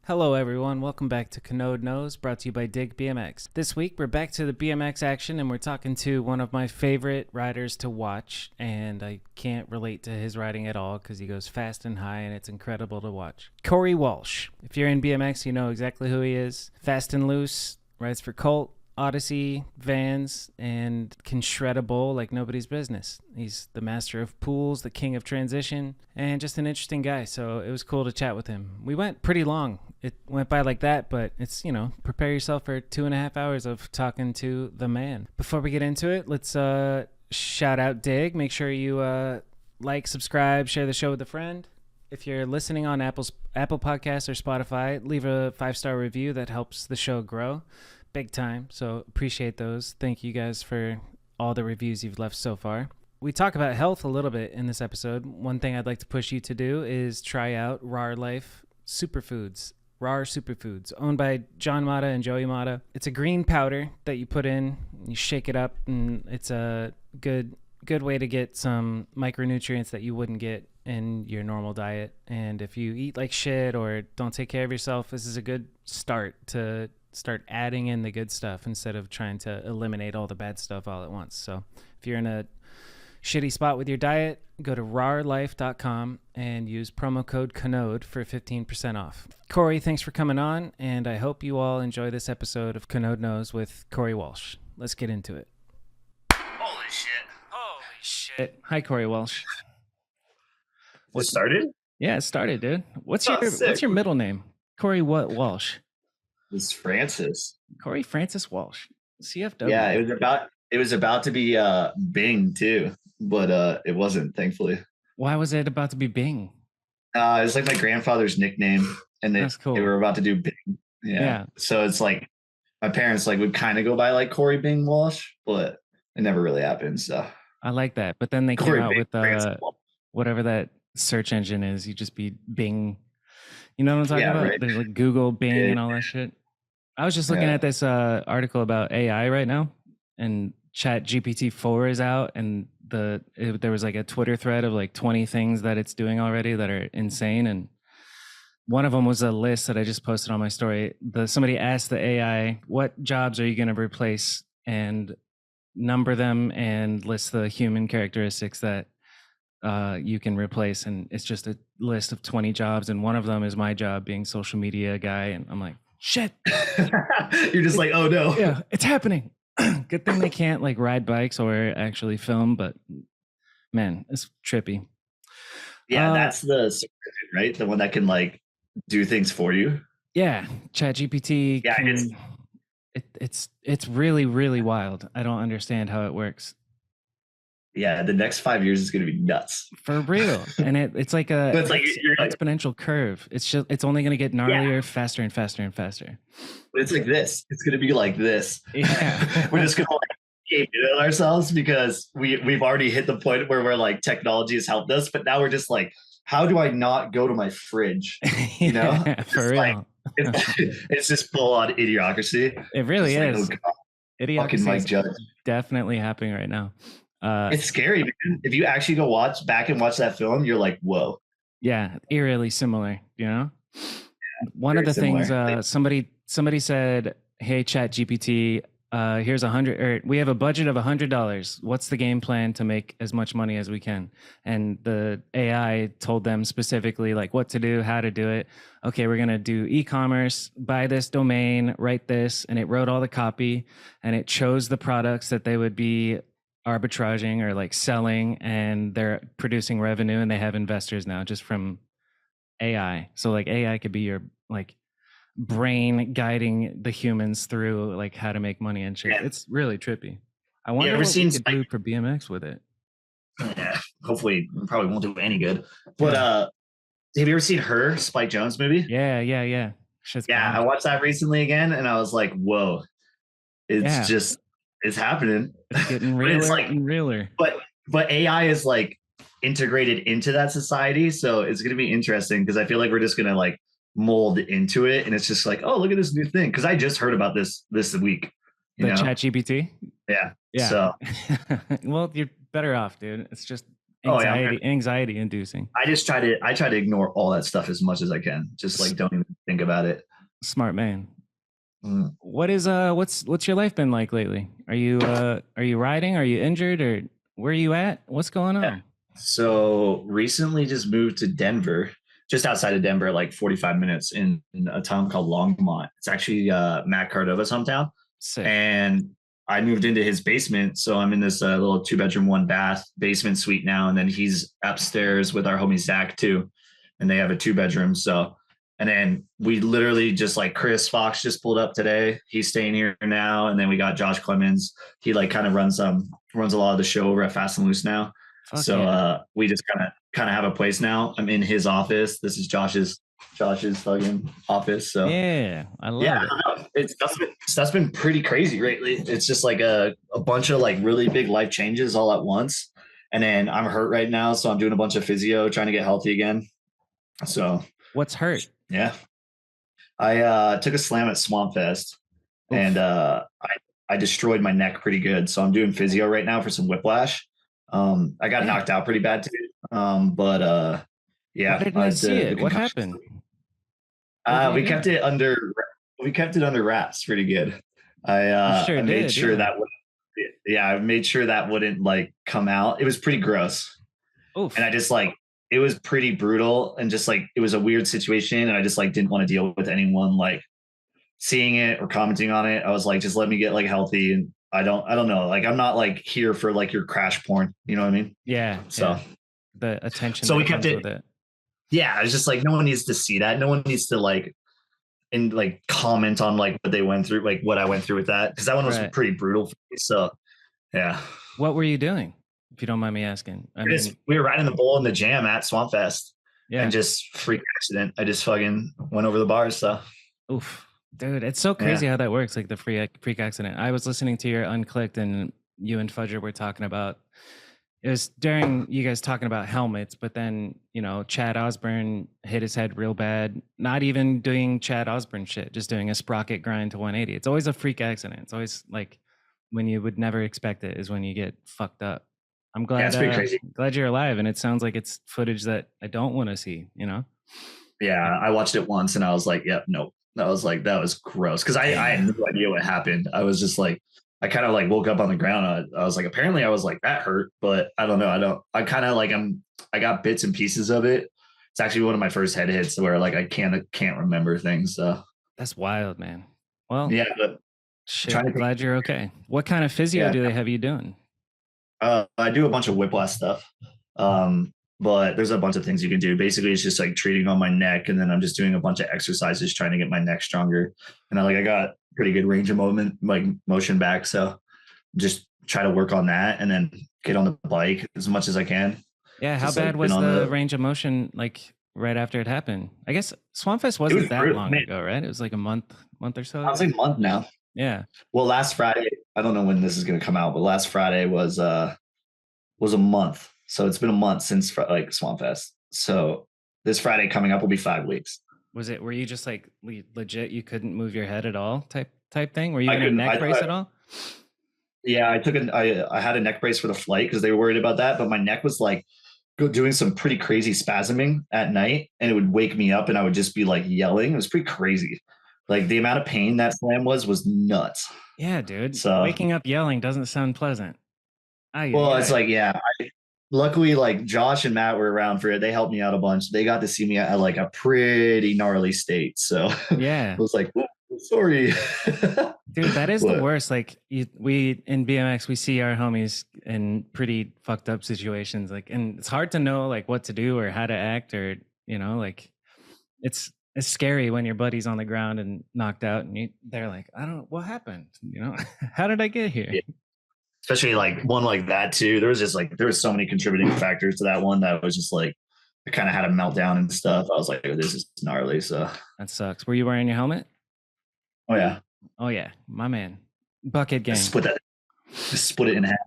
Hello everyone, welcome back to Kanode Knows, brought to you by Dig BMX. This week we're back to the BMX action and we're talking to one of my favorite riders to watch, and I can't relate to his riding at all because he goes fast and high and it's incredible to watch. Corey Walsh. If you're in BMX, you know exactly who he is. Fast and loose, rides for Colt, Odyssey, Vans, and can shred a bowl like nobody's business. He's the master of pools, the king of transition, and just an interesting guy, so it was cool to chat with him. We went pretty long. It went by like that, but it's, prepare yourself for 2.5 hours of talking to the man. Before we get into it, let's shout out Dig. Make sure you like, subscribe, share the show with a friend. If you're listening on Apple Podcasts or Spotify, leave a 5-star review. That helps the show grow big time, so appreciate those. Thank you guys for all the reviews you've left so far. We talk about health a little bit in this episode. One thing I'd like to push you to do is try out RAR Life Superfoods. RAR Superfoods, owned by John Mata and Joey Mata. It's a green powder that you put in, you shake it up, and it's a good way to get some micronutrients that you wouldn't get in your normal diet. And if you eat like shit or don't take care of yourself, this is a good start to start adding in the good stuff instead of trying to eliminate all the bad stuff all at once. So if you're in a shitty spot with your diet, go to rarlife.com and use promo code Kanode for 15% off. Corey, thanks for coming on, and I hope you all enjoy this episode of Kanode Knows with Corey Walsh. Let's get into it. Holy shit. Hi, Corey Walsh. It started? Yeah, it started, dude. What's your middle name? Corey what Walsh? It's Francis. Corey Francis Walsh. CFW. Yeah, it was about to be Bing too, but it wasn't, thankfully. Why was it about to be Bing? It's like my grandfather's nickname, and That's cool. they were about to do Bing. Yeah. So it's like my parents would kind of go by like Corey Bing Walsh, but it never really happened. So I like that. But then they came Corey out Bing, with whatever that search engine is. You just be Bing. You know what I'm talking about? Right. There's like Google, Bing, and all that shit. I was just looking at this article about AI right now, and Chat GPT-4 is out, and there was like a Twitter thread of like 20 things that it's doing already that are insane, and one of them was a list that I just posted on my story. Somebody asked the AI, what jobs are you going to replace, and number them and list the human characteristics that you can replace, and it's just a list of 20 jobs, and one of them is my job, being social media guy, and I'm like, shit. You're just like, oh no. Yeah, it's happening. Good thing they can't like ride bikes or actually film, but man, it's trippy. Yeah, that's the subscription, right? The one that can like do things for you. Yeah, ChatGPT. Yeah, it's really, really wild. I don't understand how it works. Yeah, the next 5 years is going to be nuts. For real. And it's like it's like exponential curve. It's only going to get gnarlier, faster and faster and faster. It's like this. It's going to be like this. Yeah. We're just going to like it ourselves because we've already hit the point where we're like, technology has helped us, but now we're just like, how do I not go to my fridge? You know? Yeah, for real. Like, it's just full on idiocracy. It really is. Like, oh God, idiocracy is definitely happening right now. It's scary, man. If you actually go watch that film, you're like, whoa. Yeah, eerily similar, you know? Yeah, one of the things somebody said, hey, Chat GPT, here's we have a budget of $100. What's the game plan to make as much money as we can? And the AI told them specifically like what to do, how to do it. Okay, we're going to do e-commerce, buy this domain, write this, and it wrote all the copy, and it chose the products that they would be arbitraging or like selling, and they're producing revenue, and they have investors now just from AI. So like AI could be your like brain guiding the humans through like how to make money and shit. Yeah. It's really trippy. I wonder what we could do for BMX with it. Yeah, hopefully it probably won't do any good. But have you ever seen Her, Spike Jonze movie? Yeah. Shit's I watched that recently again, and I was like, whoa, it's happening. It's getting realer and realer. But AI is like integrated into that society, so it's going to be interesting because I feel like we're just going to like mold into it, and it's just like, oh, look at this new thing. Because I just heard about this week. The ChatGPT. Yeah. So, well, you're better off, dude. It's just Oh yeah, anxiety inducing. I try to ignore all that stuff as much as I can. Just like don't even think about it. Smart man. Mm. What is what's your life been like lately? Are you riding? Are you injured, or where are you at? What's going Yeah. on? So recently just moved to Denver, just outside of Denver, like 45 minutes in a town called Longmont. It's actually Matt Cardova's hometown. Sick. And I moved into his basement. So I'm in this little 2 bedroom, 1 bath basement suite now. And then he's upstairs with our homie Zach too. And they have a 2 bedroom. So, and then we literally just like Chris Fox just pulled up today. He's staying here now. And then we got Josh Clemens. He like kind of runs a lot of the show over at Fast and Loose now. Fuck So yeah. we just kind of have a place now. I'm in his office. This is Josh's fucking office. So Yeah, I yeah, love it. that's been pretty crazy lately. It's just like a bunch of like really big life changes all at once. And then I'm hurt right now, so I'm doing a bunch of physio, trying to get healthy again. So What's hurt? yeah, I took a slam at Swamp Fest, and Oof. I destroyed my neck pretty good. So I'm doing physio right now for some whiplash. I got Damn. knocked out pretty bad too. But Why yeah, didn't I see the it? What concussion. happened? What did you We do? kept it under wraps pretty good. You sure I made did, sure yeah. that I made sure that wouldn't like come out. It was pretty gross. And Oof. I just like it was pretty brutal and just like it was a weird situation and I just like didn't want to deal with anyone like seeing it or commenting on it. I was like, just let me get like healthy and I don't know. Like I'm not like here for like your crash porn. You know what I mean? Yeah, So yeah. The attention so we that kept comes it. with it. Yeah, it's just like no one needs to see that. No one needs to like and like comment on like what they went through, like what I went through with that. Because that one was Right. pretty brutal for me. So yeah. What were you doing? If you don't mind me asking. I mean, We were riding the bull in the jam at Swamp Fest and yeah. just freak accident. I just fucking went over the bars. So Oof. Dude, it's so yeah. crazy how that works, like the freak accident. I was listening to your Unclicked and you and Fudger were talking about it was during you guys talking about helmets, but then, Chad Osborne hit his head real bad, not even doing Chad Osborne shit, just doing a sprocket grind to 180. It's always a freak accident. It's always like when you would never expect it is when you get fucked up. I'm Yeah, glad it's pretty crazy. glad you're alive, and it sounds like it's footage that I don't want to see, Yeah, I watched it once and I was like, yep, nope. That was like that was gross because I had no Damn. idea what happened. I was just like, I kind of like woke up on the ground. I was like, apparently I was like that hurt, but I don't know. I kind of like I got bits and pieces of it. It's actually one of my first head hits where like I can't remember things. So That's wild, man. Well, yeah, but trying shit. to think. Glad you're okay. What kind of physio Yeah, do they have you doing? I do a bunch of whiplash stuff. But there's a bunch of things you can do. Basically, it's just like treating on my neck, and then I'm just doing a bunch of exercises trying to get my neck stronger. And I got pretty good range of movement, like motion back. So just try to work on that, and then get on the bike as much as I can. Yeah, how Just bad like been was on the the. range of motion like right after it happened? I guess Swampfest It was wasn't that brutal. long Man, ago, right? It was like a month or so I was ago. like a month now. Yeah. Well, last Friday, I don't know when this is going to come out, but last Friday was a month. So it's been a month since like Swampfest. So this Friday coming up will be 5 weeks. Were you just like legit you couldn't move your head at all type thing? Were you I in a couldn't. neck brace at all? Yeah, I had a neck brace for the flight because they were worried about that, but my neck was like doing some pretty crazy spasming at night, and it would wake me up, and I would just be like yelling. It was pretty crazy. Like the amount of pain that slam was nuts. Yeah, dude. So Waking up yelling doesn't sound pleasant. well, it's Yeah. like yeah. Luckily, like Josh and Matt were around for it. They helped me out a bunch. They got to see me at like a pretty gnarly state. So I Yeah. was like, sorry. Dude, that is the What? worst. Like we in BMX, we see our homies in pretty fucked up situations. Like, and it's hard to know like what to do or how to act, or like it's scary when your buddy's on the ground and knocked out, and they're like, I don't know what happened. How did I get here? Yeah. Especially like one like that too. There was so many contributing factors to that one that was just like I kind of had a meltdown and stuff. I was like, oh, this is gnarly. So That sucks. Were you wearing your helmet? oh yeah, Oh yeah, my man. Bucket gang. just split it in half.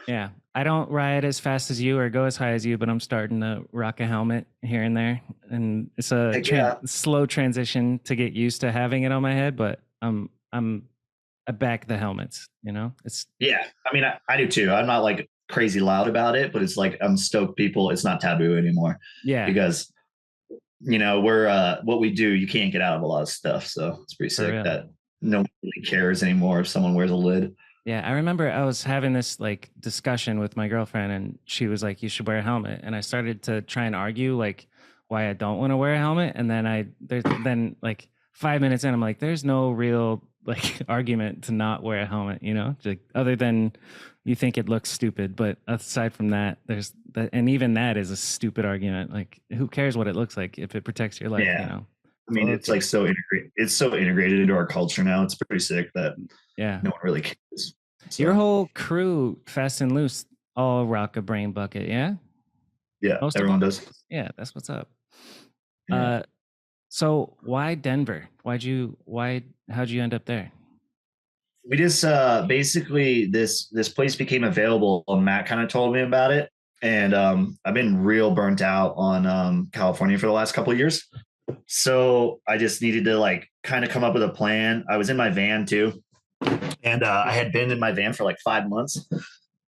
Yeah. I don't ride as fast as you or go as high as you, but I'm starting to rock a helmet here and there. And it's a Like, yeah, slow transition to get used to having it on my head, but I back the helmets, It's yeah. I mean, I do too. I'm not like crazy loud about it, but it's like I'm stoked people, it's not taboo anymore Yeah, because we're what we do, you can't get out of a lot of stuff. So it's pretty for sick real. that no one really cares anymore if someone wears a lid. Yeah, I remember I was having this like discussion with my girlfriend, and she was like, "You should wear a helmet," and I started to try and argue like why I don't want to wear a helmet, and then like 5 minutes in, I'm like, "There's no real like argument to not wear a helmet," like other than you think it looks stupid, but aside from that, there's that, and even that is a stupid argument. Like, who cares what it looks like if it protects your life? Yeah. I So mean, it's like so integrated. It's so integrated into our culture now. It's pretty sick that yeah. no one really cares. Your So whole crew, Fast and Loose, all rock a brain bucket, yeah? yeah, Most of everyone them? does. Yeah, that's what's up. Yeah. Uh, so why Denver? How'd you end up there? We just basically this place became available and Matt kind of told me about it. And I've been real burnt out on California for the last couple of years. So I just needed to like kind of come up with a plan. I was in my van too. And I had been in my van for like 5 months.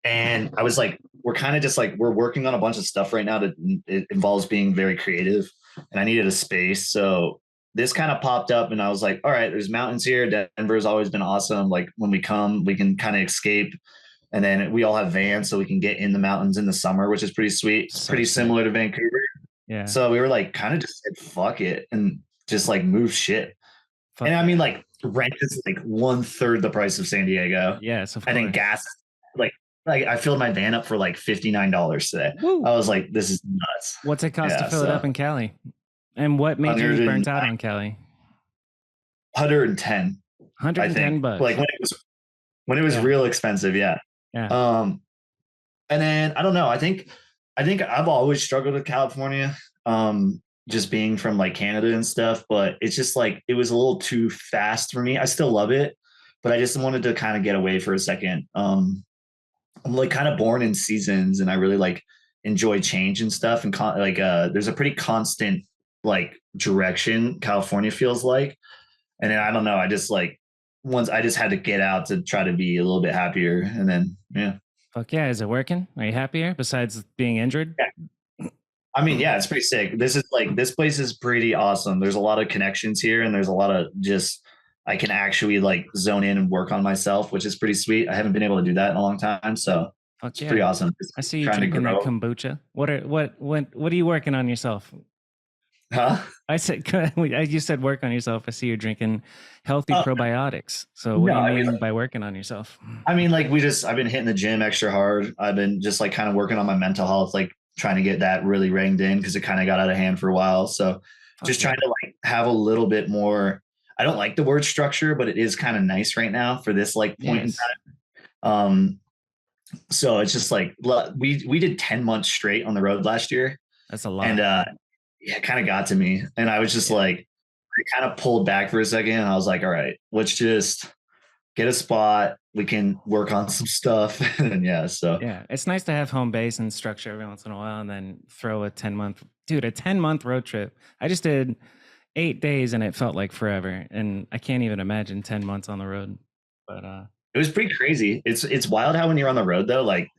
And I was like, we're kind of just like, we're working on a bunch of stuff right now that it involves being very creative. And I needed a space. So this kind of popped up and I was like, all right, there's mountains here. Denver's always been awesome. Like when we come, we can kind of escape. And then we all have vans so we can get in the mountains in the summer, which is pretty sweet. It's So pretty sick. similar to Vancouver. Yeah. So we were like, kind of just said, fuck it and just like move shit. And Fuck I mean, yeah. like rent is like 1/3 the price of San Diego. Yes, of And then course. gas, like, I filled my van up for like $59 today. Woo. I was like, this is nuts. What's it cost to Yeah. fill it So up in Cali? And what made you 109, burnt out on Cali? 110, I 110 think. bucks. Like when it was Yeah. real expensive. Yeah. Yeah. And then I don't know. I think I've always struggled with California. Just being from like Canada and stuff, but it's just like it was a little too fast for me. I still love it, but I just wanted to kind of get away for a second. I'm like kind of born in seasons and I really like enjoy change and stuff. And there's a pretty constant like direction California feels like. And then I don't know. I just like once I just had to get out to try to be a little bit happier. And then, yeah. Fuck yeah. Is it working? Are you happier besides being injured? Yeah. I mean, yeah, it's pretty sick. This place is pretty awesome. There's a lot of connections here and there's a lot of just, I can actually like zone in and work on myself, which is pretty sweet. I haven't been able to do that in a long time. So Fuck it's pretty yeah. awesome. Just I see you trying to drinking that grow. kombucha. What are you working on yourself? Huh? I said you said work on yourself. I see you're drinking healthy Oh, probiotics. So what no, do you mean by working on yourself? I mean, like I've been hitting the gym extra hard. I've been just like kind of working on my mental health, like trying to get that really reined in because it kind of got out of hand for a while. So Fuck just yeah. trying to like have a little bit more. I don't like the word structure, but it is kind of nice right now for this like point in Yes. time. So it's just like we did 10 months straight on the road last year, That's a lot. and yeah, it kind of got to me, and I was just like, I kind of pulled back for a second, and I was like, all right, let's just get a spot. We can work on some stuff, and yeah, so Yeah, it's nice to have home base and structure every once in a while, and then throw a 10-month road trip. I just did 8 days, and it felt like forever, and I can't even imagine 10 months on the road. But it was pretty crazy. It's wild how when you're on the road though, like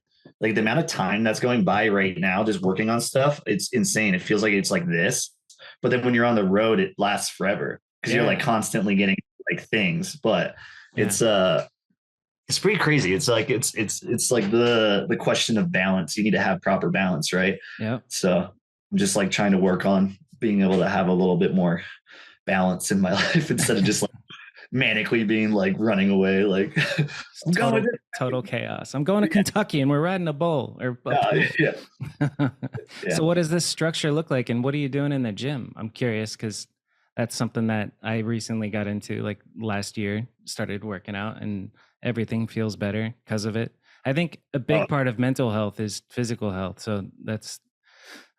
the amount of time that's going by right now just working on stuff, it's insane. It feels like it's like this, but then when you're on the road, it lasts forever because you're like yeah, constantly getting like things. But yeah, it's pretty crazy. It's like it's like the question of balance. You need to have proper balance, right? yeah. So I'm just like trying to work on being able to have a little bit more balance in my life instead of just like manically being like running away like I'm going Total chaos. I'm going to Kentucky, and we're riding a bull or a to, pool. yeah, yeah. So what does this structure look like, and what are you doing in the gym? I'm curious because that's something that I recently got into, like last year, started working out, and everything feels better because of it. I think a Oh, big part of mental health is physical health, so that's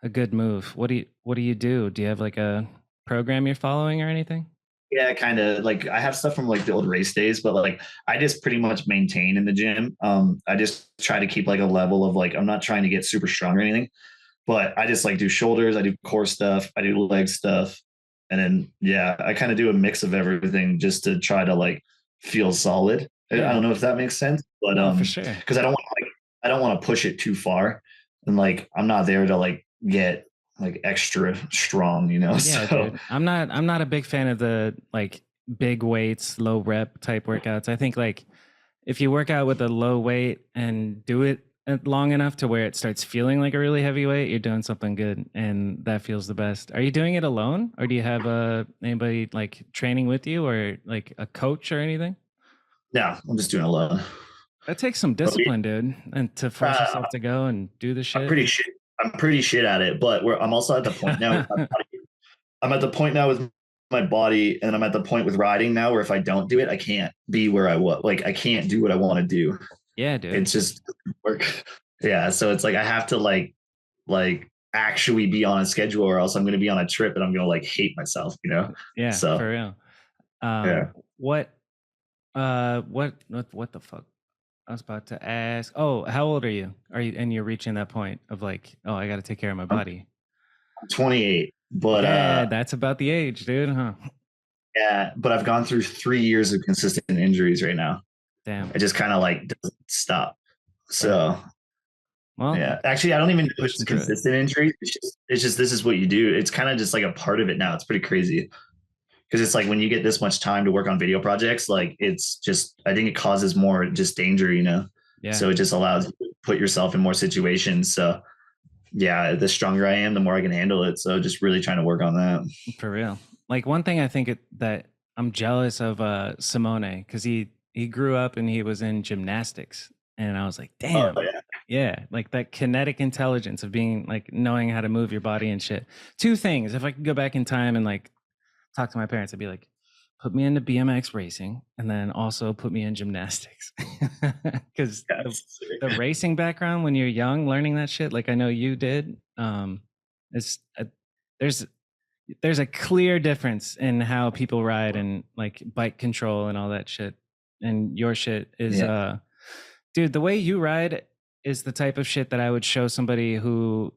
a good move. What do you do? Do you have like a program you're following or anything? yeah, kind of like I have stuff from like the old race days, but like I just pretty much maintain in the gym. I just try to keep like a level of like I'm not trying to get super strong or anything, but I just like do shoulders, I do core stuff, I do leg stuff, and then yeah, I kind of do a mix of everything just to try to like feel solid. I Yeah. don't know if that makes sense, but No, for sure. because I don't want to like I don't want to push it too far, and like I'm not there to like get like extra strong, you know. Yeah, So dude. I'm not a big fan of the like big weights, low rep type workouts. I think like if you work out with a low weight and do it long enough to where it starts feeling like a really heavy weight, you're doing something good, and that feels the best. Are you doing it alone, or do you have anybody like training with you, or like a coach or anything? yeah, I'm just doing a lot. That takes some But discipline, dude, and to force uh, yourself to go and do the I'm shit. pretty shit. I'm pretty shit at it, but I'm also at the point now. I'm at the point now with my body, and I'm at the point with riding now where if I don't do it, I can't be where I was. Like I can't do what I want to do. Yeah, dude. It's just work. Yeah, so it's like I have to like actually be on a schedule, or else I'm going to be on a trip and I'm going to like hate myself, you know. Yeah, So for real. yeah, What what the fuck? I was about to ask. Oh, how old are you? Are you and you're reaching that point of like, oh, I got to take care of my I'm body. 28, but Yeah, that's about the age, dude, huh? yeah, but I've gone through 3 years of consistent injuries right now. Damn. It just kind of like doesn't stop. Right. So Well, yeah, actually, I don't even know if it's pushing through it. consistent injuries. It's just this is what you do. It's kind of just like a part of it now. It's pretty crazy because it's like when you get this much time to work on video projects, like it's just I think it causes more just danger, you know. Yeah, So it just allows you to put yourself in more situations. So yeah, the stronger I am, the more I can handle it. So just really trying to work on that. for real. Like one thing I think that I'm jealous of Simone, because he grew up and he was in gymnastics, and I was like, Oh damn. yeah, Yeah, like that kinetic intelligence of being like knowing how to move your body and shit. Two things. If I could go back in time and like talk to my parents, I'd be like, put me into BMX racing and then also put me in gymnastics. Because the racing background when you're young, learning that shit, like I know you did, is there's there's a clear difference in how people ride and like bike control and all that shit. And your shit is yeah. dude, the way you ride is the type of shit that I would show somebody who,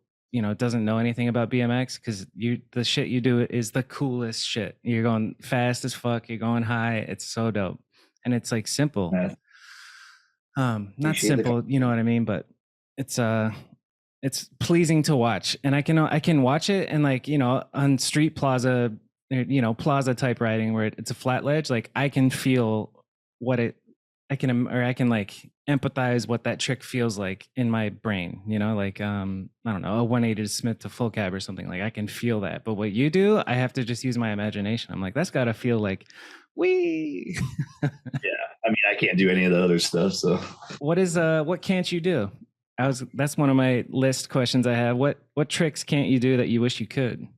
doesn't know anything about BMX, because the shit you do is the coolest shit. You're going fast as fuck, you're going high. It's so dope. And it's like simple. I Not appreciate the simple, you know what I mean, but it's it's pleasing to watch. And I can watch it, and like, on street plaza, plaza type riding where it's a flat ledge, like I can feel what it I can like empathize what that trick feels like in my brain, like I don't know, a 180 to Smith to full cab or something. Like I can feel that. But what you do, I have to just use my imagination. I'm like, that's got to feel like we. I mean, I can't do any of the other stuff. So What can't you do? That's one of my list questions I have. What tricks can't you do that you wish you could?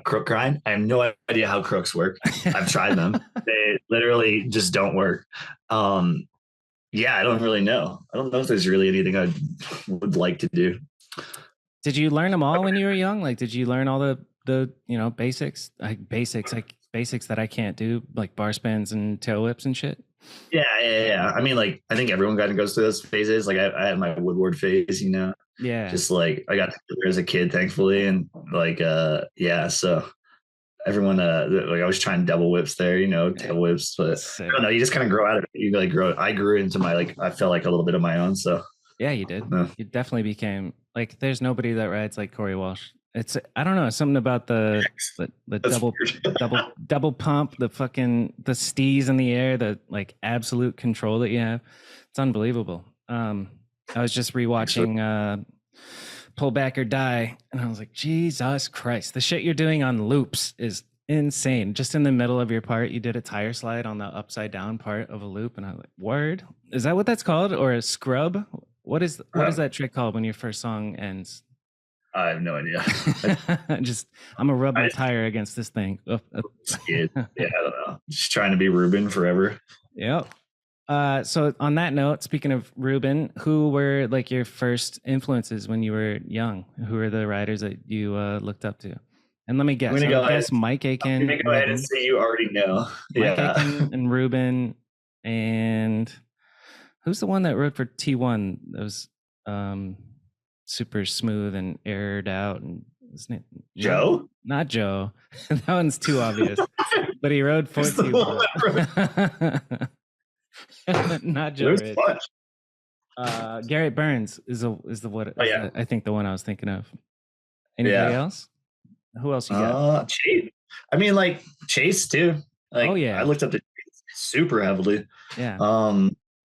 crook grind. I have no idea how crooks work. I've tried them. They literally just don't work. Um, yeah, I don't really know. I don't know if there's really anything I would like to do. Did you learn them all when you were young? Like, did you learn all the basics that I can't do, like bar spins and tail whips and shit? Yeah. I mean, like, I think everyone kind of goes through those phases. Like, I had my woodward phase, you know, Yeah. just like I got there as a kid, thankfully, and like, yeah. So everyone, like, I was trying double whips there, you know, tail whips, but I Sick. don't know. You just kind of grow out of it. You like grow. I grew into my like. I felt like a little bit of my own. So Yeah, you did. uh, You definitely became like. There's nobody that rides like Corey Walsh. It's I don't know, something about the that's double weird. double pump, the stees in the air, the like absolute control that you have. It's unbelievable. I was just So rewatching Pull Back or Die, and I was like, Jesus Christ, the shit you're doing on loops is insane. Just in the middle of your part, you did a tire slide on the upside down part of a loop, and I was like, word, is that what that's called, or a scrub? What is that trick called when your first song ends? I have no idea. Just I'm gonna rub I my just tire against this thing. kid. Yeah, I don't know. Just trying to be Ruben forever. Yep. So on that note, speaking of Ruben, who were like your first influences when you were young? Who were the riders that you looked up to? And let me I'm guess. gonna I go would ahead. guess Mike I'm Aiken, gonna go ahead and Ruben, say you already know. Mike Yeah. Aiken, and Ruben, and who's the one that rode for T1? That was um, super smooth and aired out, and his name Joe? not Joe. That one's too obvious. But he rode for Who's the one that T1. Not Joe There's a Ridge. bunch. Garrett Burns is Oh yeah, I think the one I was thinking of. Anybody yeah. else? Who else you got? Chase. I mean, like Chase too. Oh Like I yeah, looked up to Chase super heavily. yeah.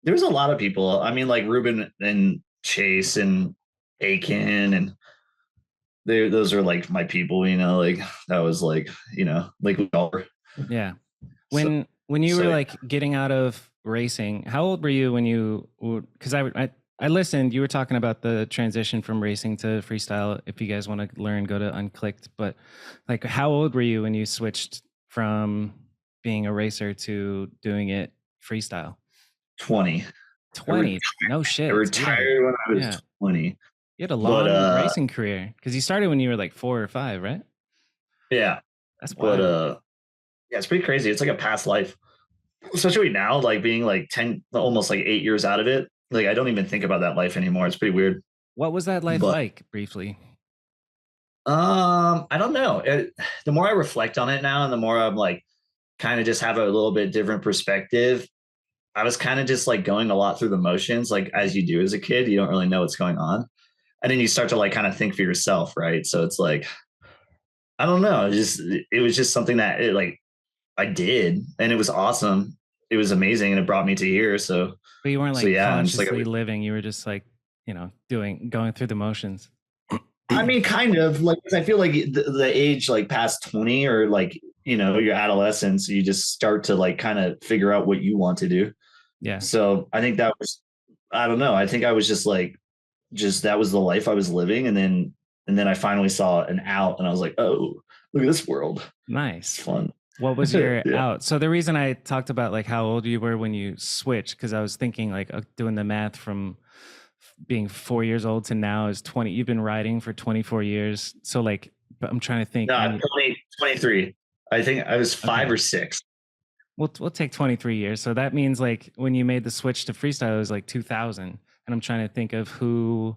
There's a lot of people. I mean, like Ruben and Chase and Aiken, and those are like my people. Like that was like like we all were. Yeah. So, When you were so like getting out of racing, how old were you when you? Because I listened. You were talking about the transition from racing to freestyle. If you guys want to learn, go to Unclicked. But like, how old were you when you switched from being a racer to doing it freestyle? 20. 20. No I shit. So retired when I was yeah, 20. you had a But long racing career because you started when you were like 4 or 5, right? yeah. That's But wild. yeah, it's pretty crazy. It's like a past life. Especially now, like being like 10, almost like 8 years out of it. Like I don't even think about that life anymore. It's pretty weird. What was that life But like, briefly? I don't know. The more I reflect on it now, and the more I'm like kind of just have a little bit different perspective. I was kind of just like going a lot through the motions, like as you do as a kid, you don't really know what's going on, and then you start to like kind of think for yourself, right? So it's like I don't know, it was just something that like I did, and it was awesome. It was amazing, and it brought me to here. But you weren't So like yeah, I'm just like consciously living. You were just like, going through the motions. I mean, kind of like, 'cause I feel like the age like past 20 or like, your adolescence, you just start to like kind of figure out what you want to do. Yeah. So I think that was, I don't know. I think I was just like, that was the life I was living. And then I finally saw an out and I was like, oh, look at this world. It's Nice. fun. What was your Yeah. out? So the reason I talked about like how old you were when you switched, because I was thinking like doing the math from being 4 years old to now is 20. You've been riding for 24 years. So like, but I'm trying to think. No, 23. I think I was five Okay. or six. We'll take 23 years. So that means like when you made the switch to freestyle, it was like 2000. And I'm trying to think of who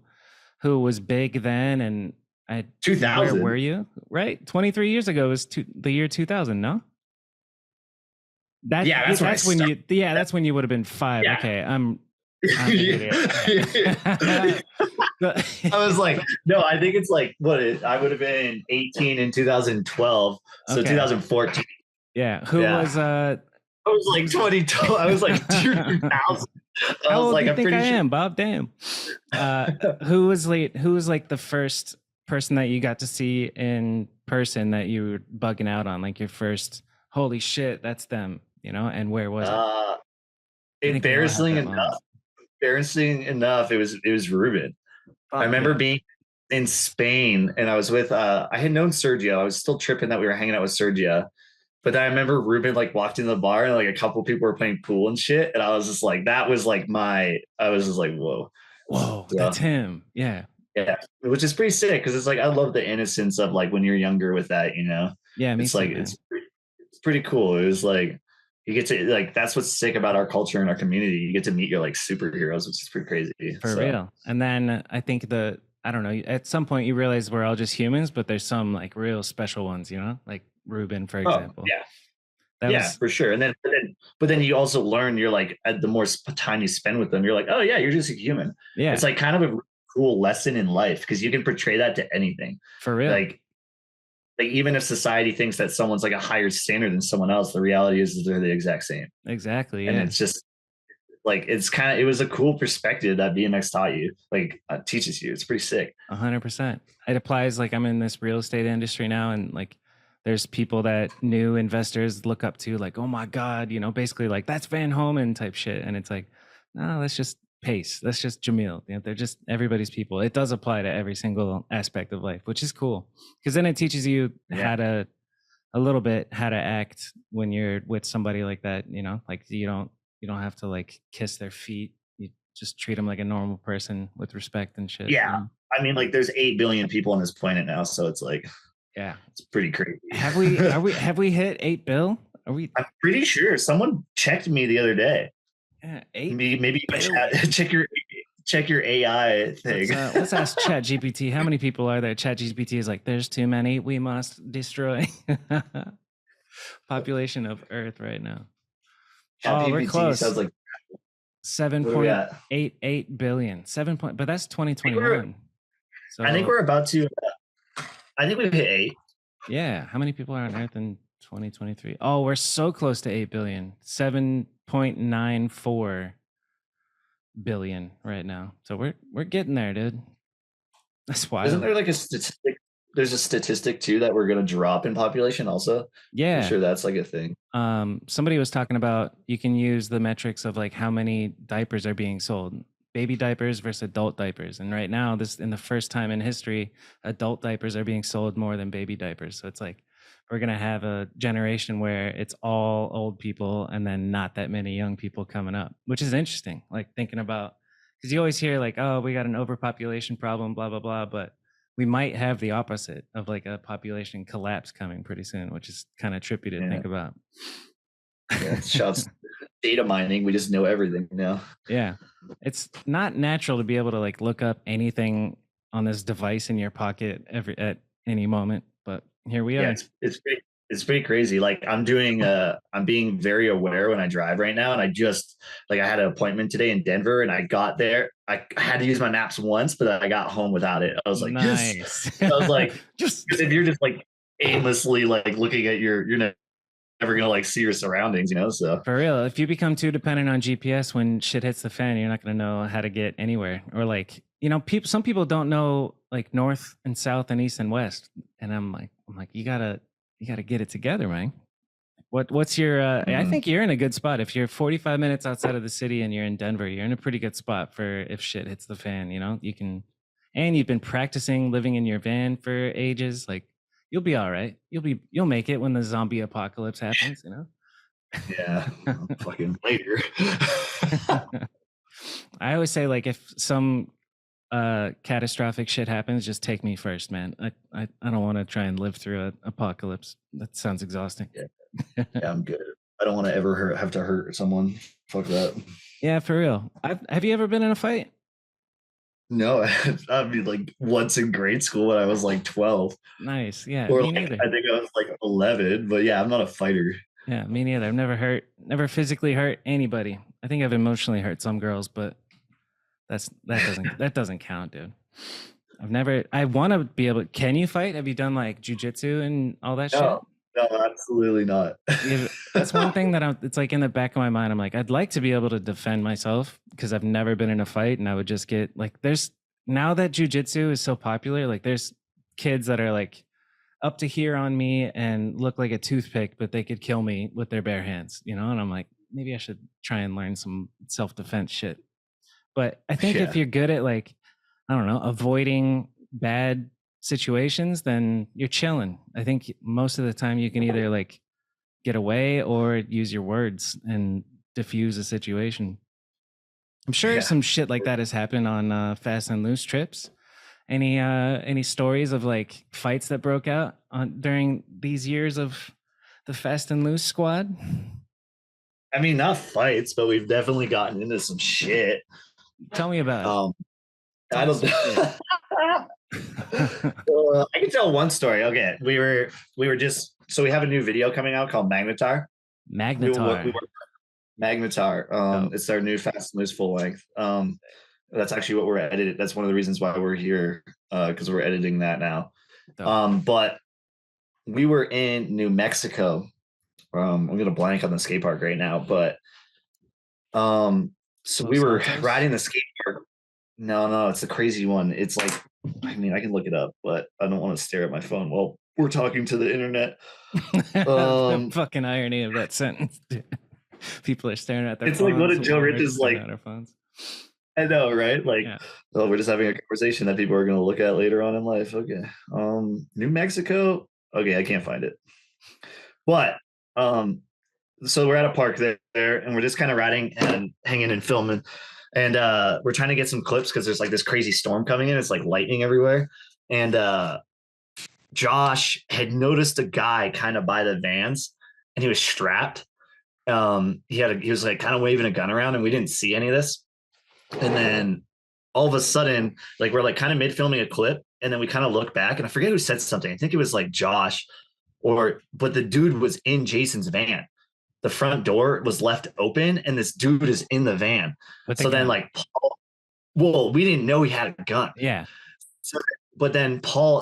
was big then, and where 2000. were you? Right, 23 years ago was the year 2000. No, Yeah, that's when I that's when started. that's when you would have been 5. Yeah. Okay, I'm an idiot. Yeah. I was like, no, I think it's like I would have been 18 in 2012, so Okay. 2014. Yeah, who Yeah. was I was like 22. I was like 2000. I how was old like, do you I'm think I pretty sure. am, Bob? Damn. Who was like the first person that you got to see in person that you were bugging out on, like your first holy shit, that's them, and where was it? I think we all have Embarrassing that enough. moment. It was Ruben. I Fuck remember yeah. being in Spain and I was with I had known Sergio. I was still tripping that we were hanging out with Sergio. But then I remember Ruben like walked into the bar and like a couple people were playing pool and shit. And I was just like, that was like I was just like, whoa. Whoa, So that's him. Yeah. yeah, which is pretty sick because it's like I love the innocence of like when you're younger with that. Yeah, me It's too, like man. it's pretty cool. It was like you get to like that's what's sick about our culture and our community. You get to meet your like superheroes, which is pretty crazy. For So real. And then I think I don't know, at some point you realize we're all just humans, but there's some like real special ones, like Ruben, for oh example. yeah. That Yeah, was for sure. And but then you also learn you're like the more time you spend with them, you're like, oh yeah, you're just a human. yeah, It's like kind of a cool lesson in life because you can portray that to anything. for real. Like even if society thinks that someone's like a higher standard than someone else, the reality is that they're the exact same. Exactly. And Yeah. it's just like it was a cool perspective that BMX taught you, like teaches you. It's pretty sick. 100%. It applies. Like I'm in this real estate industry now, and like there's people that new investors look up to, like, oh my God, basically like that's Van Homan type shit. And it's like, no, that's just Pace. That's just Jamil. They're just everybody's people. It does apply to every single aspect of life, which is cool. Because then it teaches you Yeah. a little bit how to act when you're with somebody like that, like you don't have to like kiss their feet. You just treat them like a normal person with respect and shit. Yeah. I mean, like there's 8 billion people on this planet now. So it's like, Yeah. it's pretty crazy. Have we hit 8 bill? Are we? I'm pretty sure someone checked me the other day. Yeah, 8. Maybe check your AI thing. Let's ask Chat GPT. How many people are there? Chat GPT is like, there's too many. We must destroy population of Earth right now. Oh, we're close. Sounds like What are we at? 7.88 billion. 7 point, but that's I think 2021. So I think we're about to. I think we've hit 8. yeah, how many people are on Earth in 2023? Oh, we're so close to 8 billion. 7.94 billion right now. So we're getting there, dude. That's wild. Isn't there like a statistic? There's a statistic too that we're going to drop in population. Also, Yeah. I'm sure that's like a thing. Somebody was talking about you can use the metrics of like how many diapers are being sold, baby diapers versus adult diapers, and right now, this in the first time in history, adult diapers are being sold more than baby diapers. So it's like we're gonna have a generation where it's all old people and then not that many young people coming up, which is interesting. Like thinking about because you always hear like, oh, we got an overpopulation problem, blah blah blah, but we might have the opposite of like a population collapse coming pretty soon, which is kind of trippy to think about. Yeah, shouts data mining. We just know everything now. Yeah. It's not natural to be able to like look up anything on this device in your pocket at any moment, but here we are. Yeah, it's pretty crazy. Like I'm being very aware when I drive right now. And I had an appointment today in Denver and I got there. I had to use my maps once, but I got home without it. I was like, nice. Yes. I was like, just if you're just like aimlessly like looking at you're never gonna like see your surroundings, so for real, if you become too dependent on GPS when shit hits the fan, you're not gonna know how to get anywhere. Or like, some people don't know like north and south and east and west. And I'm like, you gotta get it together, man. What's your I think you're in a good spot. If you're 45 minutes outside of the city and you're in Denver, you're in a pretty good spot for if shit hits the fan, you can, and you've been practicing living in your van for ages. Like you'll be all right. You'll make it when the zombie apocalypse happens, Yeah. Fucking later. I always say like if some catastrophic shit happens, just take me first, man. I don't want to try and live through an apocalypse. That sounds exhausting. Yeah, I'm good. I don't want to ever have to hurt someone. Fuck that. Yeah, for real. Have you ever been in a fight? No, I mean like once in grade school when I was like 12. Nice. Yeah, or me like, neither. I think I was like 11, but yeah, I'm not a fighter. Yeah, me neither. I've never physically hurt anybody. I think I've emotionally hurt some girls, but that doesn't count, dude. I want to be able. Can you fight? Have you done like jujitsu and all that shit? No, absolutely not. That's one thing that it's like in the back of my mind. I'm like, I'd like to be able to defend myself because I've never been in a fight, and I would just get like, now that jujitsu is so popular, like there's kids that are like up to here on me and look like a toothpick, but they could kill me with their bare hands, and I'm like, maybe I should try and learn some self-defense shit. But I think if you're good at like, I don't know, avoiding bad situations, then you're chilling. I think most of the time you can either like get away or use your words and diffuse a situation. I'm sure some shit like that has happened on Fast and Loose trips. Any stories of like fights that broke out during these years of the Fast and Loose squad? I mean, not fights, but we've definitely gotten into some shit. Tell me about it. I don't I can tell one story. Okay, we were just so we have a new video coming out called Magnitar. Magnitar. Magnitar. It's our new Fast and Loose full length. That's actually what we're editing. That's one of the reasons why we're here, because we're editing that now. But we were in New Mexico. I'm gonna blank on the skate park right now, but so we were riding the skate park. No, it's a crazy one. It's like, I mean, I can look it up, but I don't want to stare at my phone while we're talking to the internet. The fucking irony of that sentence, dude. People are staring at their phones. It's like what a Joe Rich is like. Our phones. I know, right? Like, we're just having a conversation that people are going to look at later on in life. Okay. New Mexico. Okay, I can't find it. But so we're at a park there and we're just kind of riding and hanging and filming. And we're trying to get some clips because there's like this crazy storm coming in. It's like lightning everywhere. And Josh had noticed a guy kind of by the vans and he was strapped. He was like kind of waving a gun around and we didn't see any of this. And then all of a sudden, like we're like kind of mid filming a clip and then we kind of look back and I forget who said something. I think it was like Josh but the dude was in Jason's van. the front door was left open and this dude is in the van. With a So then gun. like well, we didn't know he had a gun. Yeah. So, but then Paul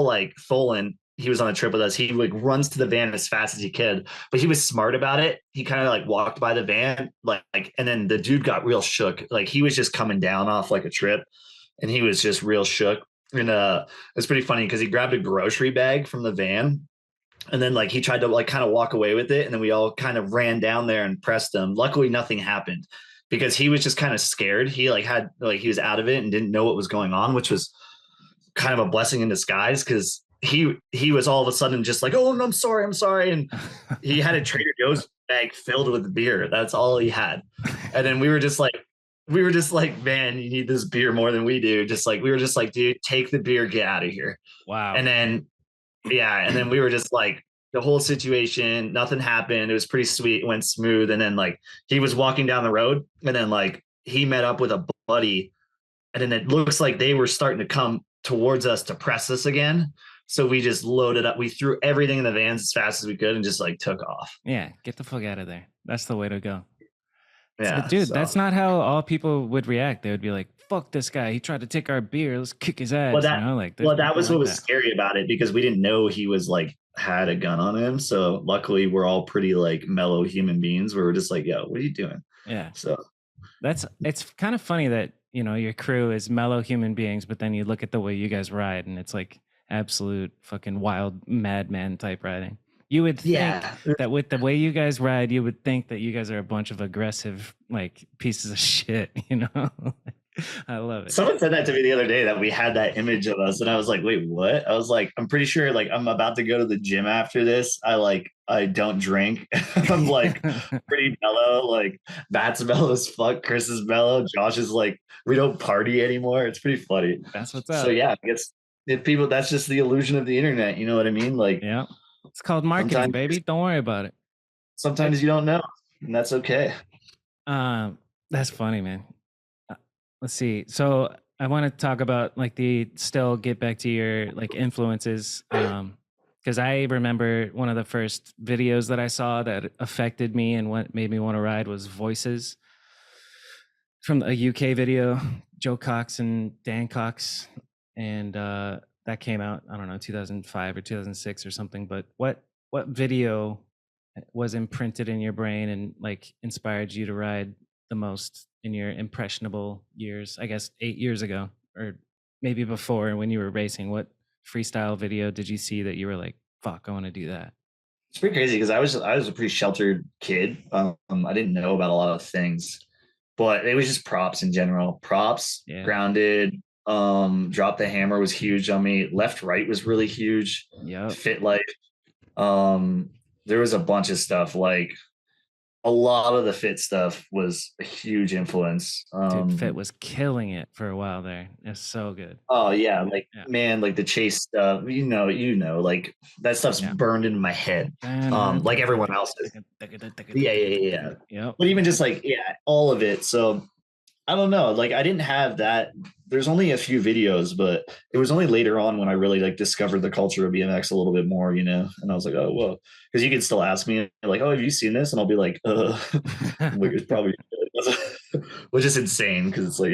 like Tholen, he was on a trip with us. He like runs to the van as fast as he could, but he was smart about it. He kind of like walked by the van, and then the dude got real shook. Like he was just coming down off like a trip, and he was just real shook. And it's pretty funny because he grabbed a grocery bag from the van, and then like he tried to like kind of walk away with it, and then we all kind of ran down there and pressed him. Luckily, nothing happened because he was just kind of scared. He like had like he was out of it and didn't know what was going on, which was kind of a blessing in disguise because he was all of a sudden just like, oh, no, I'm sorry, and he had a Trader Joe's bag filled with beer. That's all he had, and then we were just like, man, you need this beer more than we do. Just like we were just like, dude, take the beer, get out of here. Wow. And then and then we were just like the whole situation, nothing happened. It was pretty sweet, it went smooth, and then like he was walking down the road, and then like he met up with a buddy, and then it looks like they were starting to come towards us to press us again. So we just loaded up. We threw everything in the vans as fast as we could and just like took off. Yeah, get the fuck out of there. That's the way to go. Yeah, Dude, so. that's not how all people would react. They would be like, fuck this guy. He tried to take our beer. Let's kick his ass. Well, that, you know, like that was like what was scary about it because we didn't know he was like had a gun on him. So luckily we're all pretty like mellow human beings where we're just like, yo, what are you doing? Yeah. So it's kind of funny that, you know, your crew is mellow human beings, but then you look at the way you guys ride and it's like absolute fucking wild madman type riding. You would think that with the way you guys ride, you would think that you guys are a bunch of aggressive like pieces of shit, you know? I love it. Someone said that to me the other day that we had that image of us, and I was like, wait, what? I was like, I'm pretty sure like I'm about to go to the gym after this. I don't drink. I'm like pretty mellow. Like Matt's mellow as fuck. Chris is mellow. Josh is like, we don't party anymore. It's pretty funny. That's what's up. So yeah, I guess if people, that's just the illusion of the internet. You know what I mean? Like, yeah, it's called marketing, baby. Don't worry about it. Sometimes you don't know, and that's okay. That's funny, man. Let's see. So I want to talk about like still get back to your like influences. Because I remember one of the first videos that I saw that affected me and what made me want to ride was Voices from a UK video, Joe Cox and Dan Cox. And that came out, I don't know, 2005 or 2006 or something. But what video was imprinted in your brain and like inspired you to ride the most in your impressionable years? I guess 8 years ago, or maybe before when you were racing. What freestyle video did you see that you were like, fuck, I want to do that? It's pretty crazy because I was a pretty sheltered kid. I didn't know about a lot of things, but it was just props in general. Props, grounded, drop the hammer was huge on me. Left right was really huge. Yeah. Fit life. There was a bunch of stuff, like a lot of the fit stuff was a huge influence. Dude, fit was killing it for a while there. It's so good. Oh yeah, like man, like the chase stuff, you know, like that stuff's burned into my head. Like everyone else's. Yeah. But even just like all of it. So I don't know. Like I didn't have that. There's only a few videos, but it was only later on when I really like discovered the culture of BMX a little bit more, you know. And I was like, oh, whoa, because you can still ask me like, oh, have you seen this? And I'll be like, it's probably, which is insane because it's like,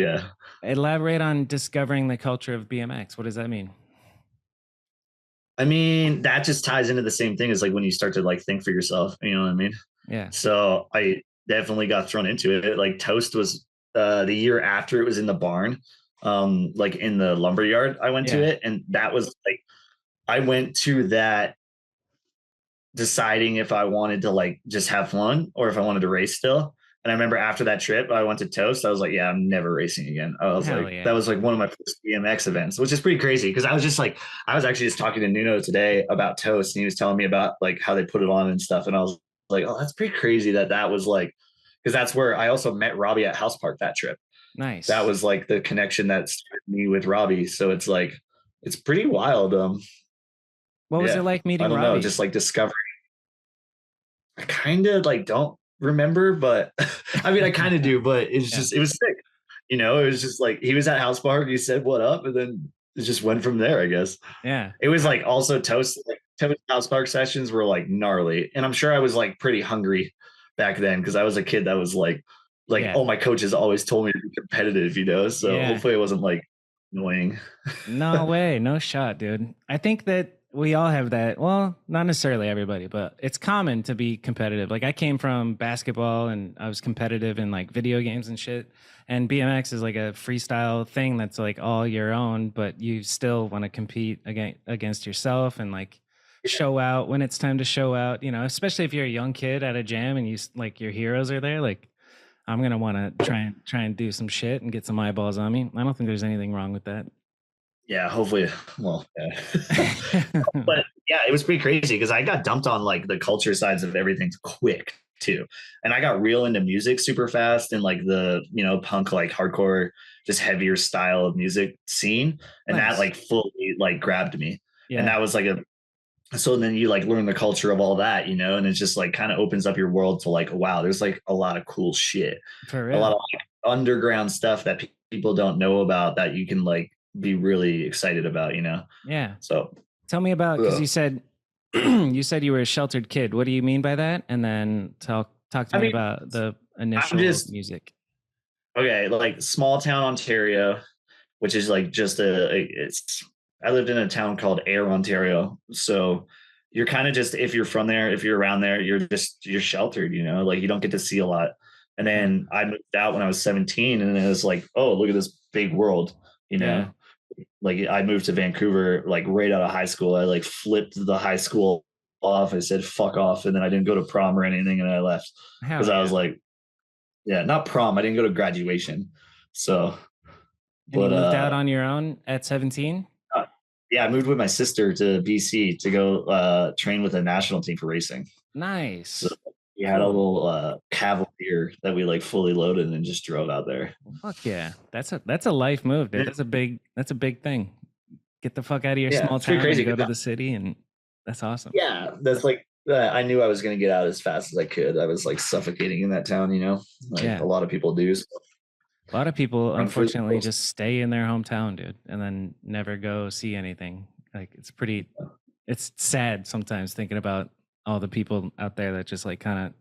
Elaborate on discovering the culture of BMX. What does that mean? I mean, that just ties into the same thing as like when you start to like think for yourself. You know what I mean? Yeah. So I definitely got thrown into it. Like Toast was the year after it was in the barn, like in the lumber yard. I went to it, and that was like I went to that deciding if I wanted to like just have fun or if I wanted to race still. And I remember after that trip, I went to Toast. I was like, yeah, I'm never racing again. I was that was like one of my first BMX events, which is pretty crazy because I was actually just talking to Nuno today about Toast, and he was telling me about like how they put it on and stuff. And I was like, oh, that's pretty crazy that was like, because that's where I also met Robbie at House Park that trip. Nice. That was like the connection that started me with Robbie. So it's like, it's pretty wild. What was it like meeting Robbie? I don't know, just like discovering. I kind of like don't remember, but I mean, I kind of do, but it's just, it was sick. You know, it was just like, he was at House Park, he said, what up? And then it just went from there, I guess. Yeah. It was like also Toast, like House Park sessions were like gnarly. And I'm sure I was like pretty hungry back then because I was a kid that was like, Yeah. oh, my coaches always told me to be competitive, you know. So Yeah. hopefully it wasn't like annoying. No way. No shot, dude. I think that we all have that. Well, not necessarily everybody, but it's common to be competitive. Like I came from basketball and I was competitive in like video games and shit. And BMX is like a freestyle thing that's like all your own, but you still want to compete against yourself and like show out when it's time to show out, you know, especially if you're a young kid at a jam and like your heroes are there. Like I'm gonna want to try and do some shit and get some eyeballs on me. I don't think there's anything wrong with that. Yeah, hopefully. Well, yeah. But yeah, it was pretty crazy because I got dumped on like the culture sides of everything quick too. And I got real into music super fast and like the, punk, like hardcore, just heavier style of music scene. And Nice. that like fully like grabbed me. Yeah. And that was like so then you like learn the culture of all that, and it's just like kind of opens up your world to like, wow, there's like a lot of cool shit. For A real. lot of like people stuff that people don't know about that you can like be really excited about, Yeah. So tell me about, because you said you were a sheltered kid. What do you mean by that? And then talk to me about the initial music. Okay, like small town Ontario, which is like just I lived in a town called Ayr, Ontario. So you're kind of just, if you're from there, if you're around there, you're sheltered, like you don't get to see a lot. And then I moved out when I was 17 and it was like, oh, look at this big world, Yeah. Like I moved to Vancouver, like right out of high school. I like flipped the high school off. I said, fuck off. And then I didn't go to prom or anything. And I left because I was like, yeah, not prom. I didn't go to graduation. So, and you moved out on your own at 17? Yeah, I moved with my sister to BC to go train with a national team for racing. Nice. So we had a little Cavalier that we like fully loaded and just drove out there. Fuck yeah, that's a life move, dude. That's a big thing. Get the fuck out of your small town and go to the city, and that's awesome. Yeah, that's like I knew I was going to get out as fast as I could. I was like suffocating in that town, like a lot of people do. So. A lot of people, unfortunately, just stay in their hometown, dude, and then never go see anything. Like it's sad sometimes thinking about all the people out there that just like kind of,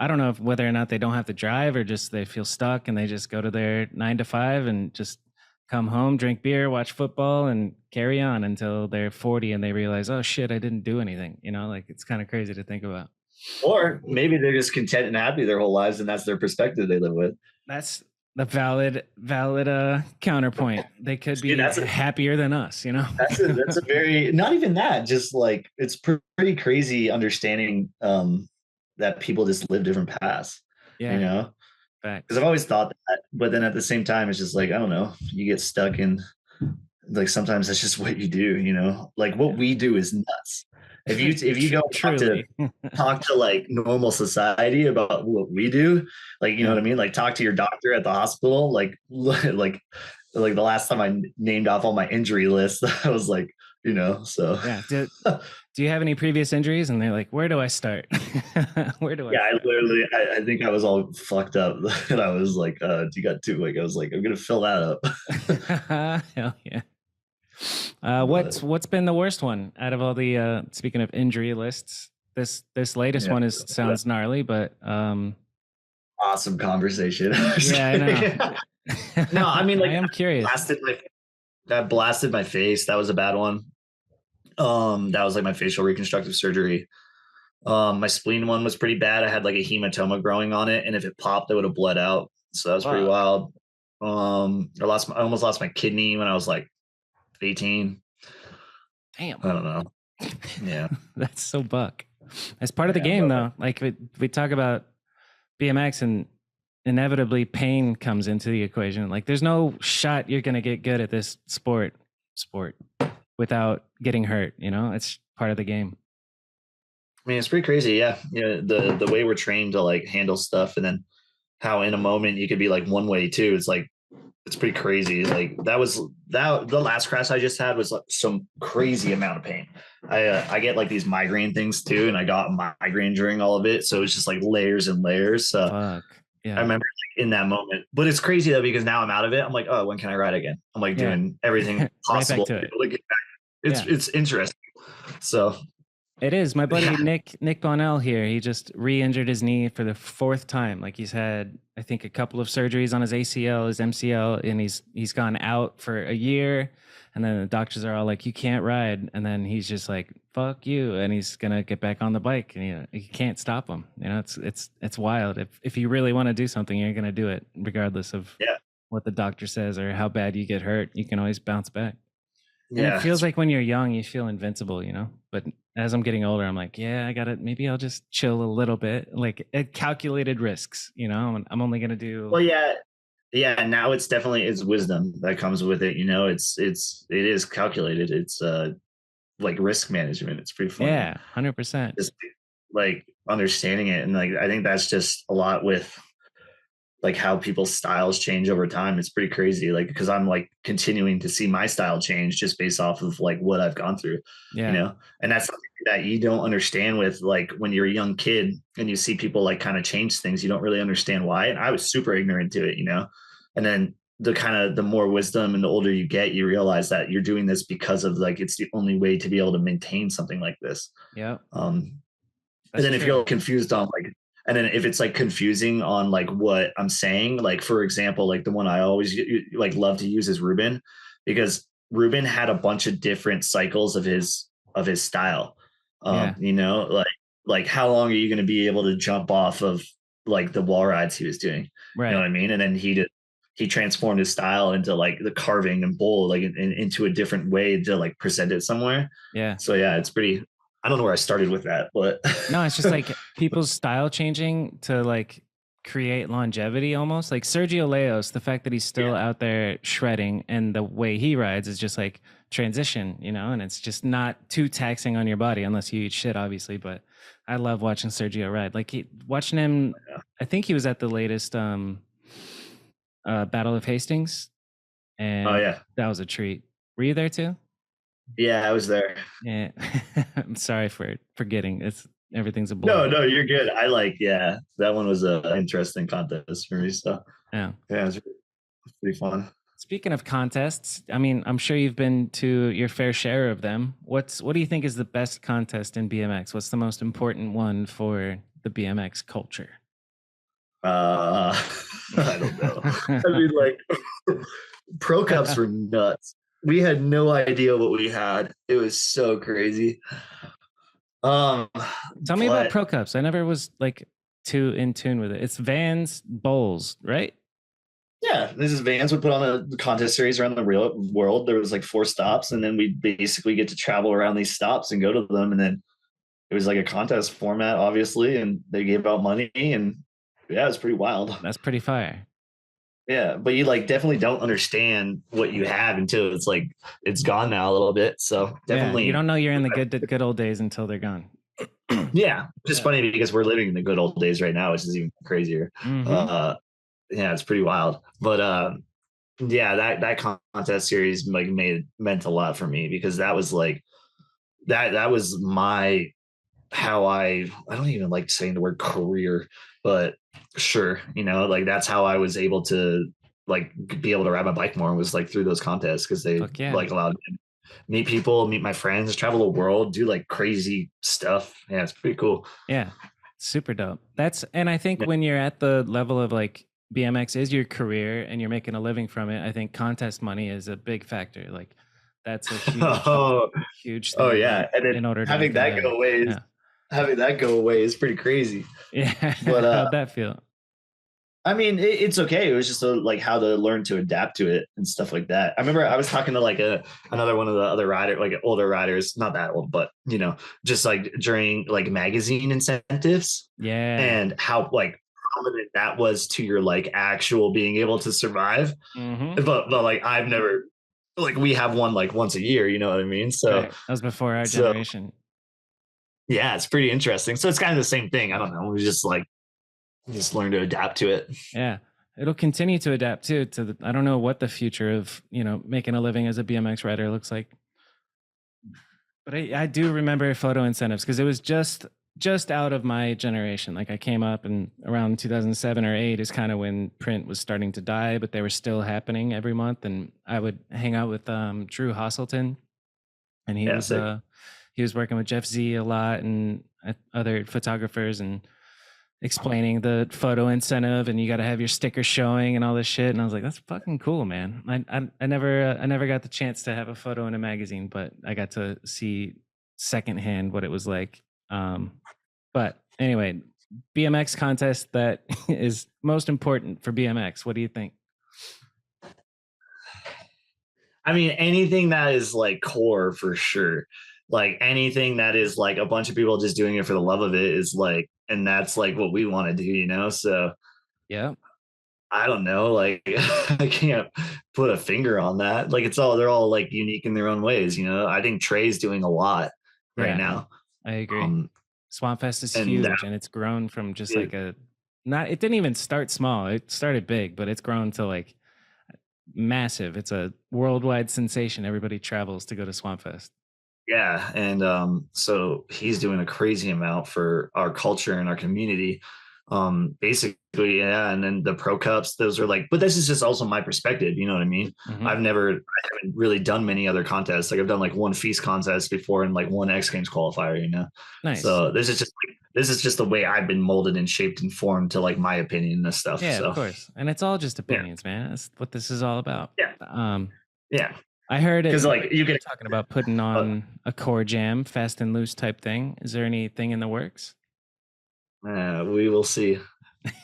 I don't know whether or not they don't have to drive or just they feel stuck and they just go to their 9 to 5 and just come home, drink beer, watch football, and carry on until they're 40 and they realize, oh shit, I didn't do anything. Like it's kind of crazy to think about. Or maybe they're just content and happy their whole lives, and that's their perspective they live with. That's the valid counterpoint. They could be happier than us, That's a very, not even that, just like it's pretty crazy understanding that people just live different paths. Because I've always thought that, but then at the same time, it's just like, I don't know, you get stuck in like sometimes that's just what you do, like what we do is nuts. If you go talk to like normal society about what we do, like, you know what I mean? Like talk to your doctor at the hospital, like the last time I named off all my injury list, I was like, so. Yeah. Do you have any previous injuries? And they're like, where do I start? Where do I? Yeah, I think I was all fucked up. And I was like, you got two. Like, I was like, I'm going to fill that up. Hell yeah. What's been the worst one out of all the speaking of injury lists? This latest one sounds gnarly, but awesome conversation. Yeah, I know. No, I mean, like, I am curious. That blasted my face. That was a bad one. That was like my facial reconstructive surgery. My spleen one was pretty bad. I had like a hematoma growing on it, and if it popped, it would have bled out. So that was pretty wild. I almost lost my kidney when I was like 18. Damn. I don't know. Yeah. That's so buck. As part of the game though, like we talk about BMX and inevitably pain comes into the equation. Like there's no shot you're going to get good at this sport without getting hurt, it's part of the game. I mean, it's pretty crazy. Yeah. The way we're trained to like handle stuff, and then how in a moment you could be like one way too. It's like, it's pretty crazy. Like the last crash I just had was like some crazy amount of pain. I get like these migraine things too, and I got migraine during all of it. So it's just like layers and layers. So yeah. I remember like, in that moment, but it's crazy though, because now I'm out of it. I'm like, oh, when can I ride again? I'm like doing everything possible. Right back to it. It's interesting. So It is. My buddy Yeah. Nick Bonnell here, he just re-injured his knee for the fourth time. Like he's had, I think, a couple of surgeries on his ACL, his MCL, and he's gone out for a year. And then the doctors are all like, "You can't ride," and then he's just like, "Fuck you," and he's gonna get back on the bike, and you can't stop him. It's wild. If you really want to do something, you're gonna do it, regardless of Yeah. what the doctor says or how bad you get hurt. You can always bounce back. And it Yeah. feels like when you're young, you feel invincible, But as I'm getting older, I'm like, yeah, I got to, maybe I'll just chill a little bit, like at calculated risks, and I'm only going to do. Well, yeah. Yeah. Now it's wisdom that comes with it. It is calculated. It's like risk management. It's pretty funny. Yeah, 100%. Just like understanding it. And like, I think that's just a lot with like how people's styles change over time. It's pretty crazy. Like, because I'm like continuing to see my style change just based off of like what I've gone through, Yeah. and that's something that you don't understand with like when you're a young kid and you see people like kind of change things, you don't really understand why. And I was super ignorant to it, and then the more wisdom and the older you get, you realize that you're doing this because of like, it's the only way to be able to maintain something like this. Yeah. And then if you're confused on like, and then if it's like confusing on like what I'm saying, like for example, like the one I always like love to use is Ruben, because Ruben had a bunch of different cycles of his style. Yeah. Like how long are you going to be able to jump off of like the wall rides he was doing? Right. You know what I mean? And then he transformed his style into like the carving and bowl, like into a different way to like present it somewhere. Yeah. So yeah, it's pretty. I don't know where I started with that, but no, it's just like people's style changing to like create longevity almost. Like Sergio Leos, the fact that he's still out there shredding and the way he rides is just like transition, and it's just not too taxing on your body unless you eat shit, obviously. But I love watching Sergio ride. Like watching him, I think he was at the latest Battle of Hastings, and that was a treat. Were you there too? Yeah, I was there. Yeah. I'm sorry for forgetting. Everything's a blur. No, you're good. That one was an interesting contest for me. So yeah, it was pretty fun. Speaking of contests, I mean, I'm sure you've been to your fair share of them. What do you think is the best contest in BMX? What's the most important one for the BMX culture? I don't know. I mean, like Pro Cups were nuts. We had no idea what we had. It was so crazy. Tell me about Pro Cups. I never was like too in tune with it. It's Vans Bowls, right? Yeah, this is Vans would put on a contest series around the real world. There was like 4 stops, and then we basically get to travel around these stops and go to them. And then it was like a contest format, obviously, and they gave out money, and yeah, it was pretty wild. That's pretty fire. Yeah, but you like definitely don't understand what you have until it's like it's gone now a little bit. So definitely, you don't know you're in the good old days until they're gone. Yeah, just funny because we're living in the good old days right now, which is even crazier. Mm-hmm. Yeah, it's pretty wild. But yeah, that contest series like meant a lot for me because that was like that was my how I don't even like saying the word career, but sure, like that's how I was able to like be able to ride my bike more was like through those contests because they like allowed me to meet people, meet my friends, travel the world, do like crazy stuff. Yeah, it's pretty cool. Yeah, super dope. And I think when you're at the level of like BMX is your career and you're making a living from it, I think contest money is a big factor. Like that's a huge thing. Oh yeah, and then in order to having that go away is having that go away is pretty crazy. Yeah. But how'd that feel? I mean, it's okay. It was just like how to learn to adapt to it and stuff like that. I remember I was talking to like another one of the other like older riders, not that old, but just like during like magazine incentives. Yeah. And how like prominent that was to your like actual being able to survive. Mm-hmm. But like I've never like we have one like once a year, you know what I mean? So that was before our generation. Yeah, it's pretty interesting. So it's kind of the same thing. I don't know. We just learn to adapt to it. Yeah. It'll continue to adapt too I don't know what the future of, making a living as a BMX rider looks like. But I do remember photo incentives because it was just out of my generation. Like I came up and around 2007 or 8 is kind of when print was starting to die, but they were still happening every month. And I would hang out with Drew Hosselton, and he was he was working with Jeff Z a lot and other photographers and explaining the photo incentive and you got to have your sticker showing and all this shit. And I was like, that's fucking cool, man. I never got the chance to have a photo in a magazine, but I got to see secondhand what it was like. But anyway, BMX contest that is most important for BMX. What do you think? I mean, anything that is like core for sure. Like anything that is like a bunch of people just doing it for the love of it is like, and that's like what we want to do, you know? So Yeah. I don't know. Like I can't put a finger on that. Like they're all like unique in their own ways, you know? I think Trey's doing a lot right Yeah, now. I agree. Um, Swamp Fest is and that huge and it's grown from just is, like it didn't even start small. It started big, but it's grown to like massive. It's a worldwide sensation. Everybody travels to go to Swamp Fest. yeah. And so he's doing a crazy amount for our culture and our community. Basically, yeah. And then the pro cups, those are like, but this is just also my perspective, you know what I mean? Hmm. I haven't really done many other contests. Like I've done like one feast contest before and like one X Games qualifier, you know? Nice. So this is just the way I've been molded and shaped and formed to like my opinion and stuff. Yeah, of So course. And it's all just yeah, opinions, man. That's what this is all about. yeah, Um, yeah. I heard it. Because like you You're can talking about putting on a core jam, fast and loose type thing. Is there anything in the works? we will see.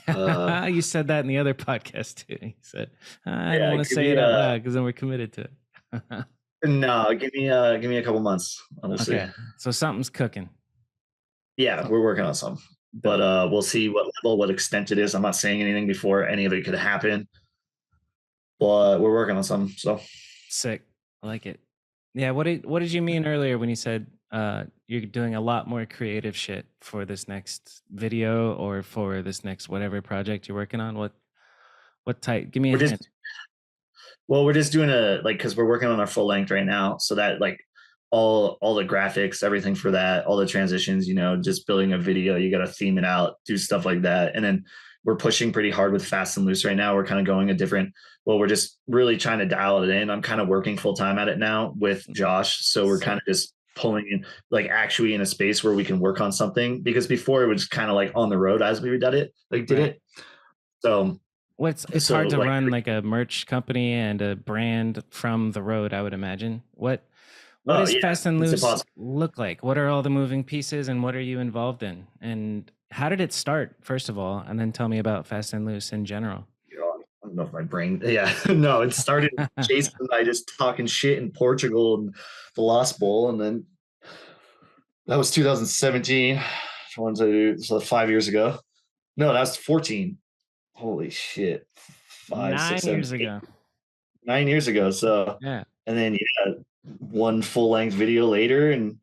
You said that in the other podcast too. You said, I don't Yeah, want to give say me it out loud because then we're committed to it. no, give me a couple months, honestly. Okay. So something's cooking. Yeah, we're working on some. But Dope. we'll see what level, what extent it is. I'm not saying anything before any of it could happen. But we're working on some. So Sick. I like it. Yeah. What did you mean earlier when you said you're doing a lot more creative shit for this next video or for this next whatever project you're working on? What type? Give me a we're hint. just we're just doing a like because we're working on our full length right now. So that like all the graphics, everything for that, all the transitions, you know, just building a video, you gotta theme it out, do stuff like that. And then we're pushing pretty hard with fast and loose right now. We're kind of going a different, well, we're just really trying to dial it in. I'm kind of working full time at it now with Josh. So we're kind Sick. of just pulling in like actually in a space where we can work on something because before it was kind of like on the road as we did Right. it. So Well, it's so hard to like run like a merch company and a brand from the road, I would imagine. What oh does yeah, Fast and it's Loose impossible. look like? What are all the moving pieces and what are you involved in? And how did it start, first of all? And then tell me about Fast and Loose in general. I don't know if my brain. Yeah, no, it started Jason and I just talking shit in Portugal and the Lost Bowl, and then that was 2017. So 5 years ago. No, that was 14. Holy shit, five, six, 9 seven, years eight, ago. 9 years ago. So, Yeah. and then yeah, one full length video later, and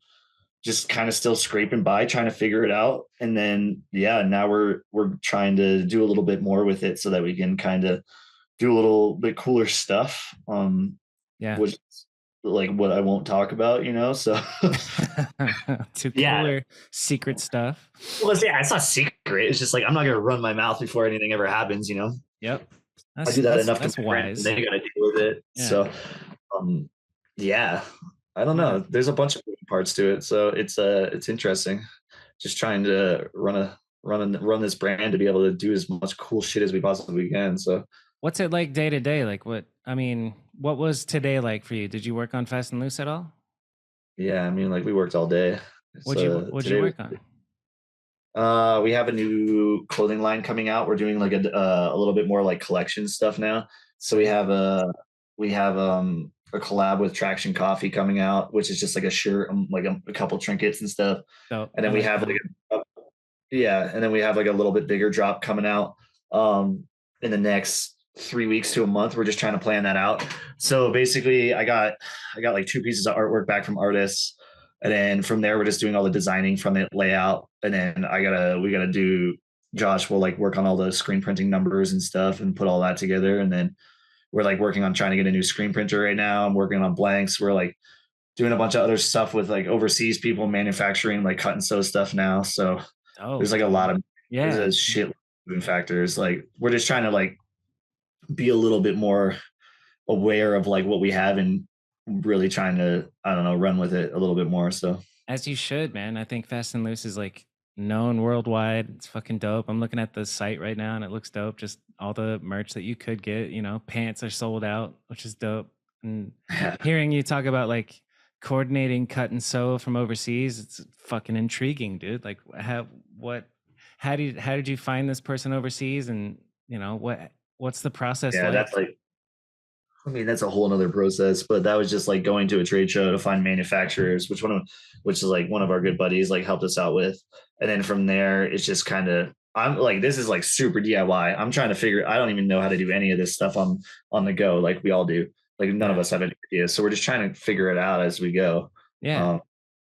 just kind of still scraping by, trying to figure it out. And then yeah, now we're trying to do a little bit more with it so that we can kind of do a little bit cooler stuff. Yeah. Which like what I won't talk about, you know. So To yeah. cooler secret stuff. Well, yeah, it's not secret. It's just like I'm not gonna run my mouth before anything ever happens, you know. Yep. I That's do that that's enough to that's my friends, and wise. they gotta deal with it. Yeah. So um yeah. I don't Yeah. know. There's a bunch of moving parts to it. So it's interesting. Just trying to run this brand to be able to do as much cool shit as we possibly can. So What's it like day to day? Like what was today like for you? Did you work on Fast and Loose at all? yeah, I mean like we worked all day. So What'd you today was work on? we have a new clothing line coming out. We're doing like a little bit more like collection stuff now. So Sick. we have a collab with Traction Coffee coming out, which is just like a shirt, like a couple trinkets and stuff. Dope. And I then we like have that. like yeah, and then we have like a little bit bigger drop coming out in the next 3 weeks to a month. We're just trying to plan that out. So basically, I got like two pieces of artwork back from artists, and then from there we're just doing all the designing from it, layout, and then we gotta do. Josh will like work on all the screen printing numbers and stuff and put all that together, and then we're like working on trying to get a new screen printer right now. I'm working on blanks. We're like doing a bunch of other stuff with like overseas people manufacturing like cut and sew stuff now. So there's Dope, like a dude. lot of there's Yeah. a shit moving factors. Like we're just trying to like be a little bit more aware of like what we have and really trying to I don't know run with it a little bit more. So As you should, man. I think Fast and Loose is like known worldwide. It's fucking dope. I'm looking at the site right now and it looks dope. Just all the merch that you could get, pants are sold out, which is dope. And Yeah. hearing you talk about like coordinating cut and sew from overseas, it's fucking intriguing, dude. Like how did you find this person overseas, and what's the process Yeah, like? that's like, I mean, that's a whole nother process, but that was just like going to a trade show to find manufacturers, which is like one of our good buddies like helped us out with. And then from there, it's just kind of, I'm like, this is like super DIY. I'm trying to figure, I don't even know how to do any of this stuff on the go. Like we all do. Like none of Yeah. us have any ideas. So we're just trying to figure it out as we go. Yeah. Um,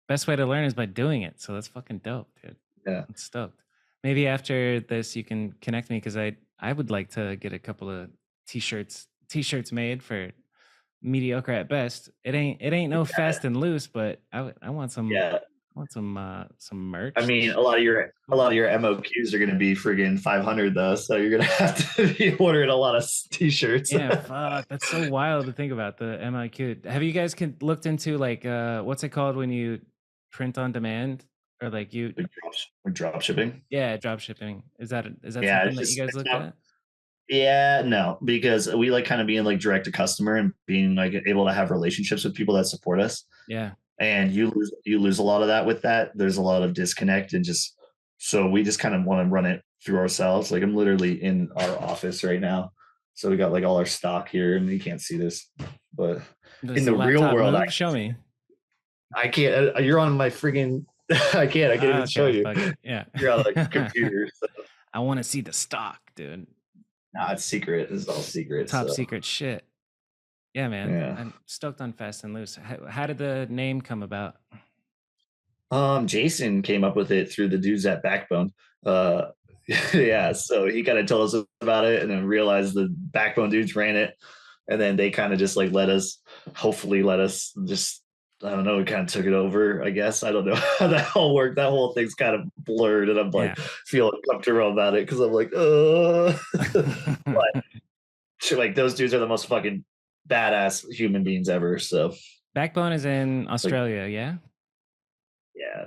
Best way to learn is by doing it. So that's fucking dope, dude. yeah. I'm stoked. Maybe after this you can connect me, because I would like to get a couple of t-shirts made for mediocre at best. It ain't no Fast and Loose, but I want some Yeah. some I merch. mean, a lot of your MOQs are going to be friggin' 500 though, so you're going to have to be ordering a lot of t-shirts. Yeah, fuck. That's so wild to think about, the MIQ. Have you guys looked into like what's it called when you print on demand, or like you Drop shipping. yeah, drop shipping? Is that Yeah, something it's that you just guys it's looked not. at? Yeah, no, because we like kind of being like direct to customer and being like able to have relationships with people that support us. Yeah. And you lose a lot of that with that. There's a lot of disconnect and just so we just kind of want to run it through ourselves. Like I'm literally in our office right now. So we got like all our stock here and you can't see this. But in Does the the real laptop world, move? Show me. I can't you're on my friggin' I can't even show Okay, you. fuck it. Yeah. You're on like a computer. So. I want to see the stock, dude. Nah, it's secret. This is all secret. Top So secret shit. Yeah, man. yeah. I'm stoked on Fast and Loose. How did the name come about? Jason came up with it through the dudes at Backbone. Uh, yeah, so he kind of told us about it, and then realized the Backbone dudes ran it, and then they kind of just like hopefully let us just, I don't know, kind of took it over. I guess I don't know how that all worked. That whole thing's kind of blurred, and I'm Yeah. like feeling comfortable about it because I'm like, but like those dudes are the most fucking badass human beings ever. So Backbone is in like, Australia, yeah? yeah,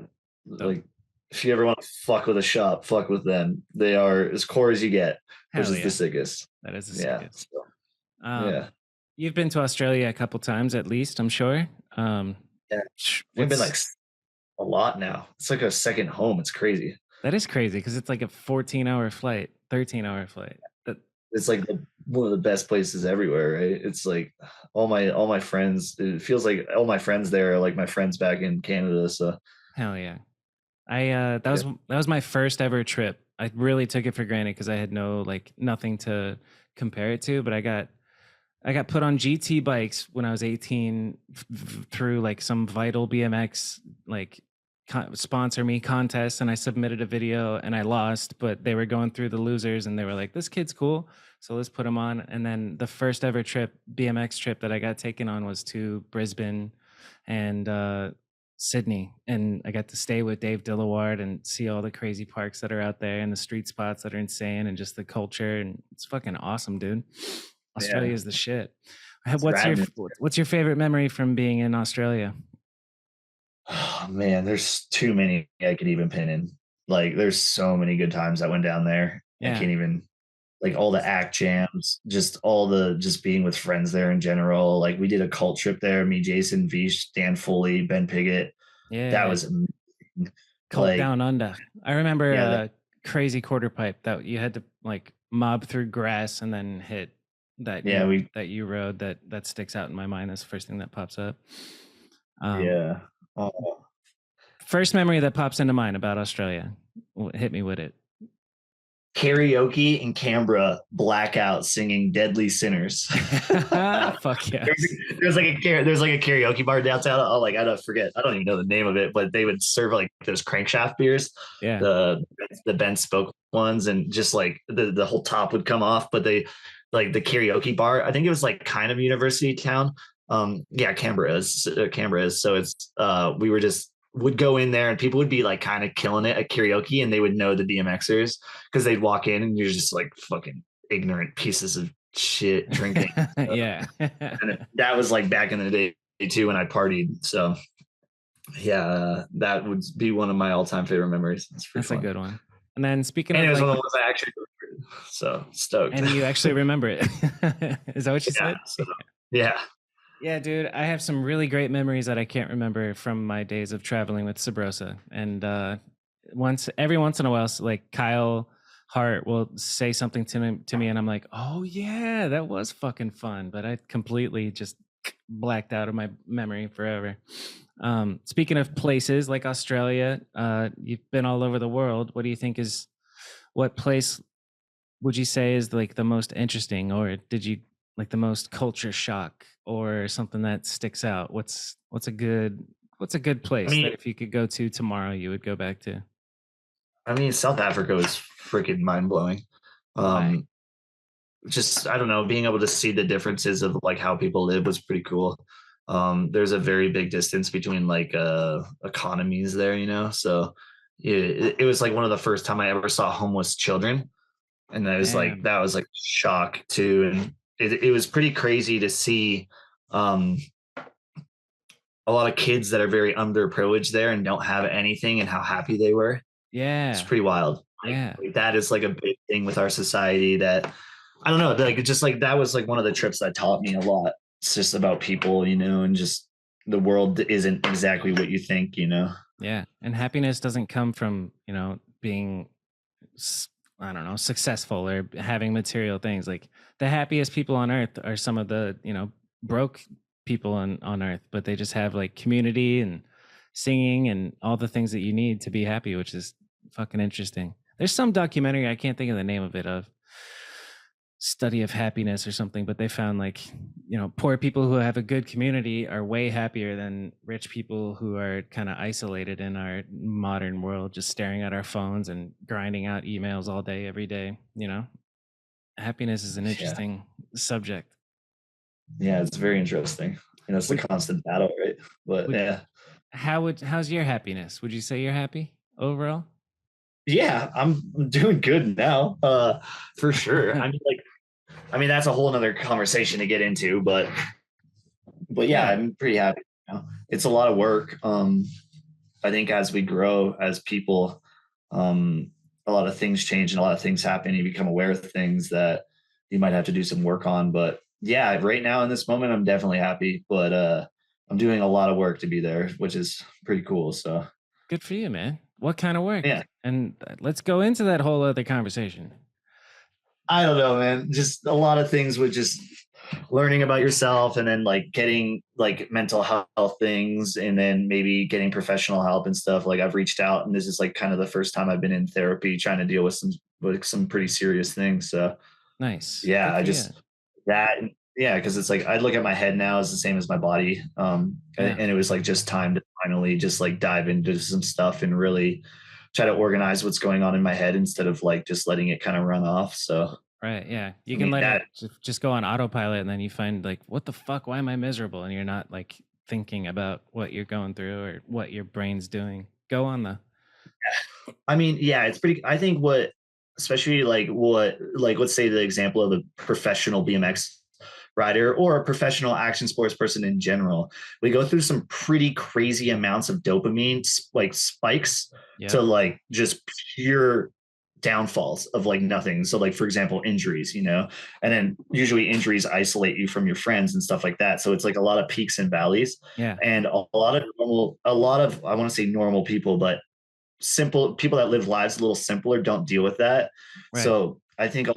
Dope. like if you ever want to fuck with a shop, fuck with them. They are as core as you get, which Hell is the yeah. sickest. That is the Yeah. sickest. So, Um, yeah. you've been to Australia a couple times at least, I'm sure. Yeah. We've been like What's a lot now. It's like a second home. It's crazy. That is crazy, because it's like a 14-hour flight, 13-hour flight. That It's like one of the best places everywhere, right? It's like all my friends. It feels like all my friends there are like my friends back in Canada. So Hell yeah. I that yeah, was my first ever trip. I really took it for granted because I had nothing to compare it to, but I got put on GT bikes when I was 18 through like some Vital BMX like sponsor me contest, and I submitted a video and I lost, but they were going through the losers and they were like, this kid's cool, so let's put him on. And then the first ever BMX trip that I got taken on was to Brisbane and Sydney, and I got to stay with Dave Dillaward and see all the crazy parks that are out there and the street spots that are insane and just the culture, and it's fucking awesome, dude. Australia yeah, is the shit. it's What's your favorite memory from being in Australia? Oh man, there's too many I could even pin in. Like, there's so many good times that went down there. I Yeah. can't even like all the act jams, just being with friends there in general. Like we did a cult trip there, me, Jason, Vish, Dan Foley, Ben Piggott. That Yeah. was amazing. Cult Like, Down Under. I remember yeah, a crazy quarter pipe that you had to like mob through grass and then hit that yeah, you we, that you rode. That sticks out in my mind. That's the first thing that pops up. Um, yeah. Oh, First memory that pops into mind about Australia. Hit me with it. karaoke in Canberra, blackout singing "Deadly Sinners." Fuck yes. There's like a karaoke bar downtown. Oh, like I don't forget. I don't even know the name of it, but they would serve like those crankshaft beers, Yeah. the Ben Spoke ones, and just like the whole top would come off. But they like the karaoke bar. I think it was like kind of university town. Yeah, Canberra is. So it's we were just would go in there and people would be like kind of killing it at karaoke and they would know the BMXers because they'd walk in and you're just like fucking ignorant pieces of shit drinking. Yeah. And that was like back in the day too when I partied. So Yeah, that would be one of my all-time favorite memories. It's pretty That's a fun. good one. And then speaking And it of was one like, of the ones I actually remembered. So stoked. and you actually remember it. Is that what you Yeah. said? So yeah. Yeah, dude, I have some really great memories that I can't remember from my days of traveling with Sabrosa. And every once in a while, like Kyle Hart will say something to me, and I'm like, "Oh yeah, that was fucking fun." But I completely just blacked out of my memory forever. Speaking of places like Australia, you've been all over the world. What place would you say is like the most interesting, or did you like the most culture shock, or something that sticks out? What's a good I place that mean, if you could go to tomorrow you would go back to? South Africa was freaking mind blowing. Why? Um, just I don't know, being able to see the differences of like how people live was pretty cool. There's a very big distance between like economies there, so it was like one of the first time I ever saw homeless children, and Damn. that was like shock too. And it was pretty crazy to see um a lot of kids that are very underprivileged there and don't have anything, and how happy they were. It's Yeah. pretty wild. Yeah. Like that is like a big thing with our society that I don't know, like just like that was like one of the trips that taught me a lot. It's just about people, and just the world isn't exactly what you think. Yeah. And happiness doesn't come from, being s- I don't know, successful or having material things. Like the happiest people on earth are some of the, broke people on earth, but they just have like community and singing and all the things that you need to be happy, which is fucking interesting. There's some documentary, I can't think of the name of it, of study of happiness or something, but they found like, poor people who have a good community are way happier than rich people who are kind of isolated in our modern world, just staring at our phones and grinding out emails all day every day. Happiness is an Yeah. interesting subject. Yeah, it's very interesting. It's the would constant battle, right? But would yeah. how's your happiness? Would you say you're happy overall? Yeah, I'm doing good now. For sure. That's a whole nother conversation to get into, but yeah, Yeah. I'm pretty happy. It's a lot of work. I think as we grow as people, um, a lot of things change and a lot of things happen. You become aware of things that you might have to do some work on. But yeah, right now in this moment, I'm definitely happy. But I'm doing a lot of work to be there, which is pretty cool. So Good for you, man. What kind of work? yeah, And let's go into that whole other conversation. I don't know, man. Just a lot of things with just learning about yourself, and then like getting like mental health things, and then maybe getting professional help and stuff. Like I've reached out, and this is like kind of the first time I've been in therapy trying to deal with some pretty serious things. So Nice. yeah, Good I for you. just that yeah, because it's like I look at my head now as the same as my body. Yeah. And it was like just time to finally just like dive into some stuff and really try to organize what's going on in my head instead of like just letting it kind of run off. So Right. Yeah. You I can mean let that it just go on autopilot, and then you find like, what the fuck? Why am I miserable? And you're not like thinking about what you're going through or what your brain's doing. Go on the. Yeah, it's pretty. I think especially like, let's say the example of a professional BMX rider or a professional action sports person in general, we go through some pretty crazy amounts of dopamine, like spikes to Yep. like just pure downfalls of like nothing. So like, for example, injuries, and then usually injuries isolate you from your friends and stuff like that. So it's like a lot of peaks and valleys, Yeah. and a lot of, I want to say normal people, but simple people that live lives a little simpler don't deal with that. Right. So I think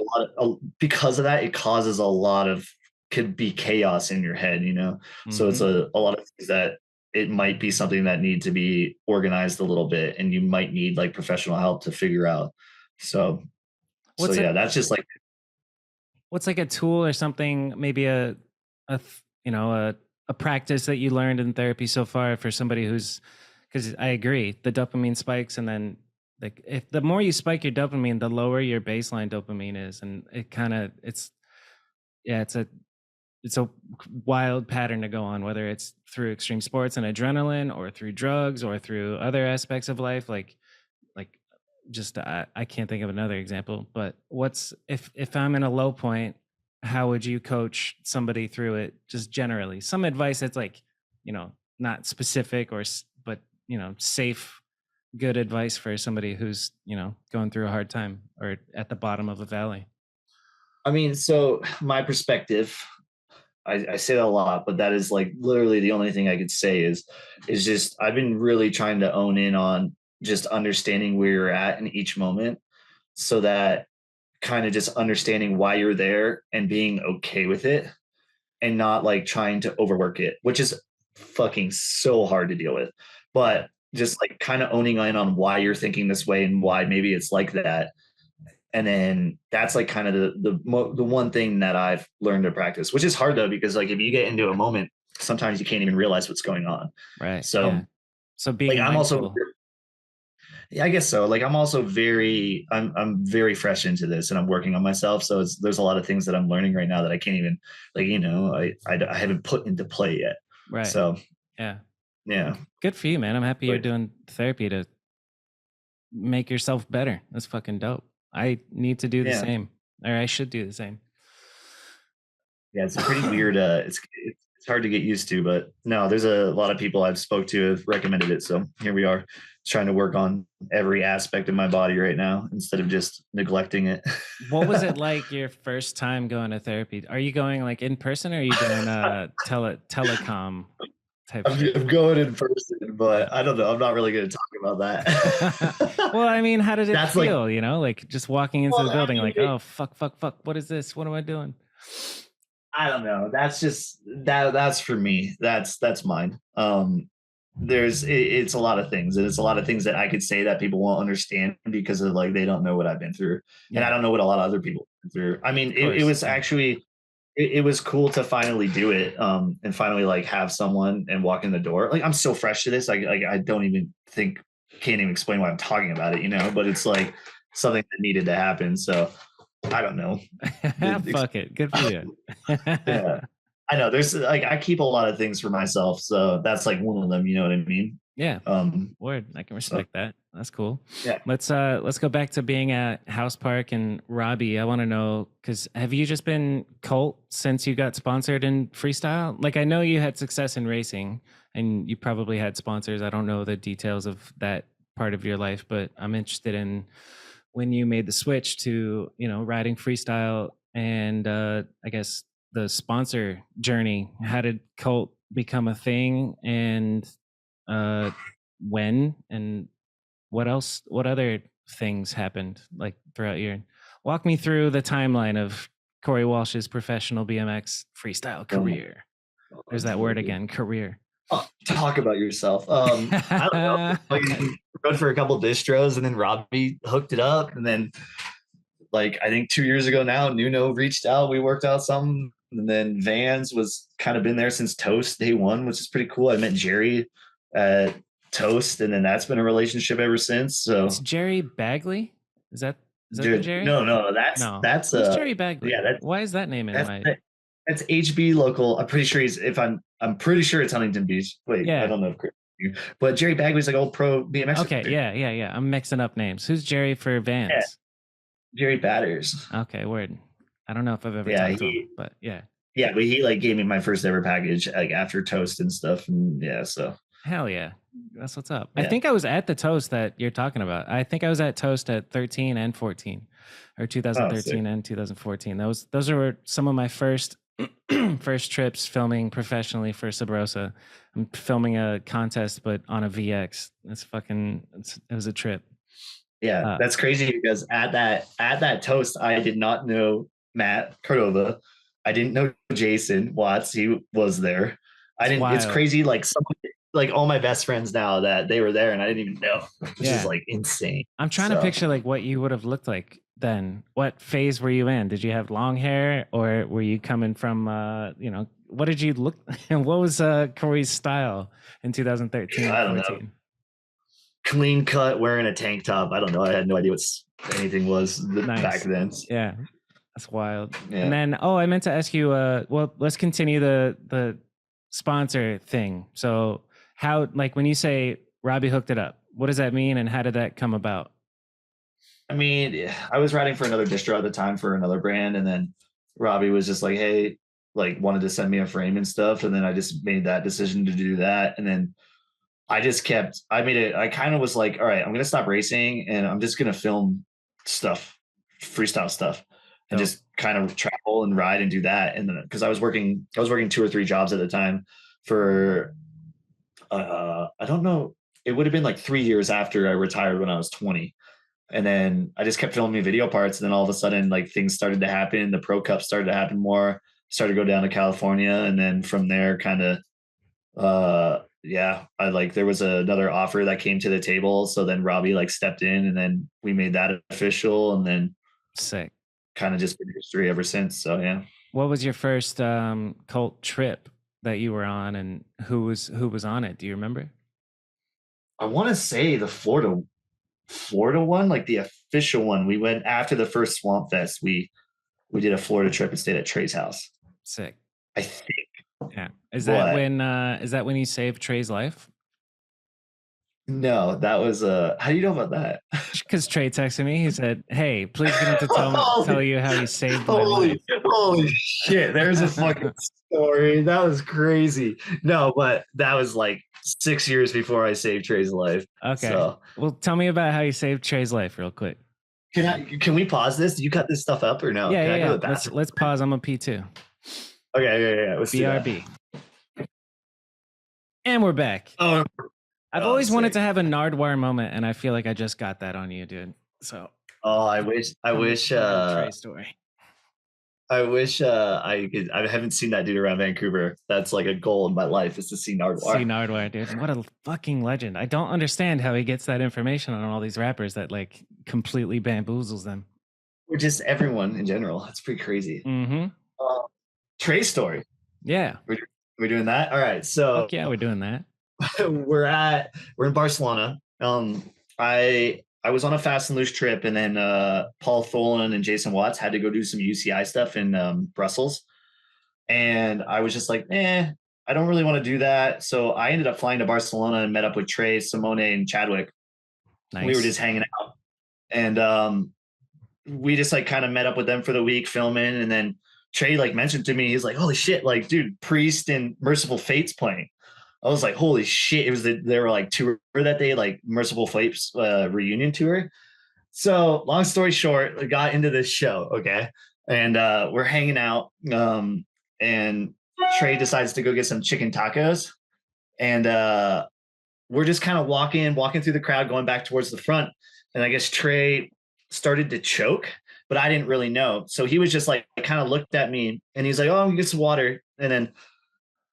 because of that, it causes a lot of could be chaos in your head. So it's Mm-hmm. a lot of things that it might be something that need to be organized a little bit, and you might need like professional help to figure out. So so What's a yeah, that's just like what's like a tool or something, maybe a practice that you learned in therapy so far for somebody who's, because I agree, the dopamine spikes, and then like if the more you spike your dopamine, the lower your baseline dopamine is, and it kind of it's yeah, it's a wild pattern to go on, whether it's through extreme sports and adrenaline, or through drugs, or through other aspects of life, like just I can't think of another example. But what's if I'm in a low point, how would you coach somebody through it, just generally some advice that's like, not specific, but safe, good advice for somebody who's, going through a hard time or at the bottom of a valley? I mean, so my perspective, I say that a lot, but that is like literally the only thing I could say is just I've been really trying to own in on just understanding where you're at in each moment, so that kind of just understanding why you're there and being okay with it, and not like trying to overwork it, which is fucking so hard to deal with. Yeah. But just like kind of owning in on why you're thinking this way and why maybe it's like that. And then that's like kind of the one thing that I've learned to practice, which is hard though, because like if you get into a moment, sometimes you can't even realize what's going on. Right. So Yeah. So like being I'm also, mindful. yeah, I guess so. Like I'm also I'm very fresh into this and I'm working on myself. So there's a lot of things that I'm learning right now that I can't even like, I haven't put into play yet. Right. So Yeah. yeah, Good for you, man. I'm happy you're but doing therapy to make yourself better. That's fucking dope. I need to do the yeah, same, or I should do the same. yeah, it's a pretty weird, it's hard to get used to, but no, there's a lot of people I've spoke to have recommended it. So here we are trying to work on every aspect of my body right now instead of just neglecting it. What was it like your first time going to therapy? Are you going like in person, or are you doing telecom type shit? I'm going in person, but I don't know. I'm not really going to talk about that. Well, I mean, how did it That's like, feel? Like just walking into the well, I building, mean, like, oh fuck, fuck, fuck, what is this? What am I doing? I don't know. That's just that's for me. That's mine. It's a lot of things, and it's a lot of things that I could say that people won't understand because of like they don't know what I've been through, and I Yeah, don't know what a lot of other people have been through. I mean, of it course. was Yeah. actually it was cool to finally do it, and finally like have someone and walk in the door. Like I'm so fresh to this, like I don't even think can't even explain why I'm talking about it, but it's like something that needed to happen. So I don't know. Fuck it. Good for you. Yeah. I know there's like I keep a lot of things for myself, so that's like one of them, you know what I mean? Yeah. Um Word. I can so respect that. That's cool. yeah. Let's go back to being at House Park and Robbie. I want to know, because have you just been cult since you got sponsored in freestyle? Like I know you had success in racing and you probably had sponsors. I don't know the details of that part of your life, but I'm interested in when you made the switch to, riding freestyle and I guess the sponsor journey. How did cult become a thing, and uh when, and what other things happened like throughout your, walk me through the timeline of Corey Walsh's professional BMX freestyle Um, career. There's that word again, career. talk about yourself. I don't know. Like, rode for a couple distros and then Robbie hooked it up, and then like I think 2 years ago now, Nuno reached out, we worked out something, and then Vans was kind of been there since Toast day one, which is pretty cool. I met Jerry at Toast, and then that's been a relationship ever since. It's So Jerry Bagley. Is that the dude, Jerry? no, No. that's Who's Jerry Bagley? yeah, Why is that name in that's my? that's HB local. I'm pretty sure I'm pretty sure it's Huntington Beach. Wait, I Yeah. don't know if but Jerry Bagley's like old pro BMX. Okay. Yeah. I'm mixing up names. Who's Jerry for Yeah, Vans? Jerry Batters. Okay, word. I don't know if I've ever Yeah, talked to him, but yeah. but he like gave me my first ever package like after Toast and stuff, and yeah, so Hell yeah. That's what's up. I yeah. think I was at the Toast that you're talking about. I think I was at Toast at 13 and 14, or Oh, sick. 2013 and 2014. Those were some of my first first trips filming professionally for Sabrosa. I'm filming a contest but on a VX. It was a trip. Yeah, Uh that's crazy because at that Toast, I did not know Matt Cordova. I didn't know Jason Watts. He was there. I it's didn't. It's wild. crazy. Like all my best friends now that they were there, and I didn't even know, which is Yeah. like insane. I'm trying to So picture like what you would have looked like then. What phase were you in? Did you have long hair, or were you coming from what did you look and what was Corey's style in 2013 I don't know. 14? Clean cut, wearing a tank top. I don't know. I had no idea what anything was back Nice. then. Yeah. That's wild. And Yeah. then I meant to ask you well, let's continue the sponsor thing. So how, like when you say Robbie hooked it up, what does that mean and how did that come about? I mean, I was writing for another distro at the time for another brand, and then Robbie was just like, "Hey," like wanted to send me a frame and stuff, and then I just made that decision to do that, and then I just kept, I made it, I kind of was like, all right, I'm going to stop racing and I'm just going to film stuff, freestyle stuff, and Dope. just kind of travel and ride and do that. And then, cause I was working 2 or 3 jobs at the time for, I don't know, it would have been like 3 years after I retired when I was 20. And then I just kept filming video parts. And then all of a sudden, like things started to happen. The Pro Cup started to happen more, started to go down to California. And then from there, kind of, yeah, I like there was another offer that came to the table. So then Robbie like stepped in and then we made that official and then Sick. kind of just been history ever since. So yeah. What was your first cult trip that you were on, and who was on it? Do you remember? I want to say the Florida one, like the official one. We went after the first Swamp Fest. We did a Florida trip and stayed at Trey's house. Sick. I think. Yeah. Is But that when you saved Trey's life? no, that was how do you know about that? Because Trey texted me. He said, "Hey, please get him to tell you how you saved my life." Holy shit, there's a fucking story. That was crazy. No, but that was like 6 years before I saved Trey's life. Okay. So Well, tell me about how you saved Trey's life real quick. can we pause this? Do you cut this stuff up or no? Yeah, Can I go to the yeah. bathroom? Let's pause. I'm a P2. Okay, yeah. Let's do that. BRB. And we're back. Oh, I've always wanted to have a Nardwuar moment, and I feel like I just got that on you, dude. So I wish Trey story. I wish I could. I haven't seen that dude around Vancouver. That's like a goal in my life is to see Nardwuar. See Nardwuar, dude. What a fucking legend. I don't understand how he gets that information on all these rappers that like completely bamboozles them. Or just everyone in general. That's pretty crazy. Mm-hmm. Trey story. Yeah. We're doing that. All right. So fuck yeah, we're doing that. we're in Barcelona. I was on a fast and loose trip, and then Paul Tholen and Jason Watts had to go do some UCI stuff in Brussels. And I was just like, I don't really want to do that. So I ended up flying to Barcelona and met up with Trey, Simone, and Chadwick. Nice. We were just hanging out. And we just like kind of met up with them for the week filming. And then Trey like mentioned to me, he's like, holy shit, like, dude, Priest and Merciful Fate's playing. I was like, holy shit. It was they were like tour that day, like Merciful Fate's reunion tour. So long story short, I got into this show. Okay. And we're hanging out. And Trey decides to go get some chicken tacos. And we're just kind of walking through the crowd, going back towards the front. And I guess Trey started to choke, but I didn't really know. So he was just like, kind of looked at me and he's like, oh, I'm gonna get some water. And then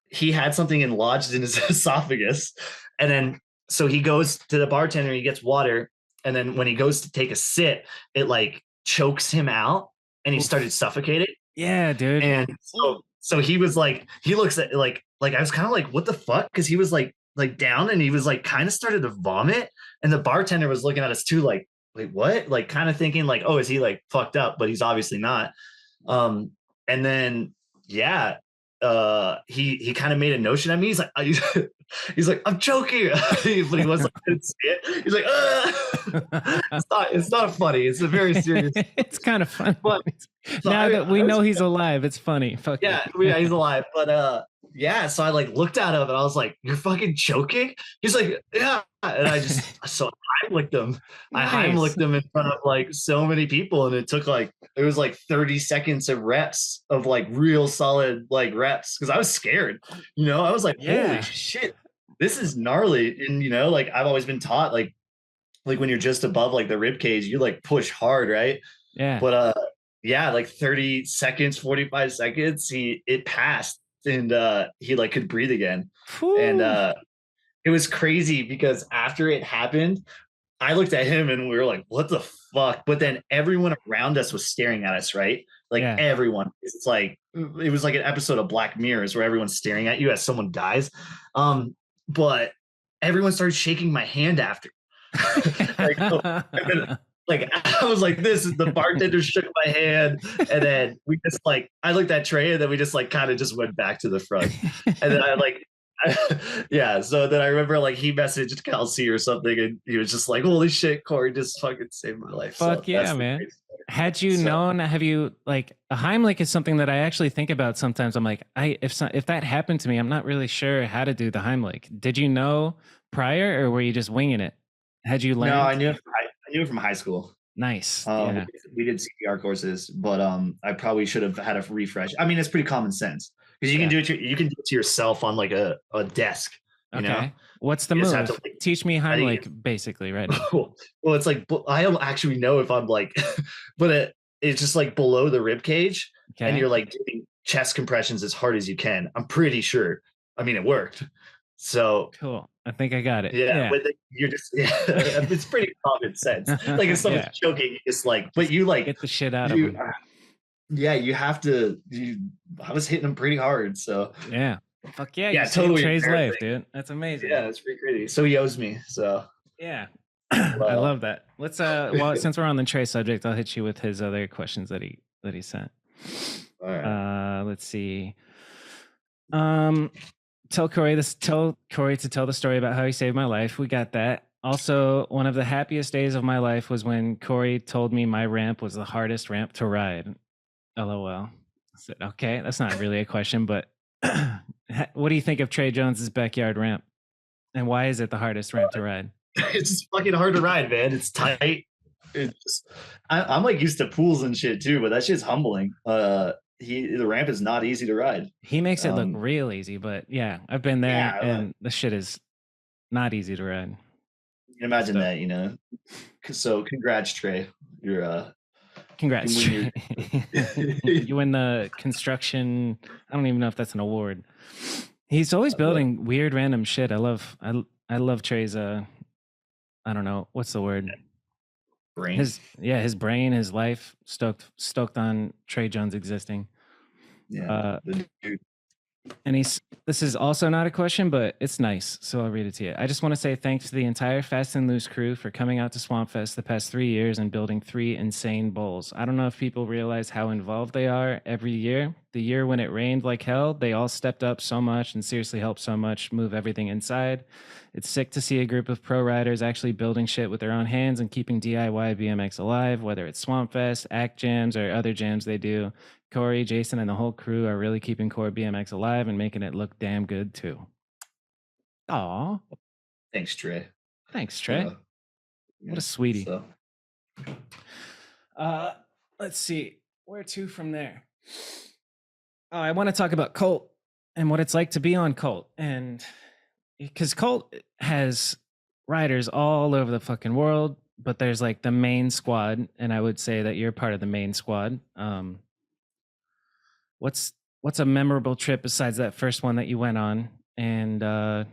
he had something lodged in his esophagus. And then, so he goes to the bartender, he gets water. And then when he goes to take a sip, it like chokes him out and he started suffocating. Yeah, dude. And so he was like, he looks at like I was kind of like, what the fuck? Cause he was like down and he was like, kind of started to vomit. And the bartender was looking at us too, like what? Like kind of thinking like, oh, is he like fucked up? But he's obviously not. And then, yeah, he kind of made a notion at me. He's like, he's like, I'm joking. But he was like, couldn't see it. He's like, it's not funny. It's a very serious. It's kind of funny. But so now that we know he's alive, it's funny. Fuck yeah, he's alive. But yeah, so I like looked at him and I was like, you're fucking joking? He's like, yeah. And I just so I Heimlicked him. Nice. I Heimlicked him in front of like so many people, and it was like 30 seconds of reps of like real solid like reps because I was scared. I was like, holy shit, this is gnarly. And like I've always been taught like when you're just above like the rib cage, you like push hard, right? Yeah. But yeah, like 30 seconds, 45 seconds, it passed, and he like could breathe again. Whew. And it was crazy because after it happened, I looked at him and we were like, what the fuck? But then everyone around us was staring at us, right? Like everyone. It's like it was like an episode of Black Mirrors where everyone's staring at you as someone dies. But everyone started shaking my hand after. Like I was like, this is the bartender shook my hand, and then we just like I looked at Trey, and then we just like kind of just went back to the front, and then so then I remember like he messaged Kelsey or something, and he was just like, holy shit, Corey just fucking saved my life. Fuck so yeah, man. Had you known, have you like a Heimlich is something that I actually think about sometimes. I'm like, if that happened to me, I'm not really sure how to do the Heimlich. Did you know prior, or were you just winging it? Had you No, learned? I knew it from high school. Nice. We, Yeah. we did CPR courses, but I probably should have had a refresh. I mean, it's pretty common sense because you can Yeah. do it. You can do it to yourself on like a desk. You know, Okay. What's the you just have to move? Teach me I think Heimlich, basically, right now. well, it's like I don't actually know if I'm like, but it's just like below the rib cage, and Okay. you're like doing chest compressions as hard as you can. I'm pretty sure. I mean, it worked. So Cool. I think I got it. yeah, Yeah. but you're just it's pretty common sense. Like if someone's Yeah. choking, you just like, but you like Get the shit out of you, them. yeah, you have to. I was hitting them pretty hard, so Yeah. Fuck yeah, you yeah, saved totally Trey's life, embarrassing. dude. That's amazing. Yeah, it's pretty crazy. So he owes me. So Yeah. I well, love that. Let's well, since we're on the Trey subject, I'll hit you with his other questions that he sent. all right. Let's see. Tell Corey to tell the story about how he saved my life. We got that. Also, one of the happiest days of my life was when Corey told me my ramp was the hardest ramp to ride. LOL. I said, okay, that's not really a question, but what do you think of Trey Jones's backyard ramp? And why is it the hardest ramp to ride? It's just fucking hard to ride, man. It's tight. It's just, I'm like used to pools and shit too, but that shit's humbling. The ramp is not easy to ride. He makes it look real easy, but yeah, I've been there Yeah, and the shit is not easy to ride. you can imagine So, that, you know. So congrats, Trey. You're congrats. you win You win the construction. I don't even know if that's an award. He's always building weird random shit. I love Trey's I don't know, what's the word? brain. His brain, his life, stoked on Trey Jones existing. Yeah, the dude. And this is also not a question, but it's nice, so I'll read it to you. I just want to say thanks to the entire Fast and Loose crew for coming out to Swamp Fest the past 3 years and building 3 insane bowls. I don't know if people realize how involved they are every year. The year when it rained like hell, they all stepped up so much and seriously helped so much move everything inside. It's sick to see a group of pro riders actually building shit with their own hands and keeping DIY BMX alive, whether it's Swamp Fest, Act Jams, or other jams they do. Corey, Jason, and the whole crew are really keeping Core BMX alive and making it look damn good too. Aw. Thanks, Trey. Thanks, Trey. Yeah, what a sweetie. So. Let's see. Where to from there? Oh, I want to talk about Colt and what it's like to be on Colt. And because Colt has riders all over the fucking world, but there's like the main squad, and I would say that you're part of the main squad. What's a memorable trip besides that first one that you went on, and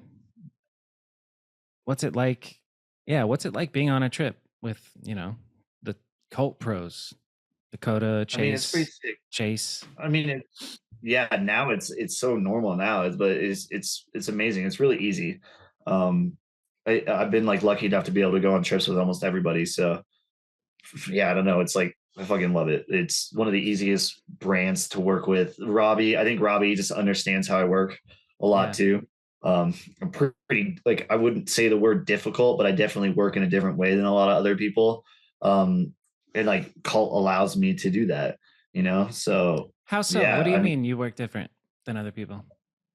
what's it like? Yeah, what's it like being on a trip with the Colt pros, Dakota, Chase? I mean, it's pretty sick. Chase. I mean, yeah. Now it's so normal now, but it's amazing. It's really easy. I've been like lucky enough to be able to go on trips with almost everybody. So yeah, I don't know. It's like I fucking love it. It's one of the easiest brands to work with. Robbie, I think Robbie just understands how I work a lot too. I'm pretty like I wouldn't say the word difficult, but I definitely work in a different way than a lot of other people. And like Cult allows me to do that, So How so? yeah, What do you mean you work different than other people?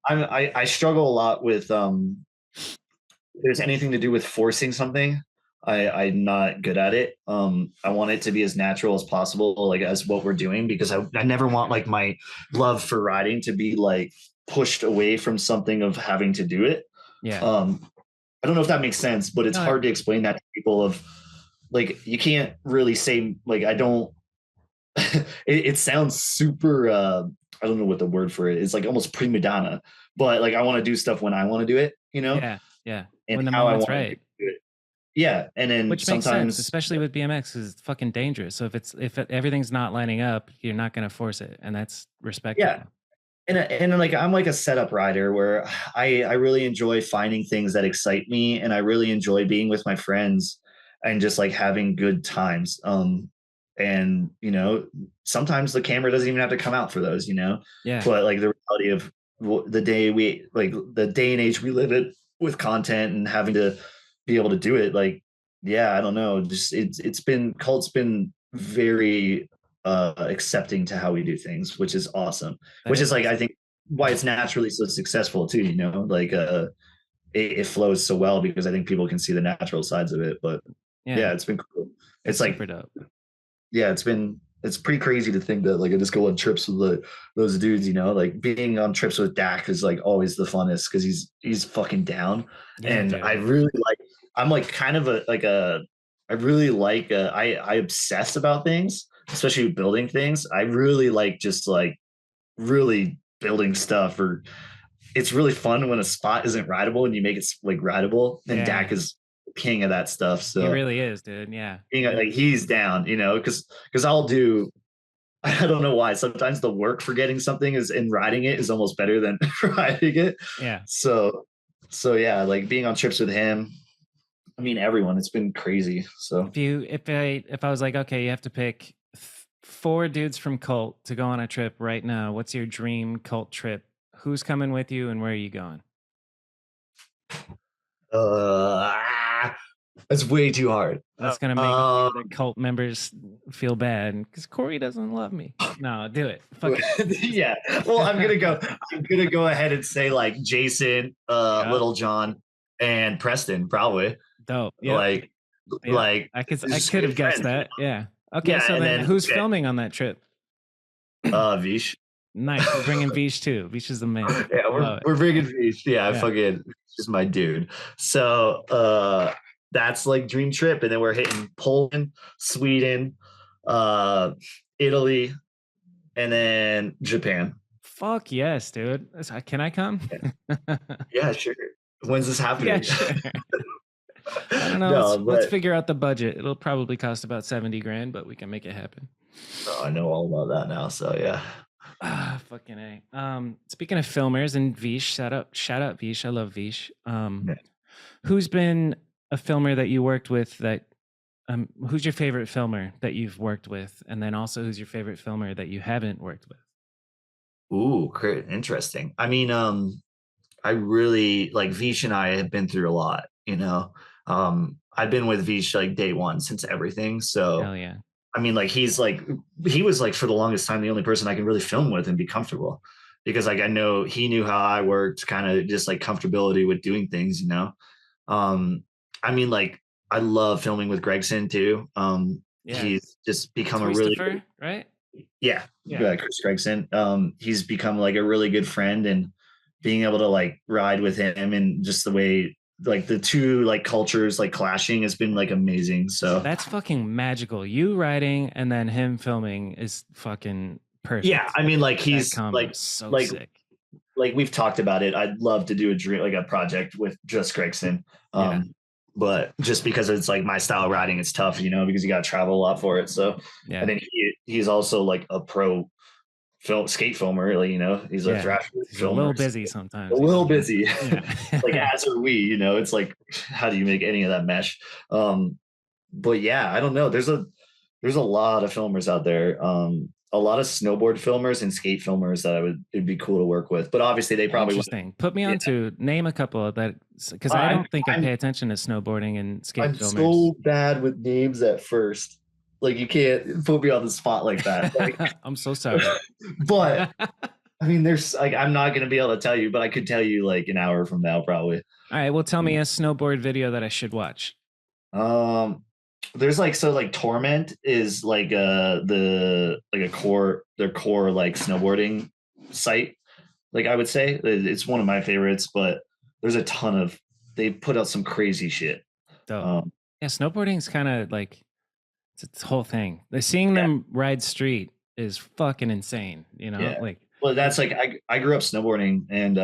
I struggle a lot with if there's anything to do with forcing something. I'm not good at it. I want it to be as natural as possible, like as what we're doing, because I never want like my love for riding to be like pushed away from something of having to do it. Yeah. I don't know if that makes sense, but it's hard to explain that to people of like, you can't really say like, I don't, it sounds super, I don't know what the word for it is, like almost prima donna, but like, I want to do stuff when I want to do it, Yeah. and when the how I moment's want right. to do it. Yeah, and then Which makes sense, especially with BMX, because it's fucking dangerous. So if everything's not lining up, you're not going to force it, and that's respectful. Yeah, and like I'm like a setup rider where I really enjoy finding things that excite me, and I really enjoy being with my friends and just like having good times. And sometimes the camera doesn't even have to come out for those, Yeah. But like the reality of the day and age we live in with content and having to be able to do it, like, yeah, I don't know, just Cult's been very accepting to how we do things, which is awesome. Which is like, I think why it's naturally so successful too, like it flows so well because I think people can see the natural sides of it. But Yeah, yeah, it's been cool. it's It's like super dope. yeah, it's pretty crazy to think that like I just go on trips with those dudes, you know, like being on trips with Dak is like always the funnest because he's fucking down. Yeah, And I dude. really like I'm like kind of a I really like I obsess about things, especially building things. I really like just like really building stuff or it's really fun when a spot isn't rideable and you make it like rideable. And Yeah, Dak is king of that stuff. he So really is, dude. Yeah. being like he's down, you know, because I'll do I don't know why. Sometimes the work for getting something is in riding it is almost better than riding it. Yeah. So, so yeah, like being on trips with him. I mean, everyone. It's been crazy. So, If I was like, okay, you have to pick four dudes from Cult to go on a trip right now. What's your dream Cult trip? Who's coming with you and where are you going? uh, that's way too hard. That's gonna make the other Cult members feel bad because Corey doesn't love me. No, do it. Fuck yeah. Well, I'm gonna go. I'm gonna go ahead and say like Jason, Yeah. Little John, and Preston probably. Dope. Yep. Like, Yep. like I just could have good guessed friends. that. Yeah. Okay, Yeah, so and then then who's okay, filming on that trip? Vish. Nice. We're bringing Vish too. Vish is the man. Yeah, Love it. we're bringing Vish. Yeah, I Yeah. fucking is my dude. So that's like dream trip, and then we're hitting Poland, Sweden, uh, Italy, and then Japan. Fuck yes, dude. Can I come? Yeah, yeah, sure. When's this Yeah, happening? sure. I don't know. No, Let's but figure out the budget. It'll probably cost about 70 grand, but we can make it happen. no, I know all about that now. So yeah. Ah, fucking A. Speaking of filmers and Vish, shout out Vish. I love Vish. Yeah. Who's been a filmer that you worked with that who's your favorite filmer that you've worked with? And then also who's your favorite filmer that you haven't worked with? Ooh, great, interesting. I mean, I really like Vish and I have been through a lot, you know. I've been with Vish like day one since everything. So Hell yeah. I mean, like he was like for the longest time the only person I can really film with and be comfortable because like I know he knew how I worked, kind of just like comfortability with doing things, you know. Um, I mean, like I love filming with Gregson too. Yeah. He's just become a really Christopher, right? yeah, Yeah. Chris Gregson. He's become like a really good friend and being able to like ride with him and just the way like the two like cultures like clashing has been like amazing. So That's fucking magical. You writing and then him filming is fucking yeah, perfect. I mean like That he's combo is so like sick. like we've talked about it. I'd love to do a dream like a project with just Gregson. Yeah. But just because it's like my style of riding, it's tough, you know, because you got to travel a lot for it. So, Yeah. and then he's also like a pro skate filmer, really, you know, he's a Yeah. thrash He's a filmer, little busy a sometimes. little busy, Yeah. like as are we, you know, it's like, how do you make any of that mesh? But yeah, I don't know. There's a lot of filmers out there. A lot of snowboard filmers and skate filmers that it'd be cool to work with. But obviously they probably wouldn't. Interesting. Put me Yeah. on to name a couple of that because I I'm, don't think I I'm pay attention to snowboarding and skate I'm filmers. so bad with names at first. Like you can't put me on the spot like that. Like, I'm so sorry. but I mean, there's like I'm not gonna be able to tell you, but I could tell you like an hour from now probably. All right. Well, tell me a snowboard video that I should watch. Um, there's like so like Torment is like the like a core their core like snowboarding site. Like I would say it's one of my favorites, but there's a ton of they put out some crazy shit. Dope. Um, Yeah, snowboarding is kind of like it's a whole thing. Like seeing yeah, them ride street is fucking insane. You know, yeah. like Well, that's like I grew up snowboarding and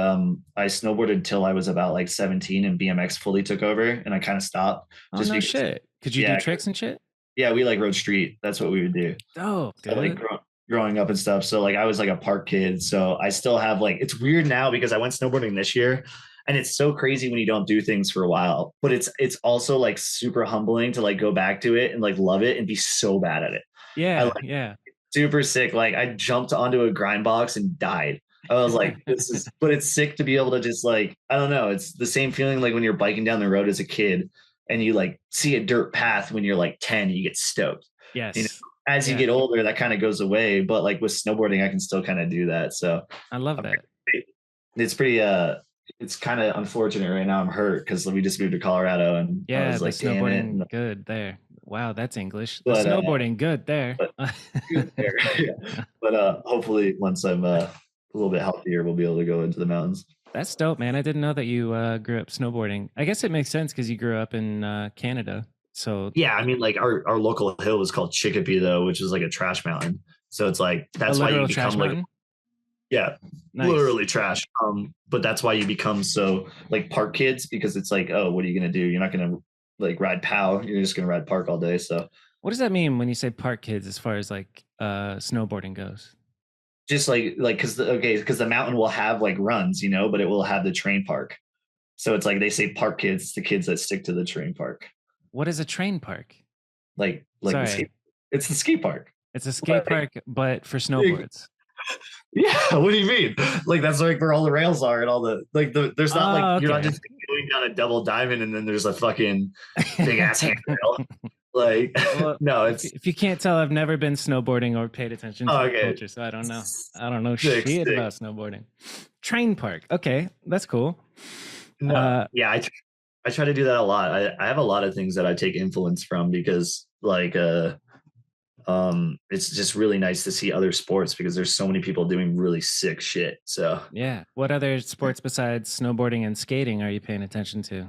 I snowboarded till I was about like 17 and BMX fully took over and I kind of stopped oh just no because shit. Could you do yeah, tricks and shit? yeah, we like rode street. That's what we would do. Dope, So like dude. growing up and stuff. So like I was like a park kid. So I still have like it's weird now because I went snowboarding this year and it's so crazy when you don't do things for a while. But it's also like super humbling to like go back to it and like love it and be so bad at it. I Yeah, like yeah. super sick. Like I jumped onto a grind box and died. I was like, this is, but it's sick to be able to just like, I don't know. It's the same feeling like when you're biking down the road as a kid and you like see a dirt path when you're like 10, you get stoked. You know, Yes. as you Yeah. get older, that kind of goes away. But like with snowboarding, I can still kind of do that. So I love I'm that. it's pretty it's kind of unfortunate right now. I'm hurt because we just moved to Colorado, and I Yeah, was the like, damn it. snowboarding good there. Wow, that's English. The But snowboarding good there. but good there. Yeah. But hopefully once I'm a little bit healthier, we'll be able to go into the mountains. That's dope, man. I didn't know that you grew up snowboarding. I guess it makes sense because you grew up in Canada. So Yeah, I mean, like our local hill is called Chicopee though, which is like a trash mountain. So it's like a that's why you literal trash become like, mountain. yeah, Nice. literally trash. But that's why you become so like park kids, because it's like, oh, what are you gonna do? You're not gonna like ride POW. You're just gonna ride park all day. So What does that mean when you say park kids as far as like snowboarding goes? just like because the mountain will have like runs, but it will have the train park. So it's like they say park kids, the kids that stick to the train park. What is a train park? Like the Sorry, skate, it's the skate park. it's a skate But park, but for snowboards. yeah, what do you mean? Like that's like where all the rails are and all the like there's not like Oh, you're not okay. just going down a double diamond and then there's a fucking big ass handrail. Like Well, no, if, it's if you can't tell, I've never been snowboarding or paid attention to oh, the okay. culture, so I don't know. I don't know Sick, shit sick. about snowboarding. Train park. Okay, that's cool. No, Uh, yeah, I try to do that a lot. I have a lot of things that I take influence from because like it's just really nice to see other sports because there's so many people doing really sick shit. So yeah. What other sports besides snowboarding and skating are you paying attention to?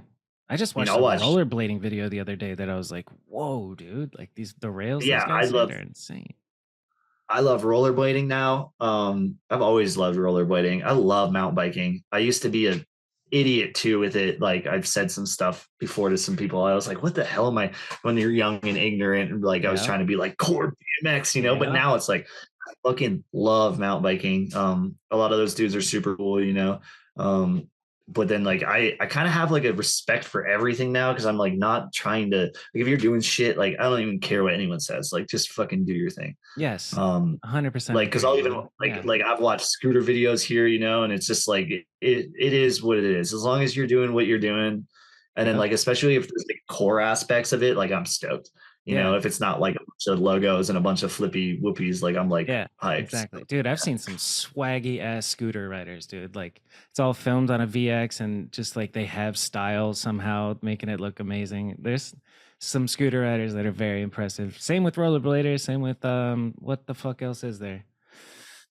I just watched I'll a watch. rollerblading video the other day that I was like, "Whoa, dude! Like the rails those Yeah, guys hit are insane." I love rollerblading now. I've always loved rollerblading. I love mountain biking. I used to be an idiot too with it. Like I've said some stuff before to some people. I was like, what the hell am I when you're young and ignorant? And like I was Yeah, trying to be like core BMX, but yeah. now it's like I fucking love mountain biking. A lot of those dudes are super cool. But then like I kind of have like a respect for everything now because I'm like not trying to like if you're doing shit, like I don't even care what anyone says. Like just fucking do your thing. Yes, Um 100% like because agree, I'll even man. like Yeah, like I've watched scooter videos here, and it's just like it is what it is. As long as you're doing what you're doing, and then yep, like especially if there's like core aspects of it, like I'm stoked. yeah. If it's not like a bunch of logos and a bunch of flippy whoopies, like I'm like Yeah, hyped. exactly. So, Dude, I've seen some swaggy ass scooter riders, dude. Like it's all filmed on a VX and just like they have style somehow making it look amazing. There's some scooter riders that are very impressive. Same with rollerbladers, same with what the fuck else is there?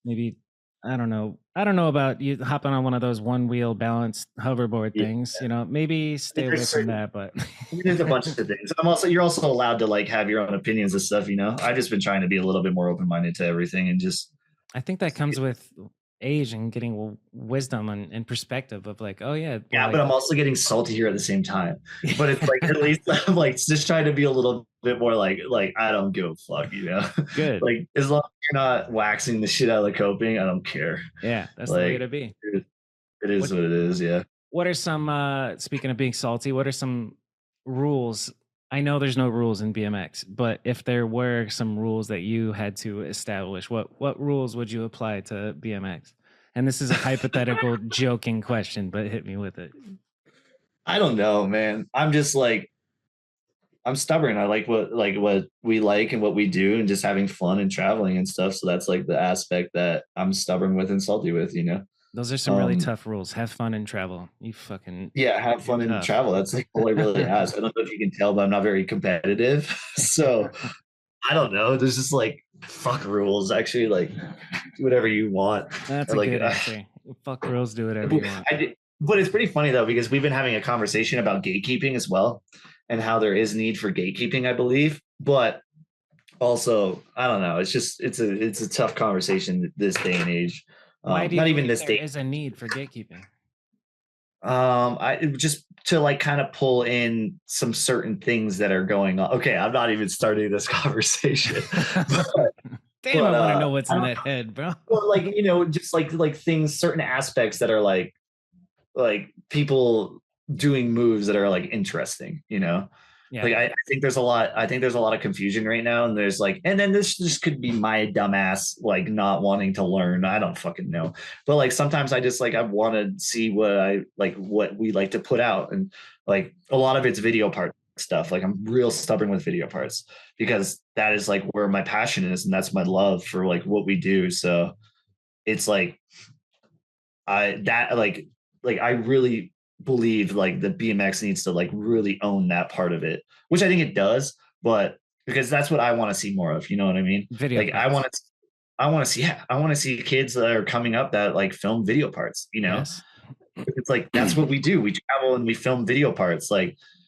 Maybe I don't know. I don't know about you hopping on one of those one wheel balanced hoverboard yeah, things, maybe I think stay away from that, but there's a bunch of things. You're also allowed to like have your own opinions and stuff. I've just been trying to be a little bit more open minded to everything and just I think that comes with age and getting wisdom and perspective of like, oh yeah, well, yeah, but like I'm also getting salty here at the same time. But it's like at least I'm like just trying to be a little bit more like I don't give a fuck. good. Like as long as you're not waxing the shit out of the coping, I don't care. Yeah, that's the way Like to be. it is What what it is. Yeah. what are some speaking of being salty, what are some rules? I know there's no rules in BMX, but if there were some rules that you had to establish, what rules would you apply to BMX? And this is a hypothetical joking question, but hit me with it. I don't know, man. I'm just like I'm stubborn. I like what we like and what we do and just having fun and traveling and stuff. So that's like the aspect that I'm stubborn with and salty with. Those are some really Um tough rules. Have fun and travel. You fucking yeah, have you're fun and tough. travel. That's like all I really ask. I don't know if you can tell, but I'm not very competitive. So I don't know. There's just like fuck rules. Actually, like do whatever you want. That's Or a like good answer. Fuck rules, do whatever you want. but it's pretty funny though because we've been having a conversation about gatekeeping as well, and how there is need for gatekeeping, I believe. But also, I don't know. It's a tough conversation this day and age. Why do you Not even believe this there day. is a need for gatekeeping? I just to like kind of pull in some certain things that are going on. Okay, I'm not even starting this conversation, but, Damn, I but want to know what's in that head, bro. well, like just like things, certain aspects that are like people doing moves that are like interesting. Yeah. Like I think there's a lot. I think there's a lot of confusion right now, and there's like, and then this just could be my dumbass like not wanting to learn. I don't fucking know, but like sometimes I just like I want to see what we like to put out, and like a lot of it's video part stuff. Like I'm real stubborn with video parts because that is like where my passion is, and that's my love for like what we do. So it's like I that like I really believe like the BMX needs to like really own that part of it, which I think it does, but because that's what I want to see more of, you know what I mean? Video Like parts. I want to see, yeah, I want to see kids that are coming up that like film video parts, you know? Yes. It's like that's what we do. We travel and we film video parts.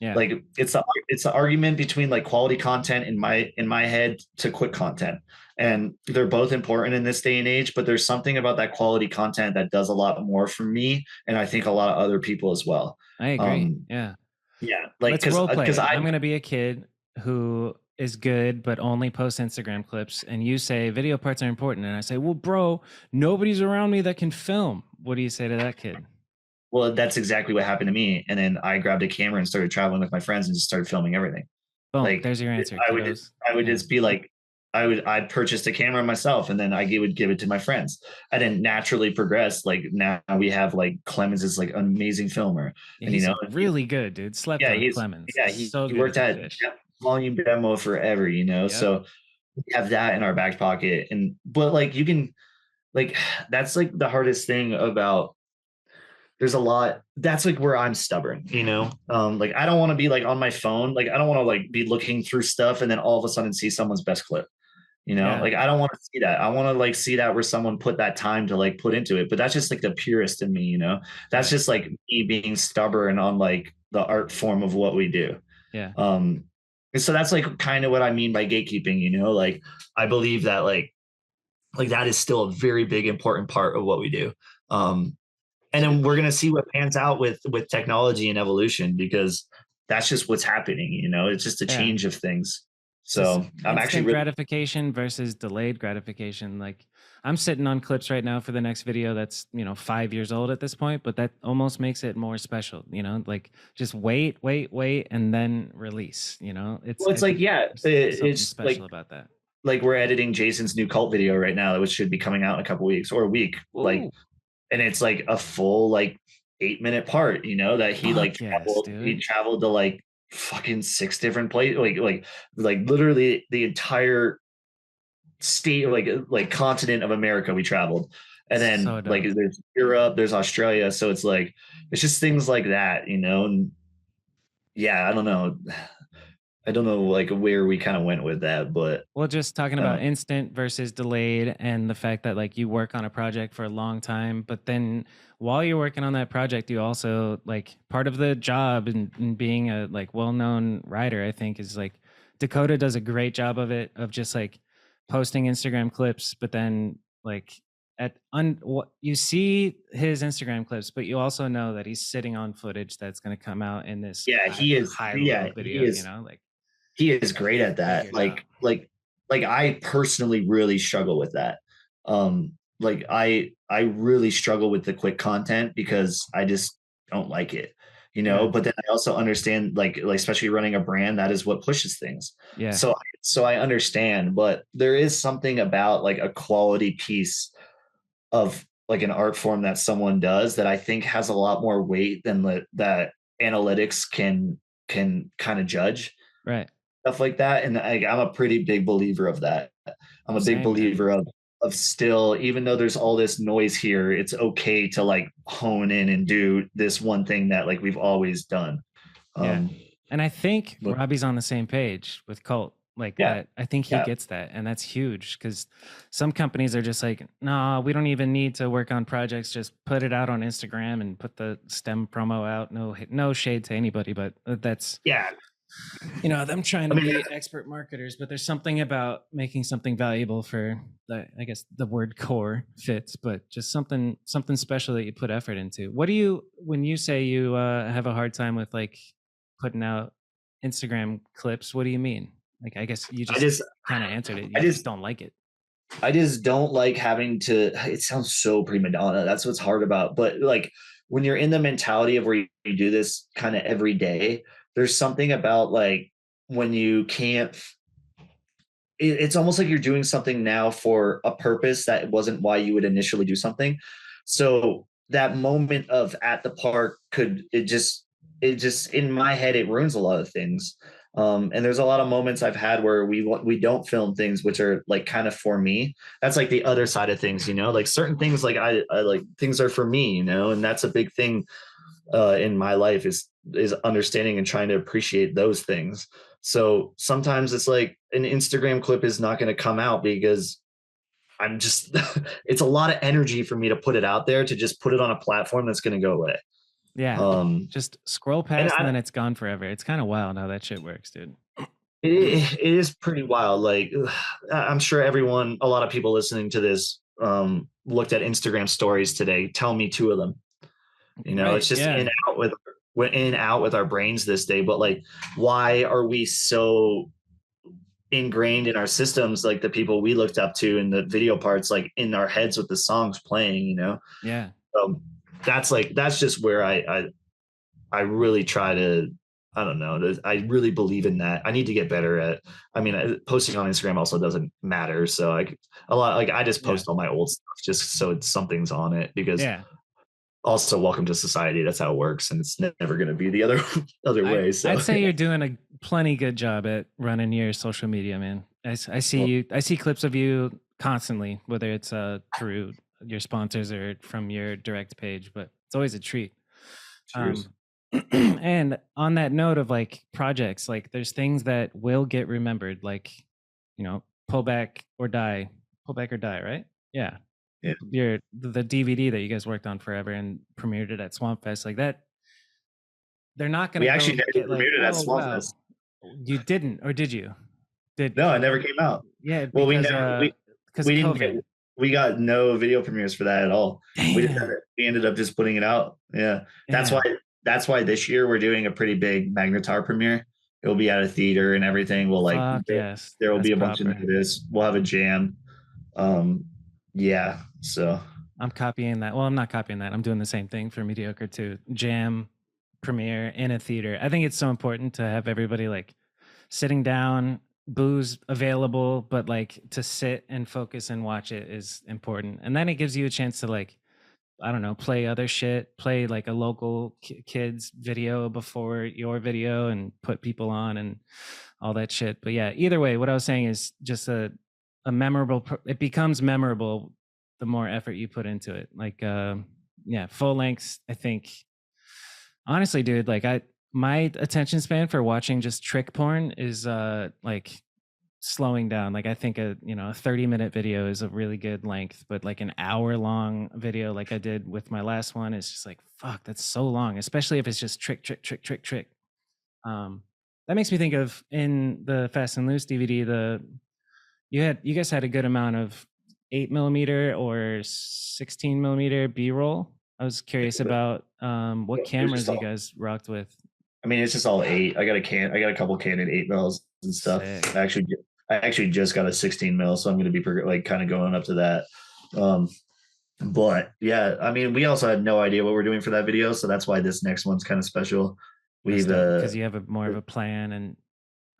Yeah, like it's the argument between like quality content in my head to quick content. And they're both important in this day and age, but there's something about that quality content that does a lot more for me, and I think a lot of other people as well. I agree. Um, Yeah. yeah, like Let's role play because it. I I'm going to be a kid who is good but only posts Instagram clips, and you say video parts are important, and I say, "Well, bro, nobody's around me that can film." What do you say to that kid? well, that's exactly what happened to me. And then I grabbed a camera and started traveling with my friends and just started filming everything. Boom, Like there's your answer, I would kiddos. I would Yeah. just be like I purchased a camera myself and then would give it to my friends. I didn't naturally progress. Like now we have like Clemens is like an amazing filmer, Yeah, and you he's know really good, dude. Slept yeah on Clemens. So he good worked as a at fish. volume demo forever, you know. Yep. So we have that in our back pocket, and but like you can like that's like the hardest thing about there's a lot that's like where I'm stubborn, you know. Like I don't want to be like on my phone, like I don't want to like be looking through stuff and then all of a sudden see someone's best clip, you know. Yeah. Like I don't want to see that. I want to like see that where someone put that time to like put into it, but that's just like the purist in me, you know. That's Right. just like me being stubborn on like the art form of what we do. Yeah. um and so that's like kind of what I mean by gatekeeping, you know. Like I believe that like that is still a very big important part of what we do. um and then we're going to see what pans out with technology and evolution, because that's just what's happening, you know. It's just a Yeah. change of things. It's just So I'm actually instant really gratification versus delayed gratification. Like I'm sitting on clips right now for the next video that's, 5 years old at this point, but that almost makes it more special, like just wait, and then release, well it's I like think yeah there's something it's special about that. like we're editing Jason's new cult video right now, which should be coming out in a couple weeks or a week, like, Ooh, and it's like a full like 8-minute part, you know, that fuck yes, he dude. traveled to like fucking 6 different places, like literally the entire state, like continent of America we traveled. And then So like dope. there's Europe, there's Australia. So it's like it's just things like that, you know. And yeah, I don't know. I don't know like where we kind of went with that, but Well, just talking uh, about instant versus delayed and the fact that like you work on a project for a long time, but then while you're working on that project, you also like part of the job and being a like well-known writer, I think is like Dakota does a great job of it, of just like posting Instagram clips, but then like what you see his Instagram clips, but you also know that he's sitting on footage that's going to come out in this yeah, high low video, like he is great at that. figured out. Like I personally really struggle with that. Like I really struggle with the quick content because I just don't like it, you know. Yeah. But then I also understand like especially running a brand, that is what pushes things. Yeah. So I understand, but there is something about like a quality piece of like an art form that someone does that I think has a lot more weight than that analytics can kind of judge Right. stuff like that. And I'm a pretty big believer of that. I'm a big Same, man. believer of still, even though there's all this noise here, it's okay to like hone in and do this one thing that like we've always done. Yeah. Um, And I think but Robbie's on the same page with Colt. Like yeah, that. I think he yeah, gets that. And that's huge because some companies are just like, nah, we don't even need to work on projects. Just put it out on Instagram and put the STEM promo out. No shade to anybody, but that's yeah. them trying I to mean, be expert marketers, but there's something about making something valuable for I guess the word core fits, but just something special that you put effort into. What do you, when you say you have a hard time with like putting out Instagram clips, what do you mean? Like, I guess you I just just, kind of answered it. I You just just, don't like it. I just don't like having to. It sounds so prima donna. That's what's hard about. But like when you're in the mentality of where you do this kind of every day, there's something about like when you can't. It's almost like you're doing something now for a purpose that wasn't why you would initially do something. So that moment of at the park it just in my head it ruins a lot of things. And there's a lot of moments I've had where we don't film things which are like kind of for me. That's like the other side of things, like certain things like I like things are for me, and that's a big thing in my life is understanding and trying to appreciate those things. So sometimes it's like an Instagram clip is not going to come out because I'm just it's a lot of energy for me to put it out there to just put it on a platform that's going to go away. Yeah. Just scroll And past and then it's gone forever. It's kind of wild how that shit works, dude. it is pretty wild. Like I'm sure a lot of people listening to this looked at Instagram stories today. Tell me two of them. Right. It's just Yeah. we're in and out with our brains this day. But like, why are we so ingrained in our systems? Like the people we looked up to in the video parts, like in our heads with the songs playing. Yeah. That's just where I really try to. I don't know. I really believe in that. I need to get better at. I mean, posting on Instagram also doesn't matter. So I just Yeah. post all my old stuff just so something's on it because Yeah. also welcome to society. That's how it works, and it's never going to be the other way. So I'd say you're doing a plenty good job at running your social media, man. I see you. I see clips of you constantly, whether it's through your sponsors or from your direct page, but it's always a treat. cheers. And on that note of like projects, like there's things that will get remembered, like pull back or die, right? Yeah, Yeah, the DVD that you guys worked on forever and premiered it at Swamp Fest, like that. They're not we gonna actually go never get like, premiered it at oh Swamp. wow, you didn't, or did you? Did No, it never came out. Yeah, Well, because we didn't COVID. we got no video premieres for that at all. Damn. We ended up just putting it out. Yeah, Yeah. that's why this year we're doing a pretty big Magnitar premiere. It will be at a theater and everything. Fuck yes, There will that's be a bunch of proper. notice. We'll have a jam. Yeah. So I'm copying that. Well, I'm not copying that. I'm doing the same thing for Mediocre too. Jam premiere in a theater. I think it's so important to have everybody like sitting down, booze available, but like to sit and focus and watch it is important. And then it gives you a chance to like, I don't know, play other shit, play like a local kids video before your video and put people on and all that shit. But yeah, either way, what I was saying is just a memorable, it becomes memorable the more effort you put into it. Like, yeah, full lengths, I think. Honestly, dude, like my attention span for watching just trick porn is like slowing down. Like I think a 30-minute video is a really good length, but like an hour long video like I did with my last one is just like, fuck, that's so long, especially if it's just trick. That makes me think of in the Fast and Loose DVD, you guys had a good amount of 8mm or 16mm B-roll. I was curious about what cameras you guys rocked with. I mean, it's just all 8. I got a couple Canon 8mm and stuff. Sick. I actually just got a 16mm, so I'm going to be like kind of going up to that. But yeah, I mean, we also had no idea what we're doing for that video, so that's why this next one's kind of special. Because you have more of a plan and.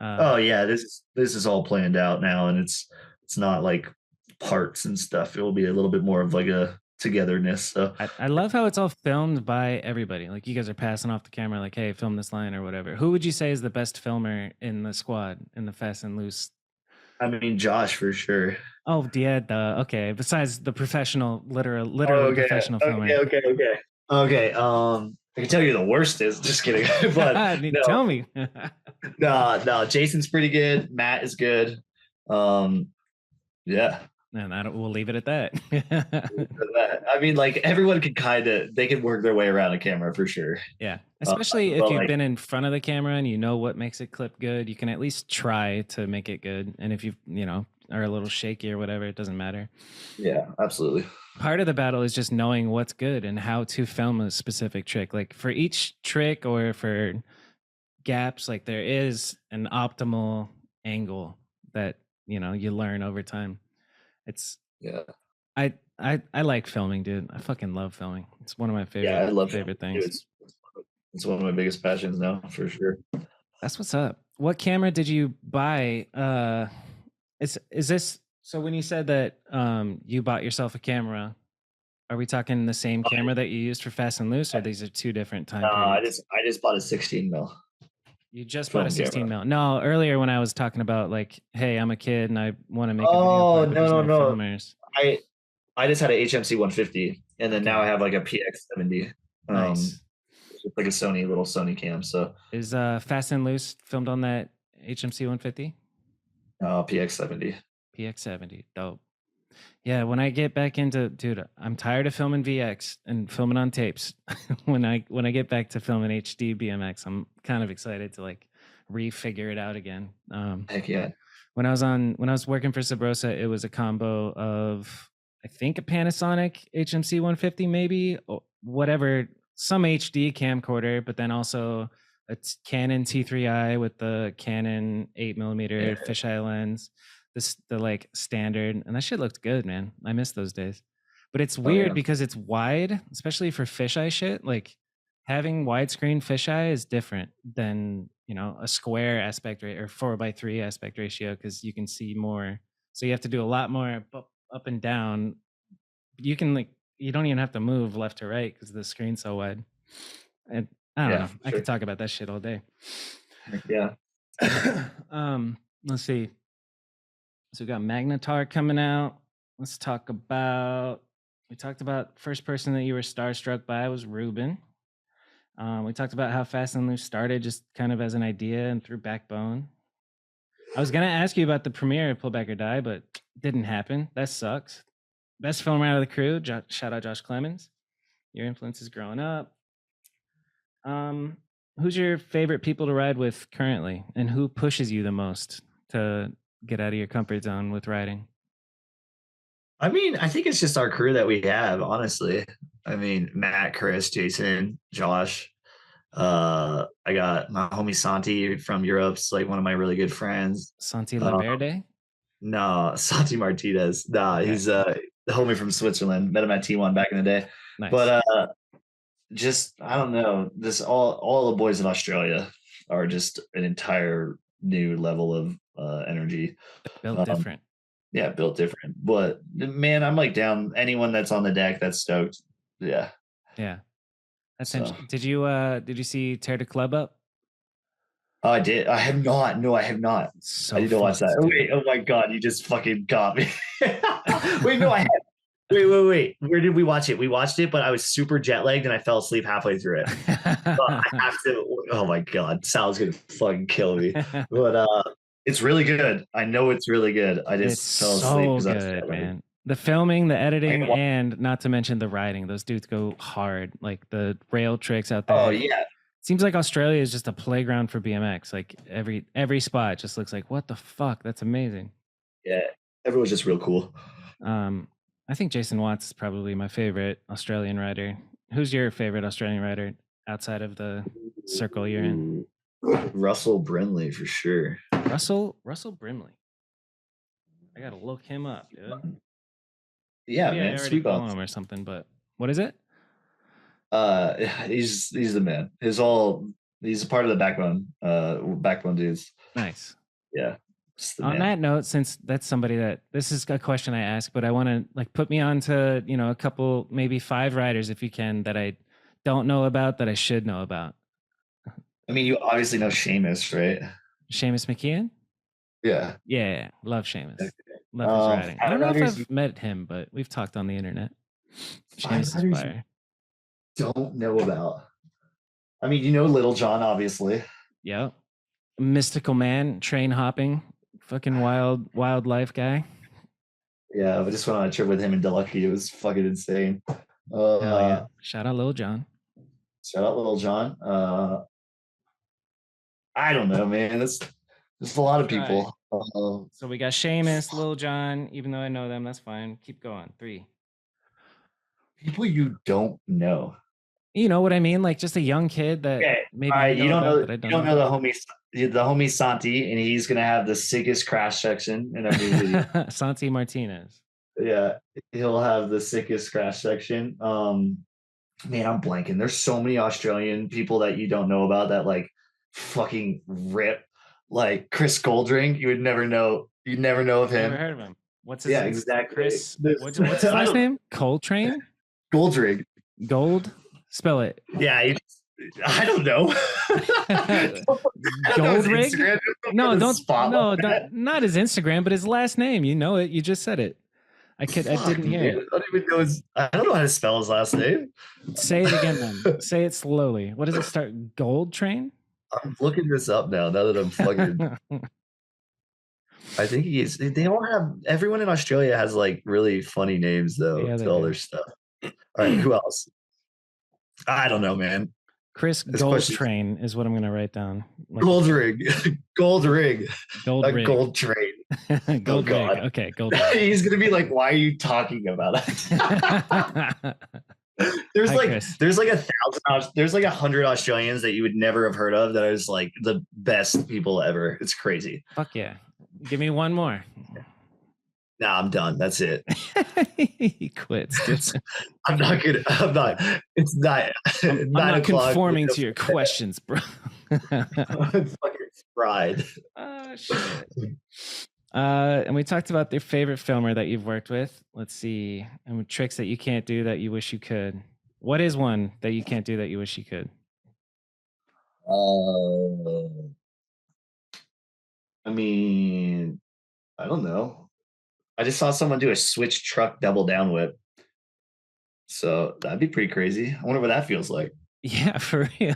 Oh yeah, this is all planned out now, and it's not like parts and stuff. It will be a little bit more of like a togetherness. So I love how it's all filmed by everybody. Like you guys are passing off the camera, like, "Hey, film this line" or whatever. Who would you say is the best filmer in the squad in the Fast and Loose? I mean, Josh for sure. Oh, yeah. Okay. Besides the professional, literally Okay, professional filmer. Okay. I can tell you the worst is just kidding, but no. Tell me. No. Jason's pretty good. Matt is good. Yeah. And we'll leave it at that. I mean, like everyone can they can work their way around a camera for sure. Yeah. Especially if you've been in front of the camera and you know what makes it clip good, you can at least try to make it good. And if you are a little shaky or whatever, it doesn't matter. Yeah, absolutely. Part of the battle is just knowing what's good and how to film a specific trick. Like for each trick or for gaps, like there is an optimal angle that you learn over time. Yeah. I like filming, dude. I fucking love filming. It's one of my favorite. Yeah, I love favorite things. It's one of my biggest passions now, for sure. That's what's up. What camera did you buy? Is this so? When you said that you bought yourself a camera, are we talking the same camera that you used for Fast and Loose, or these are two different time periods? I just bought a 16mm. You just bought a film 16 camera. mil. No, earlier when I was talking about like, hey, I'm a kid and I want to make a video Oh clip, but there's no, no no, no. filmers. I just had a HMC 150, and then now I Okay, have like a PX 70. nice. It's like a little Sony cam. So Is Fast and Loose filmed on that HMC 150? PX 70. PX 70. Dope. Yeah, when I get back into, dude, I'm tired of filming VX and filming on tapes. when I get back to filming HD BMX, I'm kind of excited to like refigure it out again. Heck yeah. When I was working for Sabrosa, it was a combo of I think a Panasonic HMC 150, maybe or whatever, some HD camcorder, but then also a Canon T3i with the Canon 8mm Yeah. fisheye lens, the like standard, and that shit looked good, man. I miss those days. But it's Oh weird yeah. because it's wide, especially for fisheye shit. Like having widescreen fisheye is different than a square aspect rate or 4:3 aspect ratio because you can see more. So you have to do a lot more up and down. You can like you don't even have to move left to right because the screen's so wide. And I don't Yeah, know. for I sure. could talk about that shit all day. Heck yeah. Let's see. So we got Magnitar coming out. Let's talk about. We talked about first person that you were starstruck by was Ruben. We talked about how Fast and Loose started just kind of as an idea and through Backbone. I was gonna ask you about the premiere of Pull Back or Die, but didn't happen. That sucks. Best film out of the crew. Shout out Josh Clemens. Your influence is growing up. Who's your favorite people to ride with currently, and who pushes you the most to get out of your comfort zone with riding? I mean, I think it's just our crew that we have, honestly. I mean, Matt, Chris, Jason, Josh. I got my homie Santi from Europe's like one of my really good friends. Santi Uh, Laberde. no, Santi Martinez. Nah, Okay, he's the homie from Switzerland. Met him at T1 back in the day. nice. But just I don't know. This all the boys in Australia are just an entire new level of energy. Built Um, different. yeah, built different. But man, I'm like down anyone that's on the deck that's stoked. Yeah. Yeah, that's So interesting. Did you see Tear the Club Up? oh, I did. I have not. No, I have not. I So need to watch that. fucked, Oh, dude. wait. Oh my god, you just fucking got me. Wait, no, I have. Wait. Where did we watch it? We watched it, but I was super jet lagged and I fell asleep halfway through it. I have to. Oh my god, Sal's gonna fucking kill me. But it's really good. I know it's really good. I It's just fell asleep so because I was good, jet lagged. man. The filming, the I editing, can watch- and not to mention the riding. Those dudes go hard. Like the rail tricks out Oh there. yeah, Seems like Australia is just a playground for BMX. Like every spot just looks like, what the fuck? That's amazing. yeah. Everyone's just real cool. Um, I think Jason Watts is probably my favorite Australian rider. Who's your favorite Australian rider outside of the circle you're in? Ooh. Russell Brindley for sure. Russell Brimley. I gotta look him up, dude. Yeah, Maybe I man, already sweet follow bumps. him or something, but what is it? He's the man. He's a part of the backbone dudes. Nice. Yeah, it's the On man. that note, since that's somebody that this is a question I ask, but I want to like put me on to, a couple, maybe 5 riders if you can that I don't know about that I should know about. I mean, you obviously know Seamus, right? Seamus McKeon? Yeah. Yeah, love Seamus. Love his riding. I don't Five know if riders you I've met him, but we've talked on the internet. five Seamus is riders you fire. don't know about. I mean, you know Little John, obviously. Yep. Mystical man, train hopping, fucking wildlife guy. Yeah, I just went on a trip with him and Delucky. It was fucking insane. Hell yeah. Shout out Lil John. Shout out Little John. I don't know, man. That's there's a lot of All right. people. So we got Seamus, Lil John. Even though I know them, that's fine. Keep going. 3. People you don't know. You know what I mean? Like just a young kid that Okay, maybe all right. you know about that I You don't don't know know about. the homie Santi, and he's gonna have the sickest crash section in our new video. Santi Martinez. Yeah, he'll have the sickest crash section. Man, I'm blanking. There's so many Australian people that you don't know about that like fucking rip. Like Chris Goldring, you would never know. You'd never know of Never him. heard of him. What's his Yeah, exactly. Chris? What's his last name? Coltrane? Goldring. Gold? Spell it. Yeah, I don't know. I don't know his Goldrig? Instagram. No, The don't. spot No, like that. not his Instagram, but his last name. You know it. You just said it. I Fuck, didn't hear man. it. I don't even know I don't know how to spell his last name. Say it again, then. Say it slowly. What does it start? Gold Train? I'm looking this up now that I'm fucking. I think he is. They all have. Everyone in Australia has like really funny names though Yeah, to they all do. their stuff. All right, who else? I don't know, man. Chris This question is Goldtrain is what I'm gonna write down. Like gold ring, gold ring, gold a rig. gold train. Oh Gold rig. God, Okay, gold rig. he's gonna be like, "Why are you talking about it?" There's Hi, like Chris. there's like 1,000. There's like 100 Australians that you would never have heard of that is like the best people ever. It's crazy. Fuck yeah. Give me one more. Nah, I'm done. That's it. He quits. Dude. I'm not gonna. I'm not. It's not. I'm 9 not o'clock. conforming to your questions, bro. I'm fucking fried. Oh shit. And we talked about your favorite filmer that you've worked with. Let's see. And tricks that you can't do that you wish you could. What is one that you can't do that you wish you could? I mean, I don't know. I just saw someone do a switch truck double down whip. So that'd be pretty crazy. I wonder what that feels like. Yeah, for real.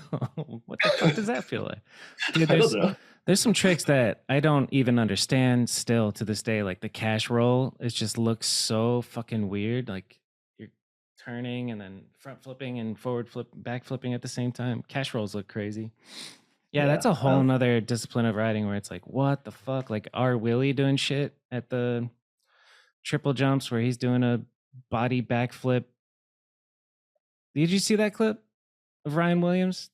What the fuck does that feel like? Dude, I don't know. there's some tricks that I don't even understand still to this day. Like the cash roll, it just looks so fucking weird. Like you're turning and then front flipping and forward back flipping at the same time. Cash rolls look crazy. Yeah, that's a whole nother discipline of riding where it's like, what the fuck? Like R. Willie doing shit at the triple jumps where he's doing a body backflip. Did you see that clip of Ryan Williams?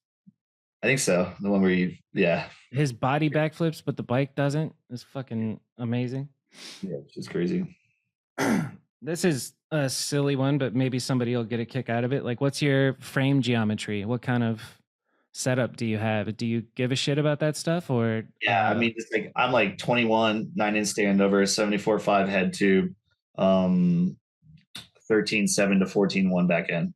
I think so. The one where yeah. His body backflips, but the bike doesn't. It's fucking amazing. Yeah, it's just crazy. This is a silly one, but maybe somebody will get a kick out of it. Like, what's your frame geometry? What kind of setup do you have? Do you give a shit about that stuff, or yeah? I mean, it's like I'm like 21 9-inch standover, 74.5 head tube, 13.7 to 14.1 back end.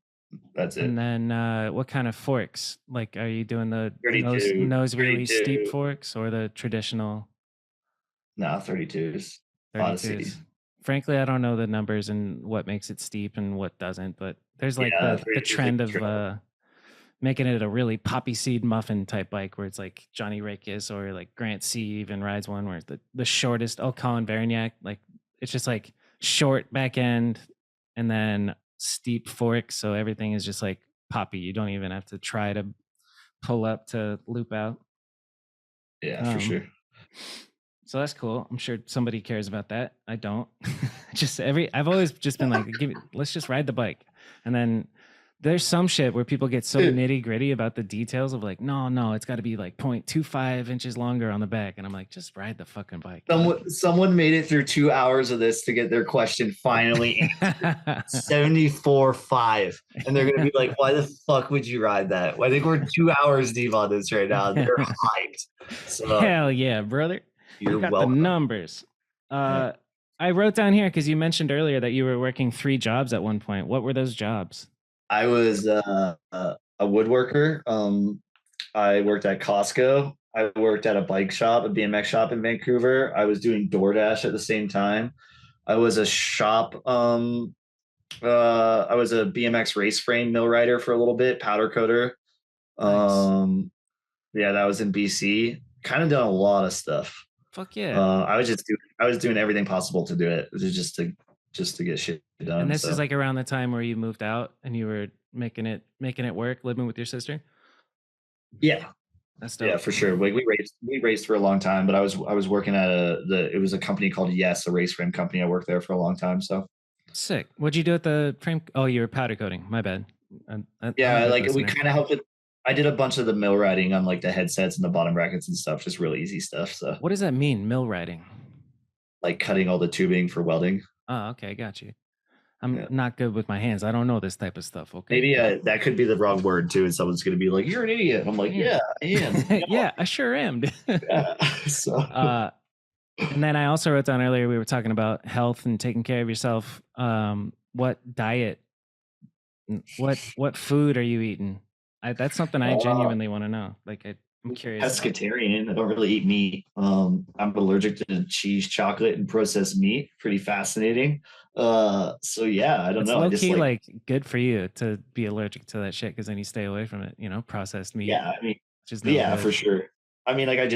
That's it. And then what kind of forks? Like, are you doing the 32, nose really 32. steep forks or the traditional? No, 32s. 32s. Odyssey. Frankly, I don't know the numbers and what makes it steep and what doesn't, but there's like the trend of making it a really poppy seed muffin type bike where it's like Johnny Rakis or like Grant C even rides one where the shortest, Colin Verignac, like it's just like short back end and then steep fork. So everything is just like poppy. You don't even have to try to pull up to loop out. Yeah, for sure. So that's cool. I'm sure somebody cares about that. I don't. I've always just been like, let's just ride the bike. And then there's some shit where people get so nitty gritty about the details of like, no, it's got to be like 0.25 inches longer on the back. And I'm like, just ride the fucking bike. Someone made it through 2 hours of this to get their question finally answered. 74.5. And they're going to be like, why the fuck would you ride that? I think we're 2 hours deep on this right now. They're hyped. So, hell yeah, brother. You got welcome. The numbers. I wrote down here because you mentioned earlier that you were working 3 jobs at one point. What were those jobs? I was a woodworker. I worked at Costco. I worked at a bike shop, a BMX shop in Vancouver. I was doing DoorDash at the same time. I was a shop. I was a BMX race frame mill rider for a little bit, powder coater. Nice. Yeah, that was in BC. Kind of done a lot of stuff. Fuck yeah. I was doing everything possible to do it. It was just to get shit done. And this is like around the time where you moved out and you were making it work, living with your sister. Yeah, that's dope. Yeah, for sure. Like we raced for a long time, but I was working at it was a company called Yes, a race frame company. I worked there for a long time. So sick. What'd you do at the frame? Oh, you were powder coating. My bad. Yeah, like we kind of helped it. I did a bunch of the mill riding on like the headsets and the bottom brackets and stuff, just really easy stuff. So what does that mean, mill riding? Like cutting all the tubing for welding. Oh, okay, got you. I'm not good with my hands. I don't know this type of stuff. Okay. Maybe that could be the wrong word too, and someone's going to be like, "You're an idiot." And I'm like, "Yeah, I am." Yeah, I sure am. Yeah. So. And then I also wrote down earlier we were talking about health and taking care of yourself. What diet? What food are you eating? That's something I genuinely want to know. Like, I'm curious. Pescatarian. I don't really eat meat. I'm allergic to cheese, chocolate, and processed meat. Pretty fascinating. So yeah, I don't It's know. I low just key like, like good for you to be allergic to that shit because then you stay away from it. You know, processed meat, yeah, I mean, which is no yeah, for good. sure. I mean, like I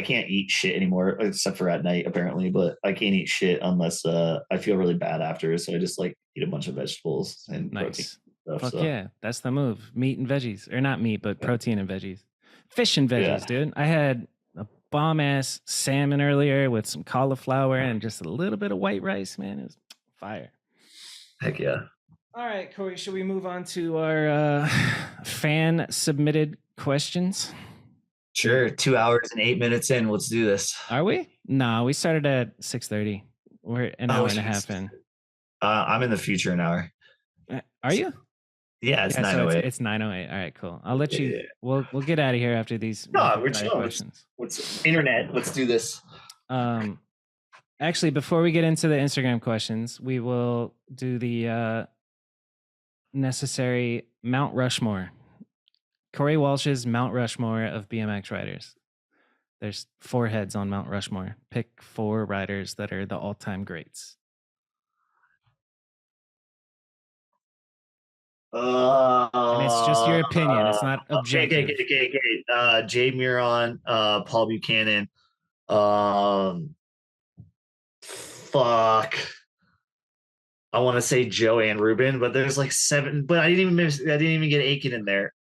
can't eat shit anymore except for at night apparently, but I can't eat shit unless I feel really bad after. So I just like eat a bunch of vegetables and protein Nice. stuff. Fuck So yeah, that's the move. Meat and veggies, or not meat, but protein and veggies. Fish and yeah, veggies, dude. I had a bomb ass salmon earlier with some cauliflower and just a little bit of white rice. Man, it was fire. heck yeah. All right, Corey, should we move on to our fan submitted questions? Sure. 2 hours and 8 minutes in. Let's do this. Are we? No, we started at 6:30. We're an Oh, hour and a half in. I'm in the future an hour. Are you? Yeah, it's Yeah, so it's 9:08. it's 9:08. All right, cool. I'll let you. Yeah. We'll get out of here after these No, rapid we're fire chilling. questions. What's internet? Let's do this. Actually, before we get into the Instagram questions, we will do the necessary Mount Rushmore. Corey Walsh's Mount Rushmore of BMX riders. There's 4 heads on Mount Rushmore. Pick 4 riders that are the all-time greats. And it's just your opinion. It's not objective. Okay. Jay Muron, Paul Buchanan. Fuck. I want to say Joanne Rubin, but there's like 7. But I didn't even get Aiken in there.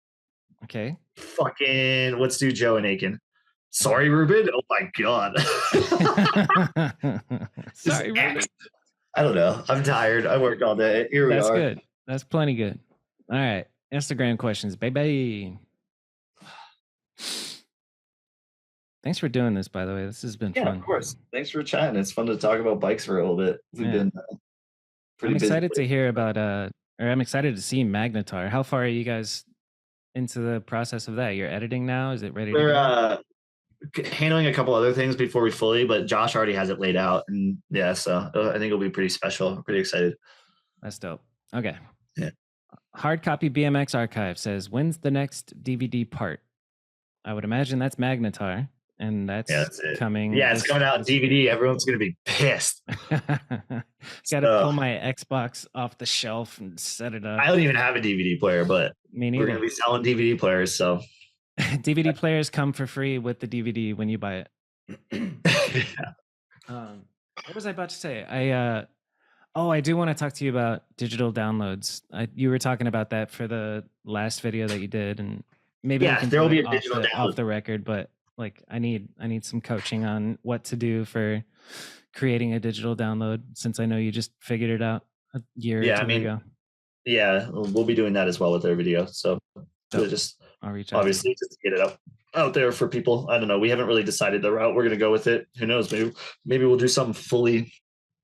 Okay. Fucking let's do Joe and Aiken. Sorry, Rubin. Oh my god. Sorry, Rubin. I don't know. I'm tired. I worked all day. Here we are. That's good. That's plenty good. All right. Instagram questions, baby. Thanks for doing this, by the way. This has been fun. Of course. Thanks for chatting. It's fun to talk about bikes for a little bit. We've been pretty I'm excited busy. to hear about or I'm excited to see Magnitar. How far are you guys into the process of that? You're editing now? Is it ready to go? Handling a couple other things before we fully, but Josh already has it laid out, and yeah, so I think it'll be pretty special. I'm pretty excited. That's dope. Okay. Yeah. Hard Copy BMX Archive says, when's the next DVD part? I would imagine that's Magnitar, and that's coming. Yeah, it's coming out in DVD. Everyone's gonna be pissed. Got to pull my Xbox off the shelf and set it up. I don't even have a DVD player, but me neither. We're gonna be selling DVD players, so DVD players come for free with the DVD when you buy it. What was I about to say? I do want to talk to you about digital downloads. You were talking about that for the last video that you did, and maybe there will be a digital download off the record. But like, I need some coaching on what to do for creating a digital download, since I know you just figured it out a year or two ago. Yeah, we'll be doing that as well with our video. So just I'll reach out. Obviously, just to get it out there for people. I don't know. We haven't really decided the route we're gonna go with it. Who knows? Maybe we'll do something fully.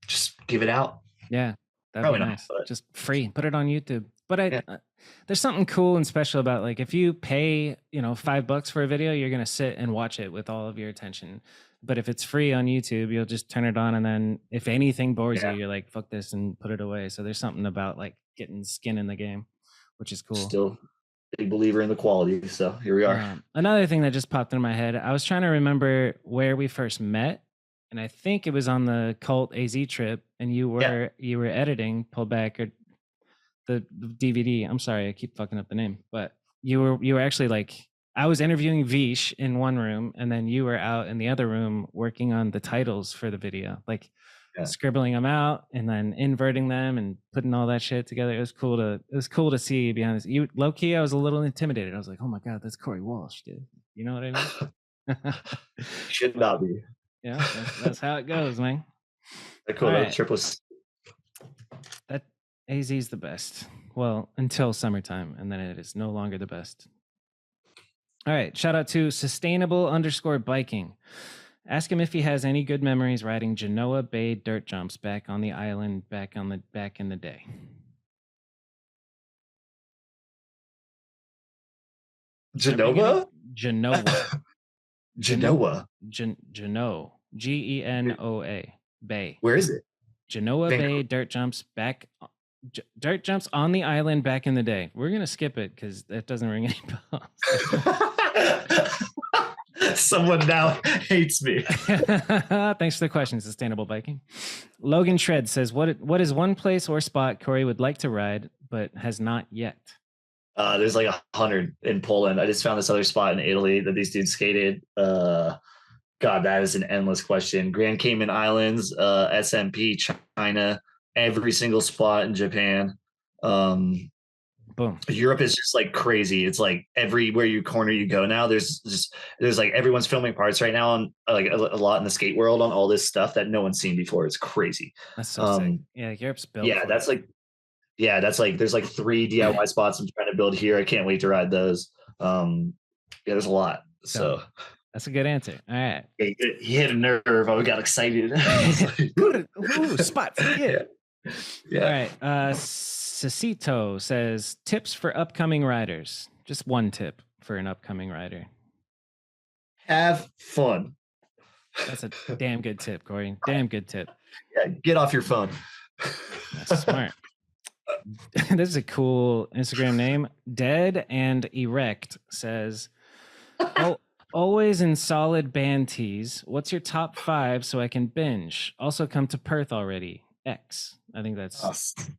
Just give it out. Yeah, that'd be nice. Just free. Put it on YouTube. But there's something cool and special about, like, if you pay, $5 for a video, you're gonna sit and watch it with all of your attention. But if it's free on YouTube, you'll just turn it on, and then if anything bores you, you're like, fuck this, and put it away. So there's something about like getting skin in the game, which is cool. Still big believer in the quality. So here we are. Another thing that just popped in my head, I was trying to remember where we first met, and I think it was on the Cult AZ trip, and you were editing Pullback, or the DVD. I'm sorry, I keep fucking up the name, but you were actually, like, I was interviewing Vish in one room, and then you were out in the other room working on the titles for the video, like scribbling them out and then inverting them and putting all that shit together. It was cool to see. Be honest, you low key, I was a little intimidated. I was like, oh my god, that's Corey Walsh, dude. You know what I mean? Should not be. Yeah, that's how it goes, man. Cool. That trip was. That AZ is the best. Well, until summertime, and then it is no longer the best. All right, shout out to sustainable_biking. Ask him if he has any good memories riding Genoa Bay dirt jumps back on the island back in the day. Genoa? Genoa. Genoa. Genoa. Genoa. Bay. Where is it? Genoa Bay dirt jumps back Dirt jumps on the island back in the day. We're gonna skip it because that doesn't ring any bells. Someone now hates me. Thanks for the question, Sustainable Biking. Logan Shred says, what is one place or spot Corey would like to ride but has not yet? There's like 100 in Poland. I just found this other spot in Italy that these dudes skated. God, that is an endless question. Grand Cayman Islands, SMP, China, every single spot in Japan. Boom. Europe is just like crazy. It's like everywhere you corner you go now. There's like everyone's filming parts right now on like a lot in the skate world on all this stuff that no one's seen before. It's crazy. That's so sick. Yeah, Europe's built. Yeah, that's like there's like 3 DIY spots I'm trying to build here. I can't wait to ride those. Yeah, there's a lot. So that's a good answer. All right. Yeah, he hit a nerve. I got excited. Ooh, spot. Yeah. Yeah. All right. Cecito says tips for upcoming riders. Just one tip for an upcoming rider. Have fun. That's a damn good tip, Corey. Damn good tip. Yeah, get off your phone. That's smart. This is a cool Instagram name. Dead and Erect says, always in solid band tees. What's your top 5 so I can binge? Also come to Perth already. X. I think that's awesome.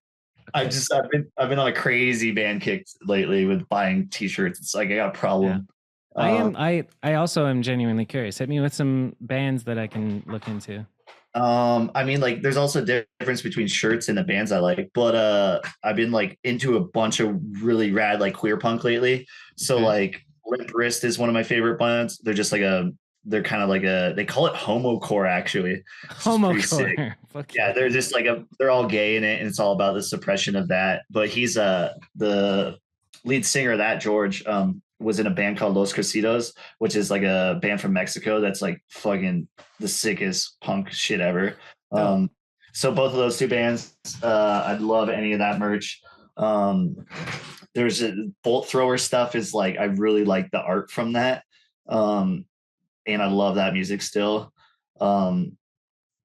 I've been on a crazy band kick lately with buying t-shirts. It's like I got a problem. Yeah. I also am genuinely curious. Hit me with some bands that I can look into. I mean, like there's also a difference between shirts and the bands I like, but I've been like into a bunch of really rad like queer punk lately. So like Limp Wrist is one of my favorite bands. They're just like they're kind of like they call it homocore actually. Homocore. Yeah, they're just like they're all gay in it, and it's all about the suppression of that. But he's the lead singer of that, George, was in a band called Los Cositos, which is like a band from Mexico that's like fucking the sickest punk shit ever. So both of those 2 bands, I'd love any of that merch. There's a Bolt Thrower stuff is like I really like the art from that. And I love that music still.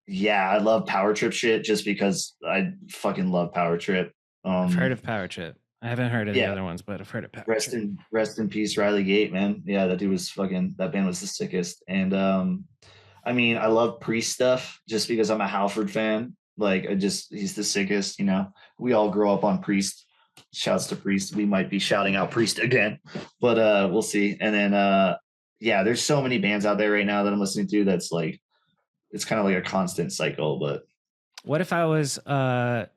Yeah, I love Power Trip shit just because I fucking love Power Trip. I've heard of Power Trip. I haven't heard of the other ones, but I've heard of Power Trip. Rest in peace, Riley Gate, man. Yeah, that dude was that band was the sickest. And I mean, I love Priest stuff just because I'm a Halford fan. Like he's the sickest, you know. We all grow up on Priest. Shouts to Priest. We might be shouting out Priest again, but we'll see. And then yeah, there's so many bands out there right now that I'm listening to that's like it's kind of like a constant cycle. But what if I was a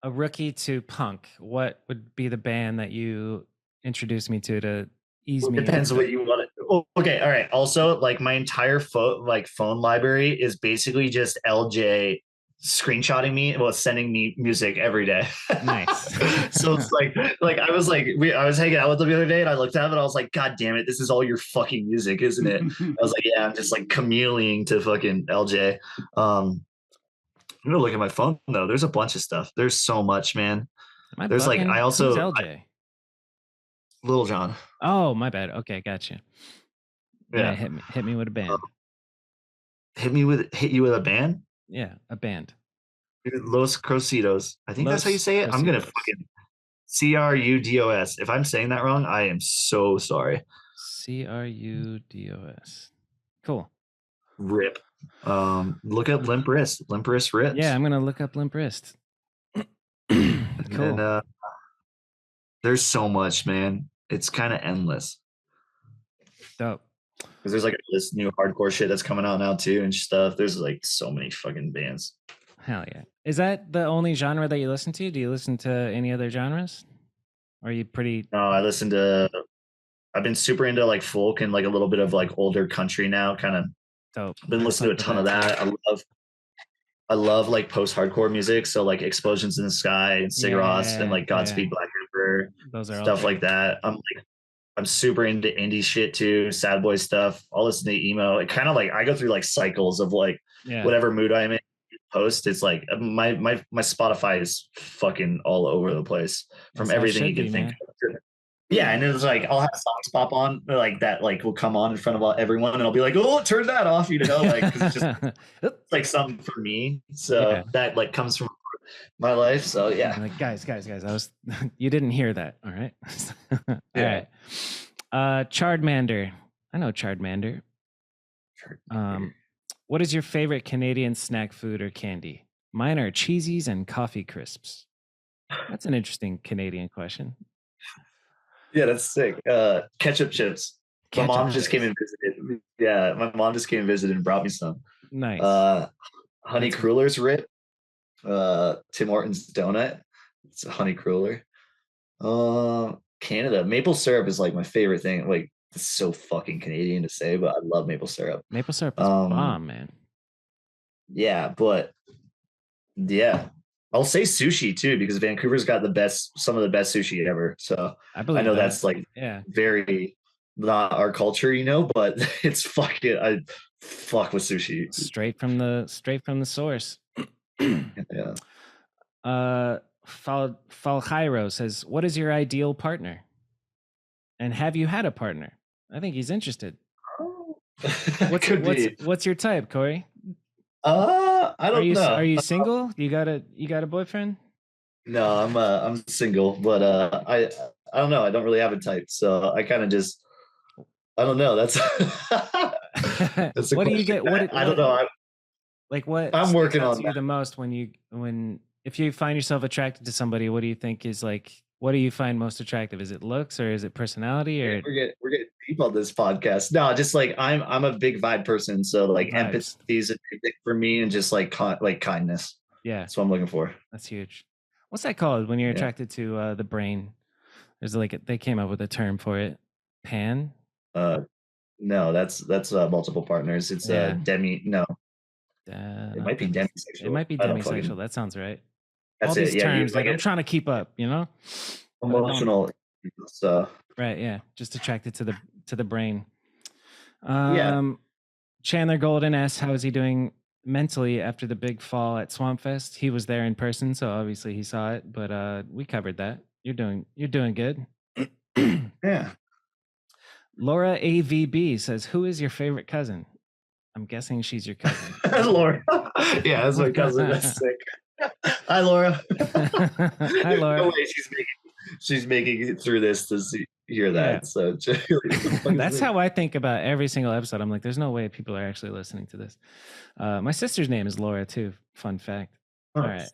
rookie to punk? What would be the band that you introduced me to ease me? Depends what you want. Okay, all right. Also, like my entire phone library is basically just LJ screenshotting me, sending me music every day. Nice. So it's like I was hanging out with them the other day, and I looked at it, and I was like, God damn it, this is all your fucking music, isn't it? I was like, yeah, I'm just like chameleoning to fucking LJ. I'm gonna look at my phone though. There's a bunch of stuff. There's so much, man. There's like I also who's LJ? Little John. Oh, my bad. Okay, gotcha. Yeah, hit me with a band. Hit you with a band? Yeah, a band. Los Crocitos. I think that's how you say it. Crocitos. I'm gonna fucking Crudos. If I'm saying that wrong, I am so sorry. Crudos. Cool. Rip. Look up Limp Wrist. Limp Wrist rips. Yeah, I'm gonna look up Limp Wrist. Cool. And there's so much, man. It's kind of endless. Dope. Because there's like this new hardcore shit that's coming out now too and stuff. There's like so many fucking bands. Hell yeah. Is that the only genre that you listen to? Do you listen to any other genres? Or are you pretty... No, I've been super into like folk and like a little bit of like older country now. Kind of dope. Been listening to a ton of that. I love like post-hardcore music. So like Explosions in the Sky and Sigur Rós and like Godspeed Black Emperor. Those are stuff like that. I'm super into indie shit too, sad boy stuff. I'll listen to emo. It kind of like I go through like cycles of like whatever mood I'm in. Post. It's like my Spotify is fucking all over the place from everything you can think of. Yeah, and it's like I'll have songs pop on like that, like will come on in front of everyone, and I'll be like, "Oh, turn that off," you know, like 'cause it's just it's like something for me. So that like comes from my life. So I'm yeah. like, guys, I was you didn't hear that, all right? All Yeah. right. Chardmander. I know Chardmander. What is your favorite Canadian snack food or candy? Mine are cheesies and coffee crisps. That's an interesting Canadian question. Yeah, that's sick. Ketchup chips. My Ketchup mom just came chips. and visited. Yeah, my mom just came and visited and brought me some. Nice. Uh, honey That's crullers rip. Tim Hortons donut. It's a honey cruller. Canada maple syrup is like my favorite thing. Like it's so fucking Canadian to say, but I love maple syrup. maple syrup is bomb, man. Yeah, but yeah, I'll say sushi too because Vancouver's got some of the best sushi ever. So I I believe know that. that's like Yeah. very not our culture, but it's fucking I fuck with sushi. Straight from the source. Yeah. Faljairo says, "What is your ideal partner? And have you had a partner?" I think he's interested. What's your type, Corey? I don't know. Are you single? You got a boyfriend? No, I'm single, but I don't know. I don't really have a type, so I kind of just I don't know. That's that's a what do you question. get? I don't know. What I'm sticks working out on to you that. the most when if you find yourself attracted to somebody? What do you think is like? What do you find most attractive? Is it looks or is it personality or We're getting deep on this podcast. No, just like I'm a big vibe person, so like empathy vibes? is a big thing for me, and just like like kindness. Yeah, That's what I'm looking for. that's huge. What's that called when you're Yeah. attracted to the brain? There's they came up with a term for it. Pan. Uh, no, that's multiple partners. It's Yeah. demi. No, it Not might be It demisexual. might be I don't demisexual. fucking. That sounds right. All That's it. these Yeah, you terms like that I'm it trying to keep up, but I don't. emotional. So Right, yeah. Just attracted to the brain. yeah. Chandler Golden asks, how is he doing mentally after the big fall at Swampfest? He was there in person, so obviously he saw it, but we covered that. You're doing good. Yeah. Laura AVB says, who is your favorite cousin? I'm guessing she's your cousin. Laura. Yeah, that's my cousin. That's sick. Hi, Laura. Hi, Laura. No way she's making it through this to hear that. Yeah. So That's how I think about every single episode. I'm like, there's no way people are actually listening to this. My sister's name is Laura too. Fun fact. All right.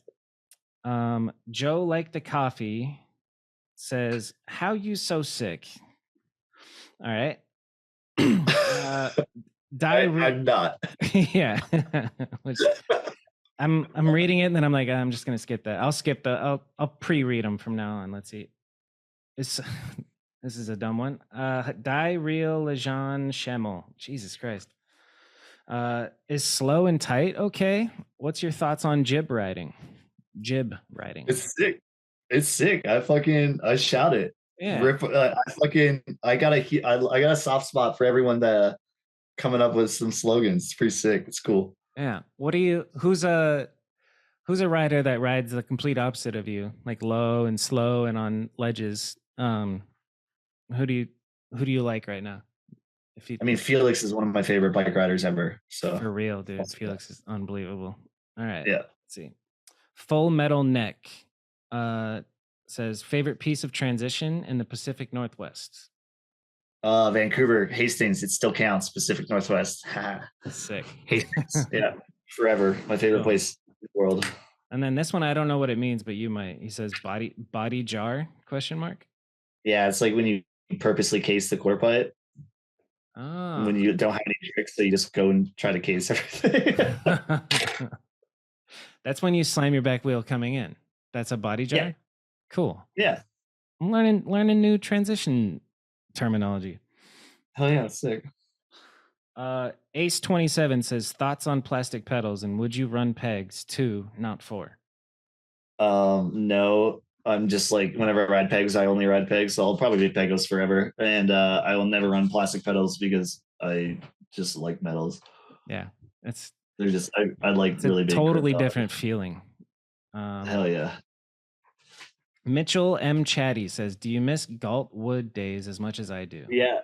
Joe like the coffee says, how you so sick? All right. I'm not. Yeah. Which I'm reading it and then I'm like, I'm just gonna skip that. I'll skip I'll pre-read them from now on. Let's see. This is a dumb one. Real Lejean Schemmel. Jesus Christ. Is slow and tight okay? What's your thoughts on jib riding? It's sick. It's sick. I shout it. Yeah. I got a soft spot for everyone that coming up with some slogans. It's pretty sick. It's cool. Yeah. Who's a rider that rides the complete opposite of you, like low and slow and on ledges? Who do you like right now? I mean, Felix is one of my favorite bike riders ever. So for real, dude, Felix is unbelievable. All right. Yeah. Let's see. Full Metal Neck says favorite piece of transition in the Pacific Northwest. Vancouver, Hastings, it still counts. Pacific Northwest. Sick. Hastings. Yeah. Forever. My favorite place in the world. And then this one, I don't know what it means, but you might. He says body jar ? Yeah, it's like when you purposely case the quarter pipe. Oh. When you don't have any tricks, so you just go and try to case everything. That's when you slam your back wheel coming in. That's a body jar? Yeah. Cool. Yeah. I'm learning new transition terminology. Hell yeah, sick. Ace 27 says thoughts on plastic pedals and would you run pegs 2, not 4? No, I'm just like whenever I ride pegs, I only ride pegs. So I'll probably be pegless forever. And I will never run plastic pedals because I just like metals. Yeah. They're just I like it's really a big totally different feeling. Hell yeah. Mitchell M. Chatty says, do you miss Galt Wood days as much as I do? Yeah.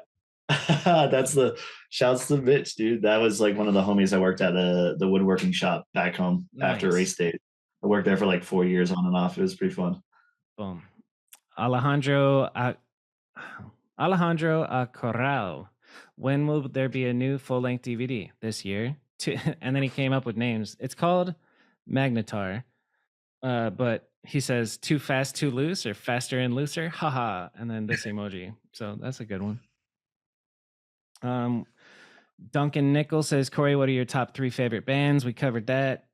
That's the shouts to Mitch, dude. That was like one of the homies I worked at the woodworking shop back home after race day. I worked there for like 4 years on and off. It was pretty fun. Boom. Alejandro Corral. When will there be a new full-length DVD? This year. And then he came up with names. It's called Magnitar. But he says too fast, too loose, or faster and looser. Haha. And then this emoji. So that's a good one. Duncan Nichols says, Corey, what are your top 3 favorite bands? We covered that.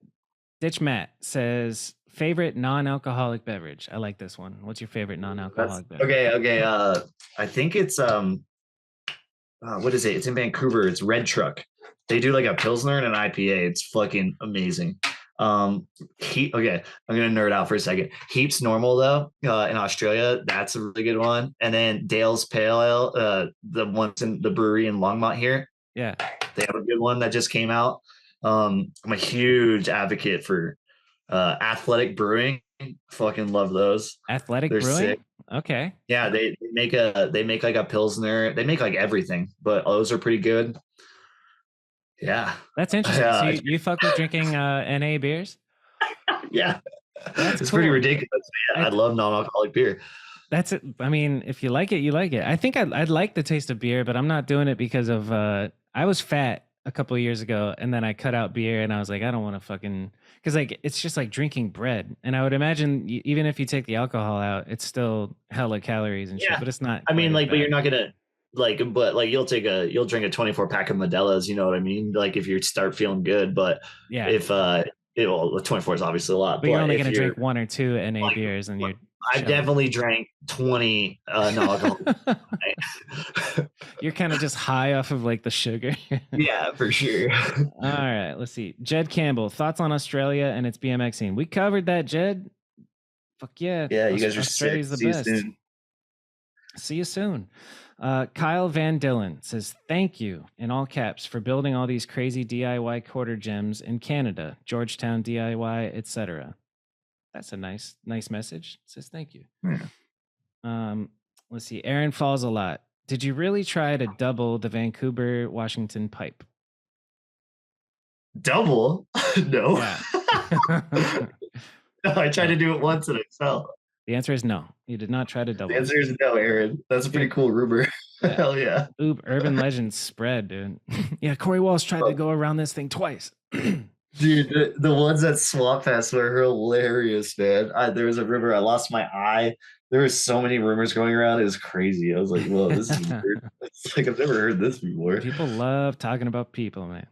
Ditch Matt says, favorite non-alcoholic beverage. I like this one. What's your favorite non-alcoholic beverage? Okay. I think it's what is it? It's in Vancouver. It's Red Truck. They do like a Pilsner and an IPA. It's fucking amazing. Okay, I'm gonna nerd out for a second. Heaps Normal though, in Australia, that's a really good one. And then Dale's Pale Ale, the ones in the brewery in Longmont here. Yeah, they have a good one that just came out. I'm a huge advocate for Athletic Brewing. Fucking love those. Athletic They're Brewing. sick. Okay. Yeah, they make like a Pilsner. They make like everything, but those are pretty good. Yeah, that's interesting. So you fuck with drinking NA beers? Yeah, it's cool. Pretty ridiculous. Yeah, I love non-alcoholic beer. That's it. I mean, if you like it, you like it. I think I'd like the taste of beer, but I'm not doing it because of I was fat a couple of years ago, and then I cut out beer, and I was like, I don't want to fucking, because like it's just like drinking bread, and I would imagine even if you take the alcohol out, it's still hella calories and shit. But it's not. I mean, like, but you're not gonna but you'll drink a 24 pack of Modelo's. You know what I mean? Like if you start feeling good, but yeah, if 24 is obviously a lot, but you're only gonna drink 1 or 2 NA beers, and you're. I've definitely drank 20 non-alcoholic. You're kind of just high off of like the sugar. Yeah, for sure. All right, let's see. Jed Campbell, thoughts on Australia and its BMX scene? We covered that, Jed. Fuck yeah. Yeah, you guys are Australia's sick. The best. See you soon. Kyle Van Dillen says, thank you in all caps for building all these crazy DIY quarter gems in Canada, Georgetown DIY, etc. That's a nice message. It says thank you. Yeah. Let's see. Aaron Falls a lot. Did you really try to double the Vancouver Washington pipe? Double? No. Yeah. No, I tried to do it once and it fell. The answer is no. You did not try to double. The answer is no, Aaron. That's a pretty cool rumor. Yeah. Hell yeah. Urban legends spread, dude. Yeah, Corey Walsh tried to go around this thing twice. Dude, the ones that swap past were hilarious, man. There was a rumor. I lost my eye. There were so many rumors going around. It was crazy. I was like, whoa, this is weird. It's like I've never heard this before. People love talking about people, man.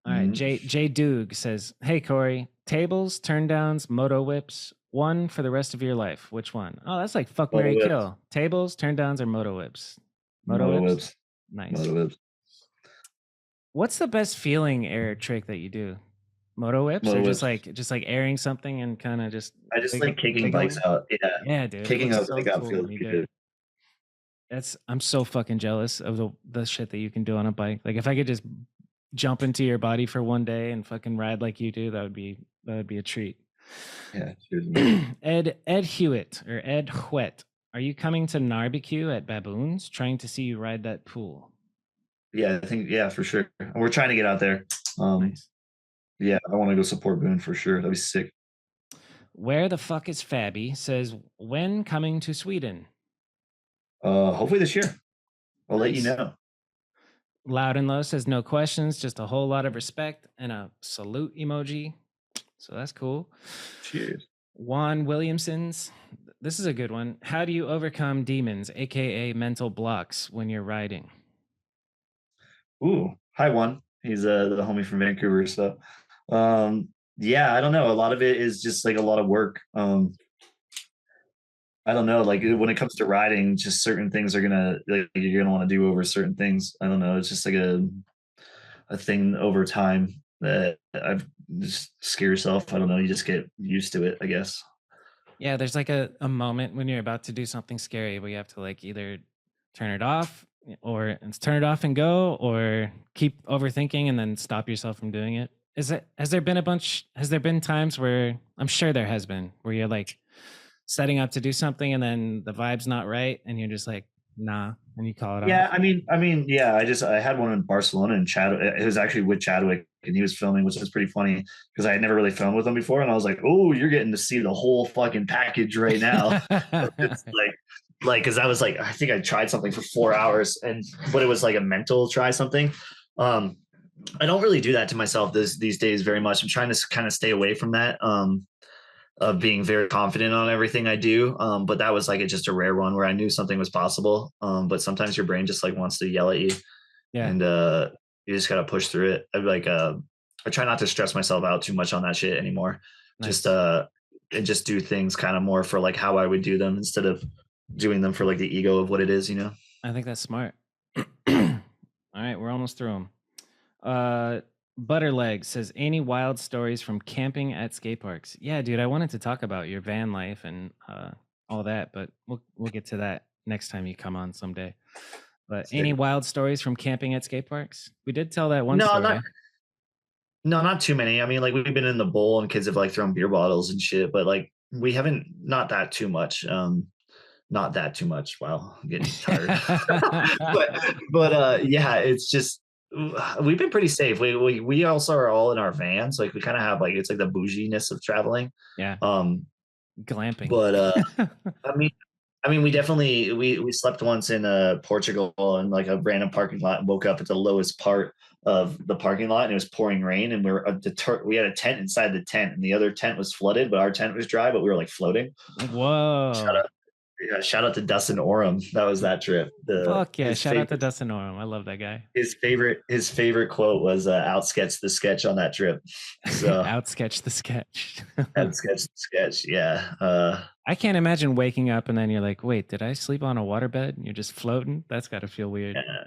All right. Jay Doog says, hey, Corey, tables, turndowns, moto whips, one for the rest of your life. Which one? Oh, that's like fuck, marry, kill. Tables, turndowns, or moto whips? Moto whips. Nice. Moto whips. What's the best feeling air trick that you do? Moto whips, or just like airing something and kind of just. I just like kicking bikes out. Yeah. Yeah, dude. Kicking out feels good. I'm so fucking jealous of the shit that you can do on a bike. Like if I could just jump into your body for one day and fucking ride like you do, that would be a treat. Yeah. Ed Hewitt or Ed Hwet, are you coming to Narbecue at Baboons? Trying to see you ride that pool. Yeah, I think for sure. We're trying to get out there. Nice. Yeah, I want to go support Boone for sure. That'd be sick. Where the fuck is Fabby? Says, when coming to Sweden? Hopefully this year. I'll let you know. Loud and Low says, no questions, just a whole lot of respect and a salute emoji. So that's cool. Cheers. Juan Williamson's, this is a good one. How do you overcome demons, aka mental blocks, when you're riding? Ooh, hi Juan. He's the homie from Vancouver. So yeah, I don't know. A lot of it is just like a lot of work. I don't know. Like when it comes to riding, just certain things are you're gonna want to do over certain things. I don't know. It's just like a thing over time that I've just scare yourself. I don't know. You just get used to it, I guess. Yeah, there's like a moment when you're about to do something scary where you have to like either turn it off or turn it off and go, or keep overthinking and then stop yourself from doing it. Has there been times where, I'm sure there has been, where you're like setting up to do something and then the vibe's not right and you're just like, nah, and you call it Yeah, off. yeah. I had one in Barcelona and Chadwick. It was actually with Chadwick, and he was filming, which was pretty funny because I had never really filmed with him before, and I was like, "Oh, you're getting to see the whole fucking package right now." It's because I was like, I think I tried something for 4 hours, but it was like a mental try something. Um, I don't really do that to myself these days very much. I'm trying to kind of stay away from that. Of being very confident on everything I do. But that was like just a rare one where I knew something was possible. But sometimes your brain just like wants to yell at you, Yeah, and you just gotta push through it. I try not to stress myself out too much on that shit anymore. Just nice. and just do things kind of more for like how I would do them instead of doing them for like the ego of what it is, you know. I think that's smart. All right, we're almost through them. Butterleg says, any wild stories from camping at skate parks? Yeah, dude, I wanted to talk about your van life and all that, but we'll get to that next time you come on someday. But any wild stories from camping at skate parks? We did tell that one No, not story. no, not too many. I mean, like we've been in the bowl and kids have like thrown beer bottles and shit, but like we haven't not that too much. Not that too much. Wow, I'm getting tired. but yeah, it's just we've been pretty safe. We also are all in our vans. Like we kind of have like it's like the bouginess of traveling. Yeah, Um, glamping. but I mean, we definitely we slept once in Portugal in like a random parking lot and woke up at the lowest part of the parking lot and it was pouring rain and we had a tent inside the tent and the other tent was flooded, but our tent was dry, but we were like floating. Shout Whoa. out, yeah, shout out to Dustin Orem. That was that trip. The Fuck yeah. his Shout out to favorite Dustin Orm. I love that guy. his favorite quote was "Outsketch the sketch" on that trip. So Outsketch the sketch. outsketch the sketch, yeah. I can't imagine waking up and then you're like, wait, did I sleep on a waterbed? And you're just floating? That's got to feel weird. Yeah,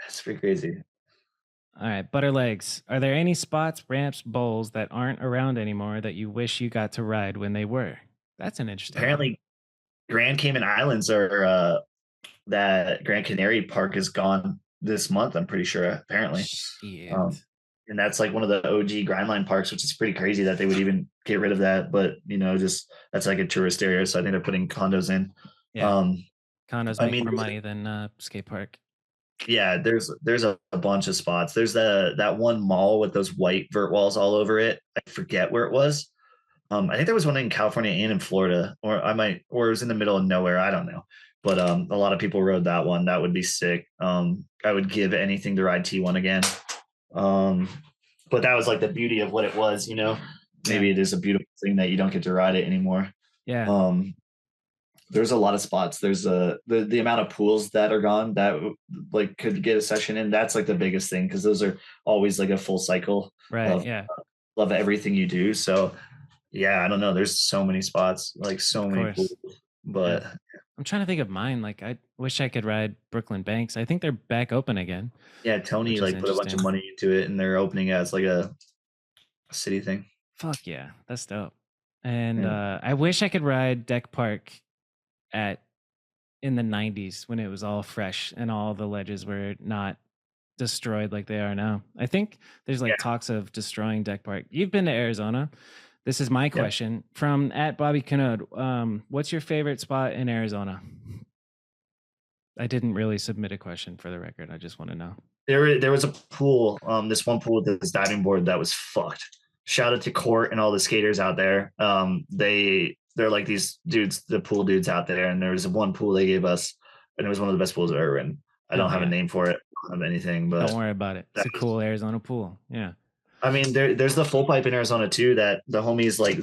that's pretty crazy. All right, Butterlegs. Are there any spots, ramps, bowls that aren't around anymore that you wish you got to ride when they were? That's an interesting one. Apparently, Grand Cayman Islands are that Grand Canary Park is gone this month. I'm pretty sure. Apparently, um, Shit. and that's like one of the OG Grindline parks, which is pretty crazy that they would even get rid of that. But just that's like a tourist area, so I think they're putting condos in. Yeah. Um, Condos I make mean, more money than skate park. yeah, there's a bunch of spots. There's that one mall with those white vert walls all over it. I forget where it was. I think there was one in California and in Florida, or it was in the middle of nowhere. I don't know. But a lot of people rode that one. That would be sick. I would give anything to ride T1 again. Um, but that was like the beauty of what it was, you know. Yeah. Maybe it is a beautiful thing that you don't get to ride it anymore. Yeah. Um, there's a lot of spots. There's the amount of pools that are gone that like could get a session in. That's like the biggest thing because those are always like a full cycle Right. of Yeah. love everything you do. So yeah, I don't know. There's so many spots, like so Of many pools. course. Yeah. But I'm trying to think of mine. Like, I wish I could ride Brooklyn Banks. I think they're back open again, yeah, Tony which is like put a bunch of interesting. money into it, and they're opening it as like a city thing. Fuck yeah. That's dope. And Yeah, I wish I could ride Deck Park at in the 90s when it was all fresh and all the ledges were not destroyed like they are now. I think there's yeah, like talks of destroying Deck Park. You've been to Arizona. This is my yeah. question from at Bobby Kanode. What's your favorite spot in Arizona? I didn't really submit a question for the record. I just want to know. There was a pool, this one pool with this diving board that was fucked. Shout out to Court and all the skaters out there. They're like these dudes, the pool dudes out there, and there was one pool they gave us, and it was one of the best pools I've ever been. I don't Hell have a yeah. name for it, I don't have anything, Don't but worry about it. It's that a cool Arizona pool. Yeah. I mean, there's the full pipe in Arizona too. That the homies like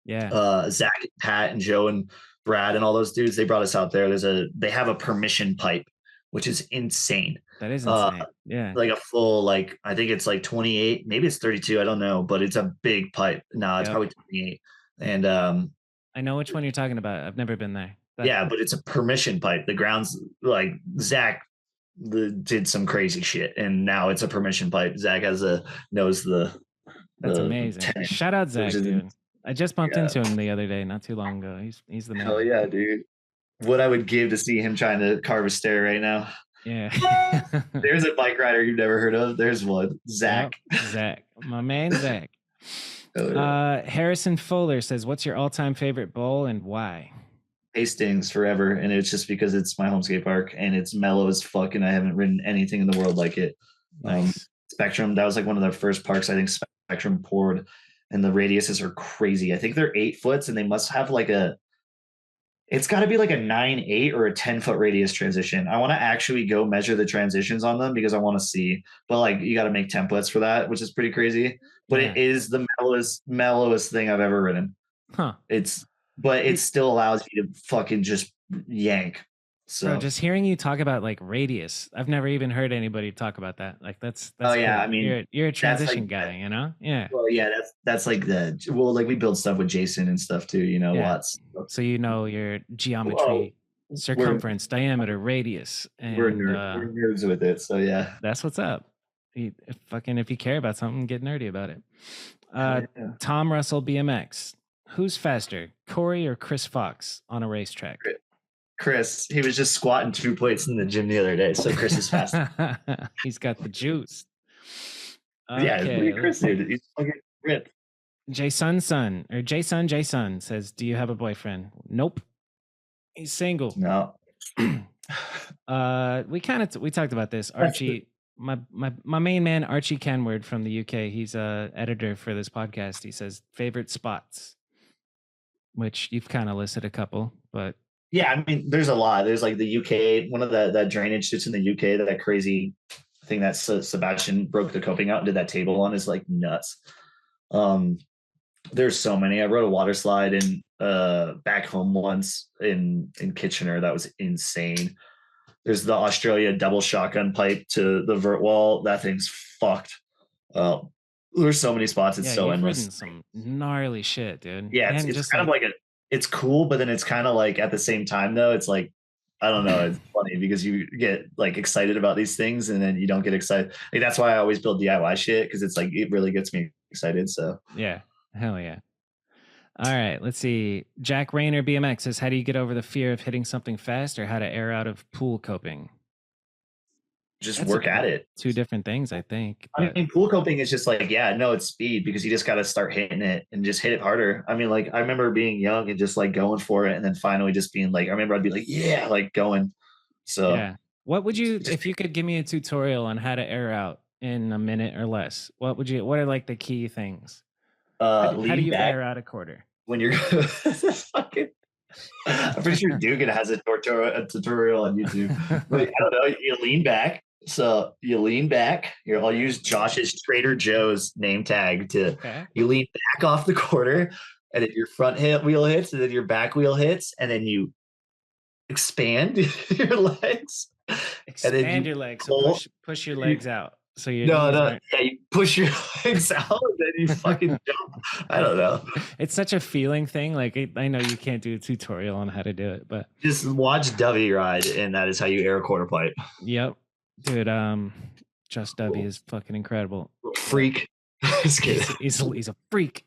Yeah. Zach, Pat, and Joe and Brad and all those dudes. They brought us out there. They have a permission pipe, which is insane. That is Uh, insane. Yeah. like a full like I think it's like 28, maybe it's 32. I don't know, but it's a big pipe. No, it's Yep. probably 28. And I know which one you're talking about. I've never been there. yeah, but it's a permission pipe. The grounds like Zach did some crazy shit, and now it's a permission pipe. Zach knows That's the amazing. tenant, Shout out which Zach, is dude. I just bumped yeah, into him the other day, not too long ago. He's the hell man. yeah, dude. What I would give to see him trying to carve a stair right now. Yeah. There's a bike rider you've never heard of. There's one, Zach. Yep. Zach. My man Zach. Oh, yeah. Harrison Fuller says, what's your all-time favorite bowl and why? Hastings forever, and it's just because it's my home skate park and it's mellow as fuck, and I haven't ridden anything in the world like it. Nice. Spectrum, that was like one of the first parks I think Spectrum poured, and the radiuses are crazy. I think they're 8 foot, and they must have like a. It's got to be like a 9-8 or a 10 foot radius transition. I want to actually go measure the transitions on them because I want to see. But like, you got to make templates for that, which is pretty crazy. But Yeah. it is the mellowest thing I've ever ridden. Huh. But it Dude, still allows you to fucking just yank. bro, So, just hearing you talk about like radius, I've never even heard anybody talk about that. Like oh that's yeah, I cool. mean, You're a that's like, transition guy, you know? Yeah. well, yeah, that's like like we build stuff with Jason and stuff too. Yeah. Lots. So you know your Well, geometry, we're circumference, diameter, radius, we're and nerd, we're nerds with it. So yeah. that's what's up. If you care about something, get nerdy about it. Hell Uh, yeah. Tom Russell BMX. Who's faster, Corey or Chris Fox on a racetrack? Chris, he was just squatting 2 plates in the gym the other day. So Chris is fast. He's got the juice. Yeah, look Okay, at Chris, let's see. dude. He's fucking ripped. Jason says, "Do you have a boyfriend?" Nope. He's single. No. We talked about this. Archie, my main man, Archie Kenward from the UK. He's a editor for this podcast. He says favorite spots, which you've kind of listed a couple, but Yeah, I mean, there's a lot. There's like the UK, one of that drainage shits in the UK, that crazy thing that Sebastian broke the coping out and did that table on is like nuts. Um, there's so many. I rode a water slide in back home once in Kitchener. That was insane. There's the Australia double shotgun pipe to the vert wall. That thing's fucked. There's so many spots. It's yeah, so you've endless. ridden some gnarly shit, dude. Yeah, And it's just kind of like, like it's cool, but then it's kind of like at the same time though, it's like I don't know, it's funny because you get like excited about these things and then you don't get excited. Like that's why I always build DIY shit because it's like it really gets me excited. So yeah, hell yeah. All right, let's see. Jack Rayner BMX says, "How do you get over the fear of hitting something fast, or how to air out of pool coping?" just That's work at it. two different things, I think. I But mean, pool coping is just like, yeah, no, it's speed because you just got to start hitting it and just hit it harder. I mean, like, I remember being young and just like going for it and then finally just being like, I remember I'd be like, yeah, like going. So yeah, what would you, just if you could give me a tutorial on how to air out in a minute or less? What are like the key things? How do lean you back air out a quarter? when you're fucking. I'm pretty sure Dugan has a tutorial on YouTube. But I don't know. You lean back. So you lean back. Here, I'll use Josh's Trader Joe's name tag to. Okay. You lean back off the quarter, and then your front wheel hits, and then your back wheel hits, and then you expand your legs, and then Expand you your legs. So pull. push your legs out. So your No, knees no, aren't. yeah, you push your legs out, and then you fucking jump. I don't know. It's such a feeling thing. Like I know you can't do a tutorial on how to do it, but Just watch Dovey ride, and that is how you air a quarter pipe. yep, dude. Just W is fucking incredible. Freak. Just kidding. He's a freak.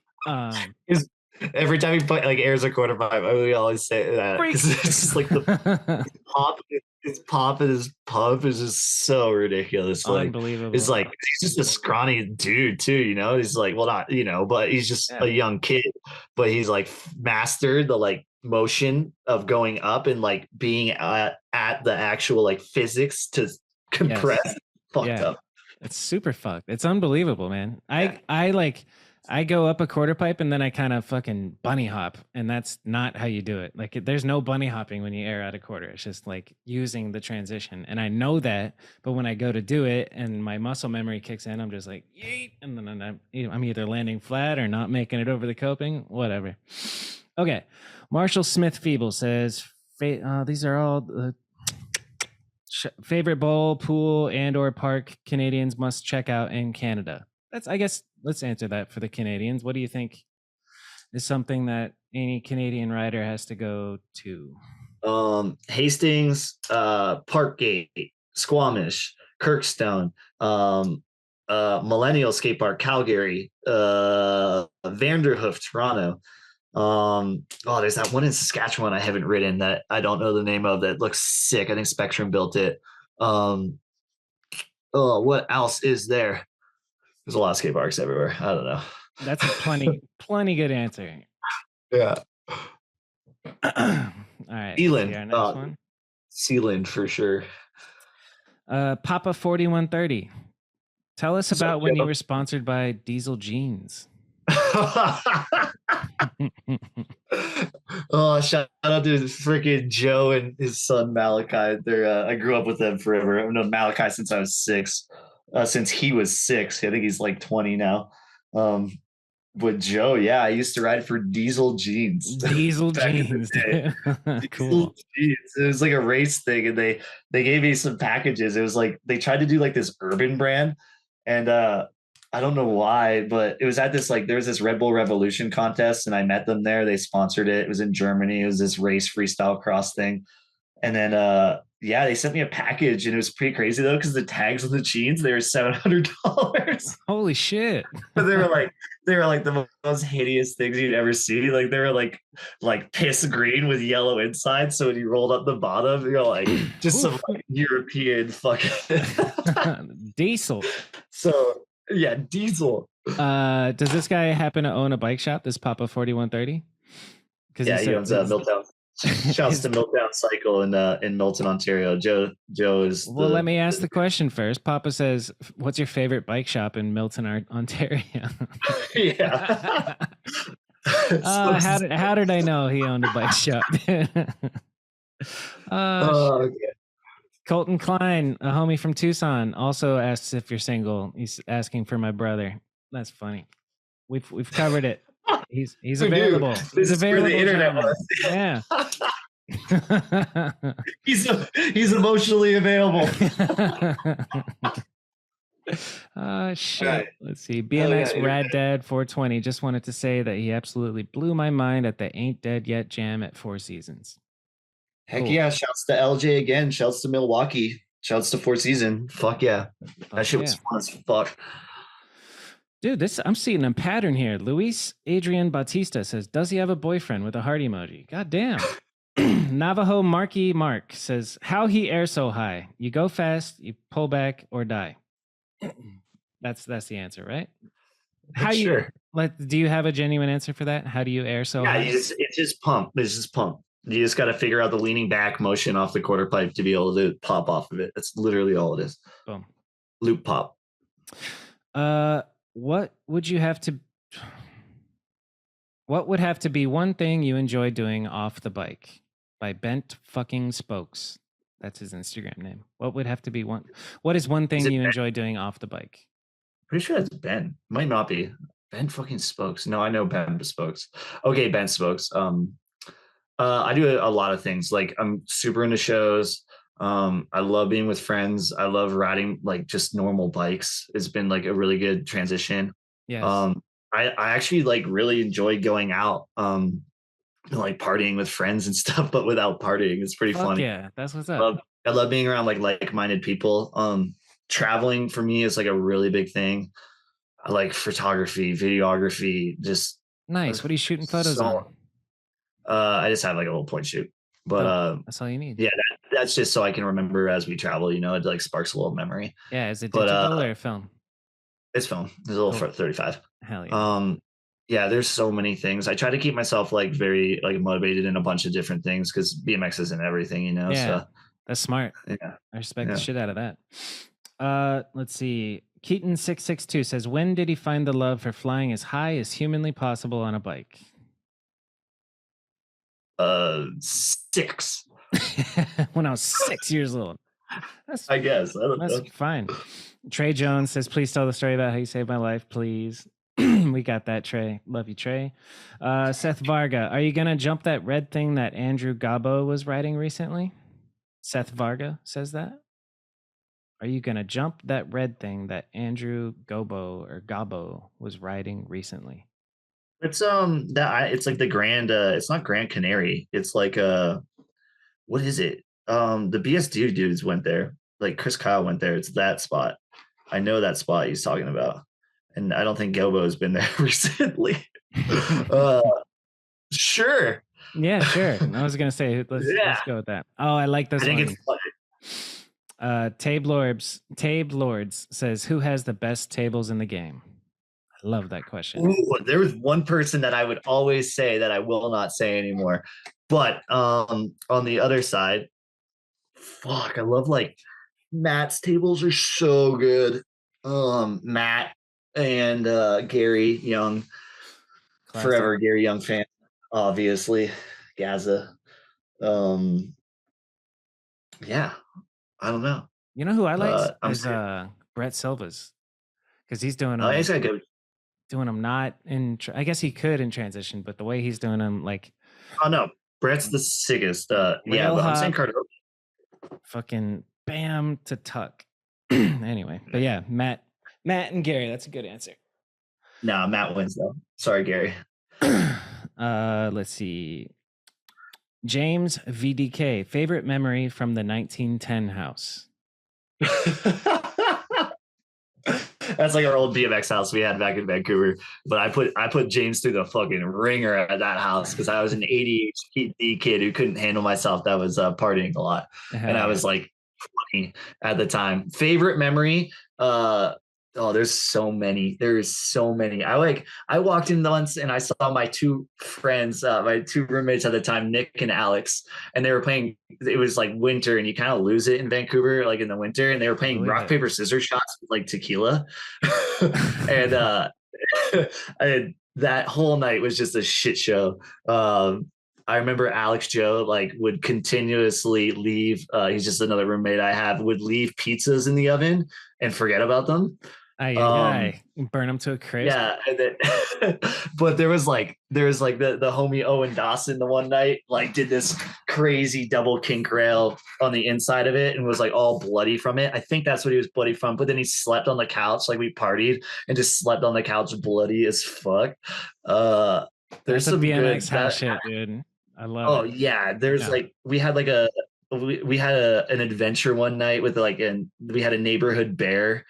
His, every time he like airs a quarter pipe, we always say that because it's just like the pop, his pop and his pump is just so ridiculous. Like Unbelievable. it's like he's just a scrawny dude too, you know. He's like, well, not but he's just a young kid, but he's like mastered the like motion of going up and like being at the actual like physics to compress. Yes. Fucked up. It's super fucked. It's unbelievable, man. I go up a quarter pipe and then I kind of fucking bunny hop, and that's not how you do it. Like there's no bunny hopping when you air out a quarter. It's just like using the transition, and I know that. But when I go to do it and my muscle memory kicks in, I'm just like yeet, and then I'm either landing flat or not making it over the coping. Whatever. Okay, Marshall Smith Feeble says these are all. Favorite bowl, pool, and/or park Canadians must check out in Canada. I guess let's answer that for the Canadians. What do you think is something that any Canadian rider has to go to? Hastings, Parkgate, Squamish, Kirkstone, Millennial Skate Park, Calgary, Vanderhoof, Toronto. There's that one in Saskatchewan I haven't ridden that I don't know the name of that looks sick. I think Spectrum built it. What else is there? There's a lot of skate parks everywhere. I don't know. That's a plenty good answer. Yeah. All right, let's see Sealand. our next one. Sealand for sure. Papa 4130. Tell us about when you Joe? were sponsored by Diesel Jeans. Oh, shout out to freaking Joe and his son Malachi. They're I grew up with them forever. I've known Malachi since I was 6. Since he was 6, I think he's like 20 now. But Joe, yeah, I used to ride for Diesel Jeans. Diesel Jeans. Cool. Jeans. It was like a race thing, and they gave me some packages. It was like they tried to do like this urban brand, and I don't know why, but it was at this like there was this Red Bull Revolution contest, and I met them there. They sponsored it. It was in Germany. It was this race freestyle cross thing. And then yeah, they sent me a package, and it was pretty crazy though, because the tags on the jeans, they were $700. Holy shit. But they were like the most hideous things you'd ever see. Like they were like piss green with yellow inside. So when you rolled up the bottom, you're like just some like, European fucking Diesel. So yeah, Diesel. Does this guy happen to own a bike shop? This Papa 4130? Yeah, he owns Milltown. Shouts to Milltown Cycle in Milton, Ontario. Joe is. Well, let me ask the question first. Papa says, "What's your favorite bike shop in Milton, Ontario?" Yeah. How did I know he owned a bike shop? Colton Klein, a homie from Tucson, also asks if you're single. He's asking for my brother. That's funny. We've covered it. He's available. He's available. The internet was. Yeah. he's emotionally available. Shit. Right. Let's see. BMX Rad Dad 420 just wanted to say that he absolutely blew my mind at the Ain't Dead Yet jam at Four Seasons. Heck cool. Yeah. Shouts to LJ again. Shouts to Milwaukee. Shouts to Four Season. Fuck yeah. That shit was fun as fuck. Dude, I'm seeing a pattern here. Luis Adrian Bautista says, does he have a boyfriend with a heart emoji? God damn. Navajo Marky Mark says, how he air so high? You go fast, you pull back, or die. That's the answer, right? How sure. Do you have a genuine answer for that? How do you air so high? It's just pump. It's just pump. You just got to figure out the leaning back motion off the quarter pipe to be able to pop off of it. That's literally all it is. Boom. Loop pop. What would have to be one thing you enjoy doing off the bike? By Bent fucking Spokes. That's his Instagram name. What would have to be one? What is one thing you enjoy doing off the bike? Pretty sure it's Ben. Might not be. Bent fucking Spokes. No, I know Ben Spokes. Okay, Ben Spokes. I do a lot of things. Like I'm super into shows. I love being with friends. I love riding like just normal bikes. It's been like a really good transition. Yes. I actually like really enjoy going out, like partying with friends and stuff, but without partying. It's pretty funny. Yeah, that's what's up. I love being around like-minded people. Traveling for me is like a really big thing. I like photography, videography, just nice. What are you shooting photos on? I just have like a little point shoot, but that's all you need. Yeah, that's just so I can remember as we travel. You know, it like sparks a little memory. Yeah, is it digital or film? It's film. It's a little 35. Hell yeah. Yeah, there's so many things. I try to keep myself like very like motivated in a bunch of different things because BMX isn't everything, you know. Yeah, so that's smart. Yeah, I respect the shit out of that. Let's see. Keaton662 says, when did he find the love for flying as high as humanly possible on a bike? 6. When I was 6 years old. I guess. That's fine. Trey Jones says, please tell the story about how you saved my life, please. We got that, Trey. Love you, Trey. Seth Varga, are you going to jump that red thing that Andrew Gabo was riding recently? Seth Varga says that. Are you going to jump that red thing that Andrew Gabo was riding recently? It's it's like the Grand it's not Grand Canary. It's like what is it? The BSD dudes went there. Like Chris Kyle went there. It's that spot. I know that spot he's talking about. And I don't think Gobo's been there recently. Sure. Yeah, sure. I was gonna say let's go with that. Oh, I like this one. It's funny. Tabe Lords says, who has the best tables in the game? I love that question. Ooh, there was one person that I would always say that I will not say anymore. But on the other side, fuck, I love like Matt's tables are so good. Matt and Gary Young, Classic. forever Gary Young fan, obviously. Gaza. Um, yeah, I don't know. You know who I like I'm is saying, Brett Silva's, because he's got good. doing them not in. I guess he could in transition, but the way he's doing them, like Oh no, Brett's the sickest. Yeah, rail but I'm saying hop, Carter. fucking bam to tuck. Anyway, but yeah, Matt and Gary. That's a good answer. No, Matt wins though. Sorry, Gary. Let's see. James VDK, favorite memory from the 1910 house. That's like our old BMX house we had back in Vancouver. But I put James through the fucking ringer at that house because I was an ADHD kid who couldn't handle myself. That was partying a lot, and Hell I yeah. was like 20 at the time. Favorite memory? Oh, there's so many. There's so many. I walked in once and I saw my two friends, my two roommates at the time, Nick and Alex, and they were playing. It was like winter, and you kind of lose it in Vancouver, like in the winter. And they were I playing believe rock it. paper scissors shots with like tequila, and that whole night was just a shit show. I remember Alex Joe like would continuously leave. He's just another roommate I have. Would leave pizzas in the oven and forget about them. Aye, burn them to a crisp. Yeah, and then, but there was like the homie Owen Dawson the one night like did this crazy double kink rail on the inside of it and was like all bloody from it. I think that's what he was bloody from. But then he slept on the couch like we partied and just slept on the couch bloody as fuck. There's That's a some BMX good house that. shit, dude. I love Oh it. yeah, there's Yeah. like we had an adventure one night with like and we had a neighborhood bear.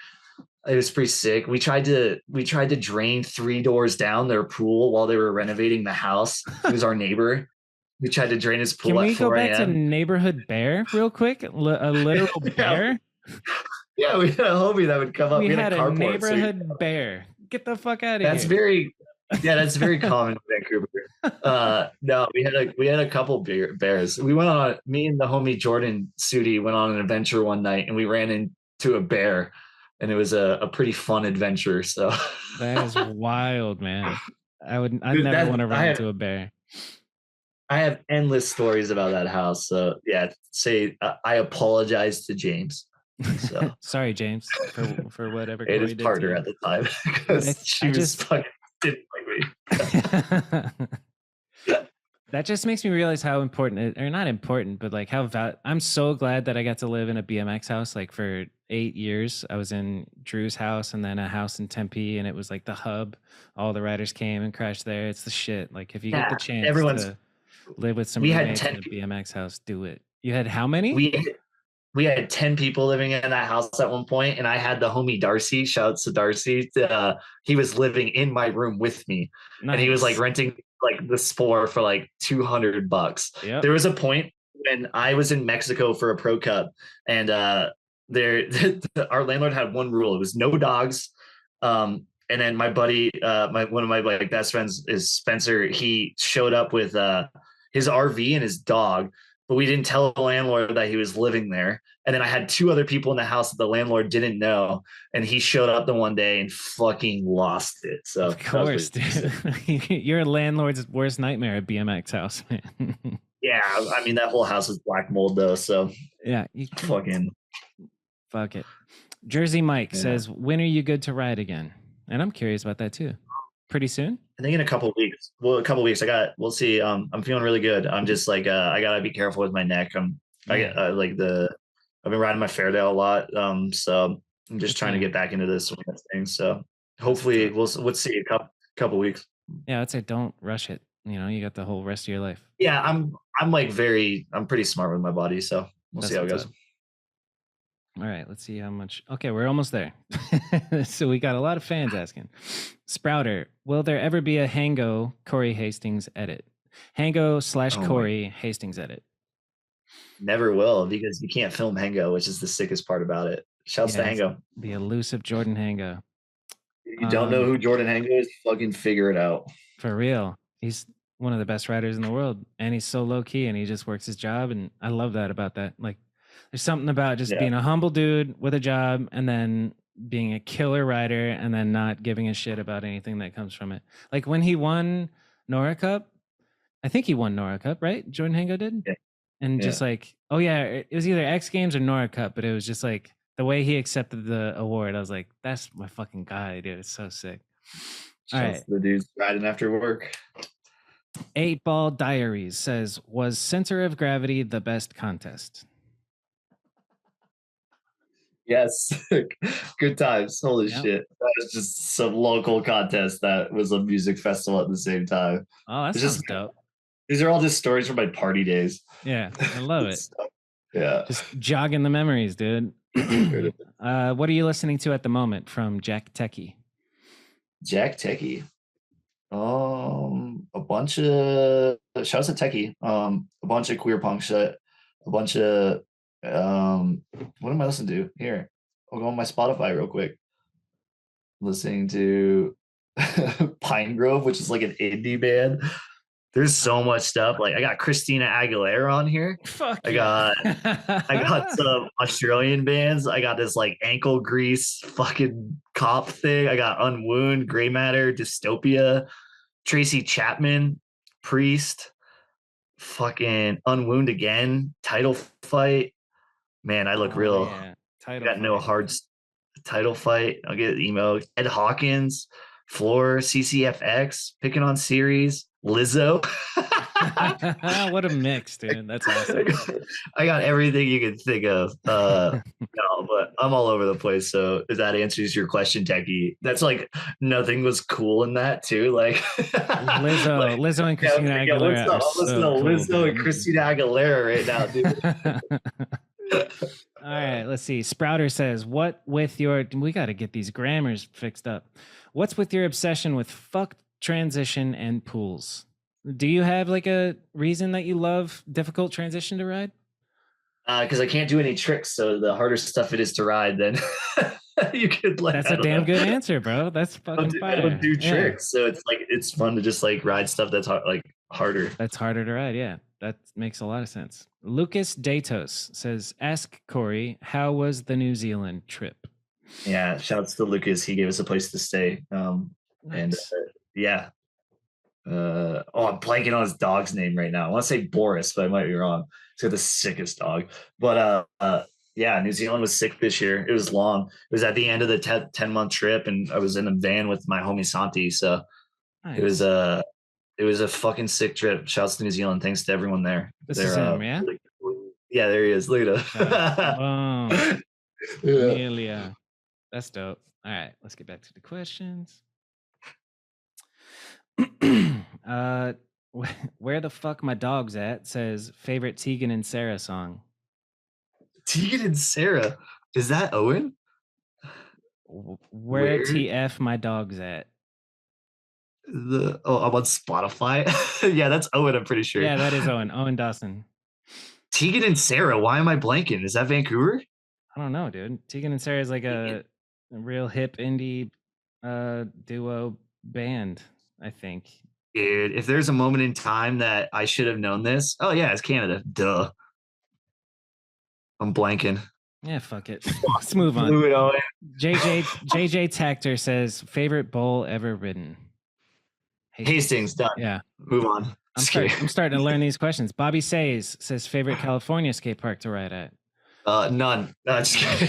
It was pretty sick. We tried to drain 3 doors down their pool while they were renovating the house. He was our neighbor. We tried to drain his Can pool at we go 4 back to a.m. neighborhood bear real quick? A literal yeah, bear? yeah, we had a homie that would come up. We We had a had a carport, so neighborhood bear. Get the fuck out of that's here. that's very common in Vancouver. No, we had a couple bears. We went on me and the homie Jordan Sudi went on an adventure one night and we ran into a bear and it was a pretty fun adventure. So That is wild, man. I'd dude, never want that to run into a bear. I have endless stories about that house. So yeah, say I apologize to James. So Sorry, James, for whatever and his Corey did to partner you. at the time But because she I was just fucking didn't like me. that just makes me realize how important it, or not important, but like how I'm so glad that I got to live in a BMX house like for 8 years. I was in Drew's house and then a house in Tempe, and it was like the hub. All the riders came and crashed there. It's the shit. Like if you get Yeah, the chance everyone's. to live with some We had roommates in 10 a people. BMX house, do it. You had how many? We we had 10 people living in that house at one point, and I had the homie Darcy. Shouts to Darcy. He was living in my room with me, and he was like Nice. renting like the spore for like $200. Yep. There was a point when I was in Mexico for a pro cup, and there our landlord had one rule: it was no dogs. And then my buddy, my one of my like best friends is Spencer. He showed up with his RV and his dog, but we didn't tell the landlord that he was living there. And then I had 2 other people in the house that the landlord didn't know, and he showed up the one day and fucking lost it. So Of that was course, pretty sick. dude. You're a landlord's worst nightmare at BMX house, man. Yeah, I mean that whole house was black mold though, so Yeah, you can fucking fuck it. Jersey Mike yeah. says, "When are you good to ride again?" And I'm curious about that too. Pretty soon? I think in a couple of weeks. Well, a couple of weeks. We'll see. I'm feeling really good. I'm just like I gotta be careful with my neck. I Yeah, get like I've been riding my Fairdale a lot. So I'm just good for trying to you. get back into this swing of things. So That's what's hopefully up. let's see a couple weeks. Yeah, I'd say don't rush it. You know, you got the whole rest of your life. Yeah, I'm pretty smart with my body. So we'll see That's how it what's goes. up. All right, let's see how much. Okay, we're almost there. So we got a lot of fans asking. Sprouter, will there ever be a Hango Corey Hastings edit? Hango slash Oh my, Corey Hastings edit. never will because you can't film Hengo, which is the sickest part about it. Shouts to Yes, Hengo. the elusive Jordan Hango. You don't know who Jordan Hango is? Fucking figure it out. For real. He's one of the best riders in the world, and he's so low key, and he just works his job, and I love that about that. Like, there's something about just being a humble dude with a job, and then being a killer rider, and then not giving a shit about anything that comes from it. Like when he won Nora Cup, I think he won Nora Cup, right? Jordan Hango did, and just like, oh yeah, it was either X Games or Nora Cup, but it was just like the way he accepted the award. I was like, that's my fucking guy, dude. It's so sick. All right. The dude's riding after work. 8 Ball Diaries says, was Center of Gravity the best contest? Yes. Good times. Holy shit. That was just some local contest that was a music festival at the same time. Oh, that's just dope. These are all just stories from my party days. Yeah, I love it. Yeah. Just jogging the memories, dude. What are you listening to at the moment from Jack Techie? Jack Techie. A bunch of shouts at Techie. A bunch of queer punk shit. A bunch of what am I listening to? Here, I'll go on my Spotify real quick. Listening to Pine Grove, which is like an indie band. There's so much stuff. Like I got Christina Aguilera on here. Fuck I got some Australian bands. I got this like Ankle Grease fucking cop thing. I got Unwound, Gray Matter, Dystopia, Tracy Chapman, Priest, fucking Unwound again, Title Fight. Man, I look real. Yeah. I got no hard Title Fight. I'll get an email. Ed Hawkins, Floor, CCFX, Picking on Series, Lizzo. What a mix, dude. That's awesome. I got everything you can think of. No, but I'm all over the place. So if that answers your question, Techie, that's like nothing was cool in that too. Like Lizzo and Christina Aguilera. Listen to Lizzo and Christina Aguilera right now, dude. All right, let's see. Sprouter says, what with your, we got to get these grammars fixed up. What's with your obsession with fuck transition and pools? Do you have like a reason that you love difficult transition to ride? Because I can't do any tricks. So the harder stuff it is to ride, then you could like. That's a damn good answer, bro. That's fucking fire. I don't do tricks. So it's like, it's fun to just like ride stuff that's harder. That's harder to ride. Yeah. That makes a lot of sense. Lucas Datos says, ask Corey, how was the New Zealand trip? Yeah, shouts to Lucas. He gave us a place to stay. Nice. And yeah. I'm blanking on his dog's name right now. I want to say Boris, but I might be wrong. He's got the sickest dog. But yeah, New Zealand was sick this year. It was long. It was at the end of the 10-month trip, and I was in a van with my homie Santi. So nice. It was a fucking sick trip. Shouts to New Zealand. Thanks to everyone there. This is him, yeah? Yeah, there he is. Look at him. Oh, Amelia. That's dope. All right, let's get back to the questions. Where the fuck my dog's at says favorite Tegan and Sarah song. Tegan and Sarah? Is that Owen? Where TF my dog's at? I'm on Spotify. Yeah, that's Owen, I'm pretty sure. Yeah, that is Owen Dawson. Tegan and Sarah, why am I blanking? Is that Vancouver? I don't know, dude. Tegan and Sarah is like a real hip indie duo band, I think. Dude, if there's a moment in time that I should have known this, oh yeah, it's Canada. Duh. I'm blanking. Yeah, fuck it. Let's move on. JJ Tactor says favorite bowl ever ridden. Hastings, done. Yeah. Move on. I'm starting to learn these questions. Bobby Says says favorite California skate park to ride at. None. No, just kidding.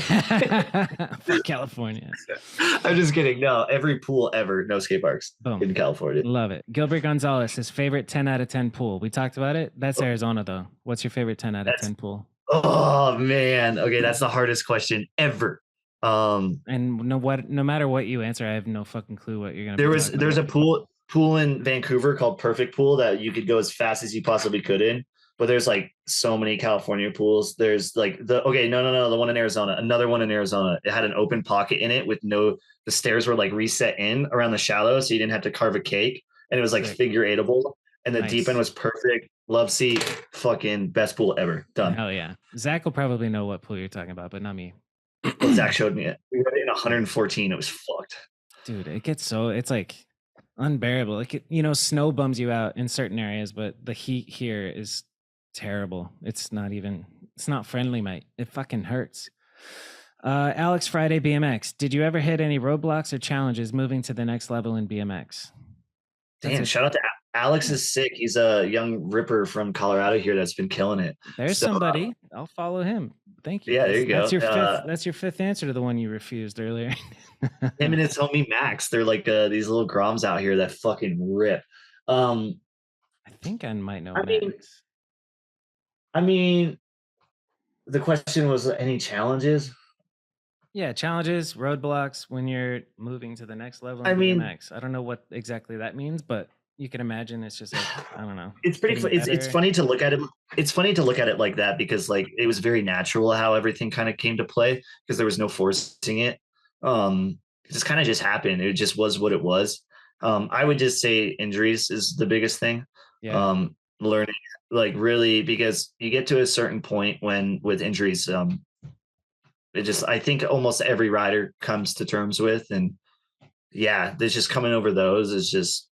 For California. I'm just kidding. No, every pool ever, no skate parks. Boom. In California. Love it. Gilbert Gonzalez says favorite 10 out of 10 pool. We talked about it. That's Arizona though. What's your favorite 10 out of 10 pool? Oh man. Okay, that's the hardest question ever. And no matter what you answer, I have no fucking clue what you're gonna. There's a pool in Vancouver called Perfect Pool that you could go as fast as you possibly could in. But there's like so many California pools. There's like the one in Arizona, another one in Arizona. It had an open pocket in it with the stairs were like reset in around the shallow. So you didn't have to carve a cake, and it was like figure eightable. And the deep end was perfect. Love seat, fucking best pool ever. Done. Hell yeah. Zach will probably know what pool you're talking about, but not me. Zach showed me it. We went in 114. It was fucked. Dude, it gets so it's like unbearable. Like snow bums you out in certain areas, but the heat here is terrible. It's not friendly, mate. It fucking hurts. Alex Friday BMX. Did you ever hit any roadblocks or challenges moving to the next level in BMX? Damn, shout out to Alex is sick. He's a young ripper from Colorado here that's been killing it. There's somebody. I'll follow him. Thank you. Yeah, there you go. That's your fifth answer to the one you refused earlier. Him and his homie Max. They're like these little groms out here that fucking rip. I think I might know Max. I mean, the question was any challenges? Yeah, challenges, roadblocks when you're moving to the next level in BMX. I don't know what exactly that means, but you can imagine it's just like, I don't know. It's pretty it's funny to look at it. It's funny to look at it like that because like it was very natural how everything kind of came to play because there was no forcing it. It just kind of just happened. It just was what it was. I would just say injuries is the biggest thing. Yeah. Learning like really because you get to a certain point when with injuries, it just I think almost every rider comes to terms with, and yeah, there's just coming over those is just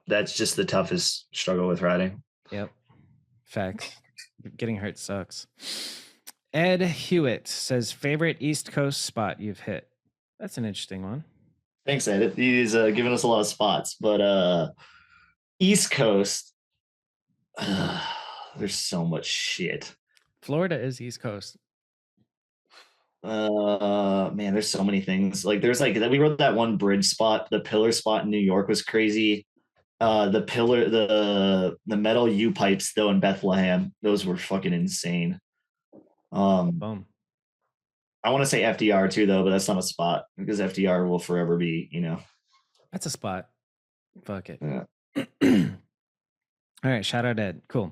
that's just the toughest struggle with riding. Yep. Facts. Getting hurt sucks. Ed Hewitt says favorite East Coast spot you've hit. That's an interesting one. Thanks, Ed. He's giving us a lot of spots, but East Coast, there's so much shit. Florida is East Coast. Man, there's so many things. Like there's like we rode that one bridge spot. The pillar spot in New York was crazy. The metal U pipes though in Bethlehem, those were fucking insane. Boom. I want to say FDR too though, but that's not a spot because FDR will forever be, That's a spot. Fuck it. Yeah. All right, shout out Ed. Cool.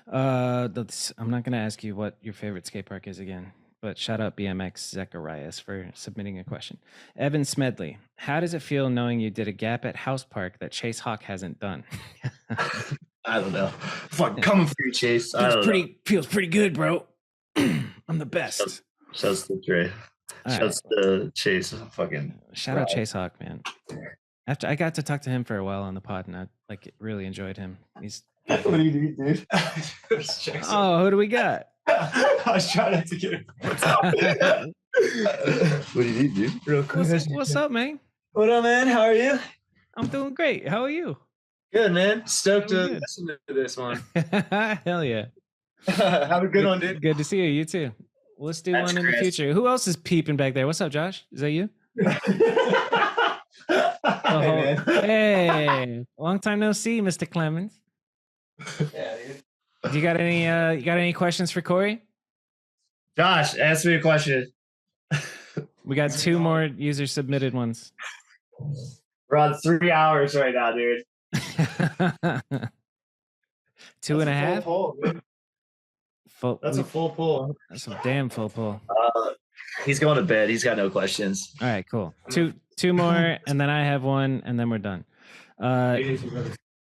I'm not gonna ask you what your favorite skate park is again, but shout out BMX Zacharias for submitting a question. Evan Smedley, how does it feel knowing you did a gap at House Park that Chase Hawk hasn't done? I don't know. Fuck, coming for you, Chase. Feels pretty good, bro. I'm the best. Shouts to Trey. Shouts to Chase. Fucking shout out Chase Hawk, man. After I got to talk to him for a while on the pod, and I really enjoyed him. He's what do you need, dude? Oh, who do we got? I was trying not to get it. What do you need, dude? Real quick. What's up, man? What up, man? How are you? I'm doing great. How are you? Good, man. Stoked to listen to this one. Hell yeah. Have a good one, dude. Good to see you. You too. Let's do one in the future. Who else is peeping back there? What's up, Josh? Is that you? Hey, man. Hey, long time no see, Mr. Clemens. Yeah, dude. Do you got any questions for Corey? Josh, ask me a question. We got 2 more user submitted ones. We're on 3 hours right now, dude. 2.5? Full pull, That's a full pull. That's a damn full pull. He's going to bed. He's got no questions. All right, cool. Two more, and then I have one, and then we're done.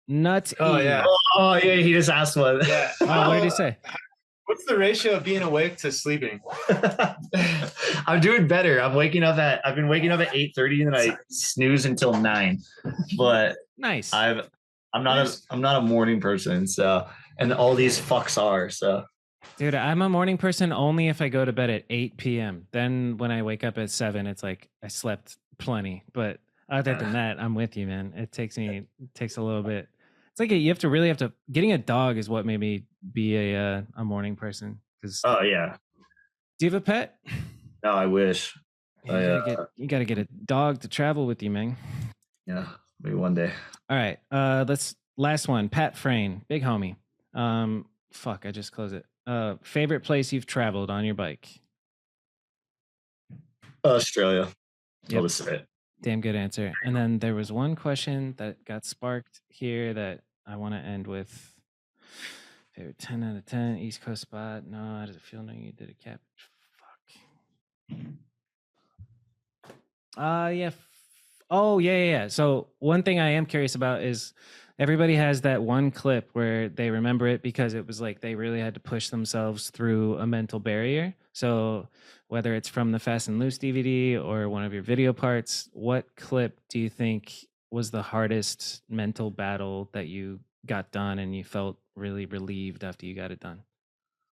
Nut. Oh, yeah. Oh, yeah. He just asked one. Yeah. What did he say? What's the ratio of being awake to sleeping? I'm doing better. I've been waking up at 8:30 and I snooze until 9. But nice. I'm not a morning person, so and all these fucks are so. Dude, I'm a morning person only if I go to bed at 8 p.m. Then when I wake up at 7, it's like I slept plenty. But other than that, I'm with you, man. It takes a little bit. It's like you have to getting a dog is what made me be a morning person. Oh yeah. Do you have a pet? No, I wish. You gotta get a dog to travel with you, man. Yeah, maybe one day. All right. Last one. Pat Frayne, big homie. I just closed it. Favorite place you've traveled on your bike? Australia. Yep. I'll just say it. Damn good answer. And then there was one question that got sparked here that I want to end with. Favorite 10 out of 10 East Coast spot. No, how does it feel knowing you did a cap? Fuck. Yeah. Oh, yeah. So one thing I am curious about is Everybody has that one clip where they remember it because it was like they really had to push themselves through a mental barrier. So whether it's from the Fast and Loose DVD or one of your video parts, what clip do you think was the hardest mental battle that you got done and you felt really relieved after you got it done?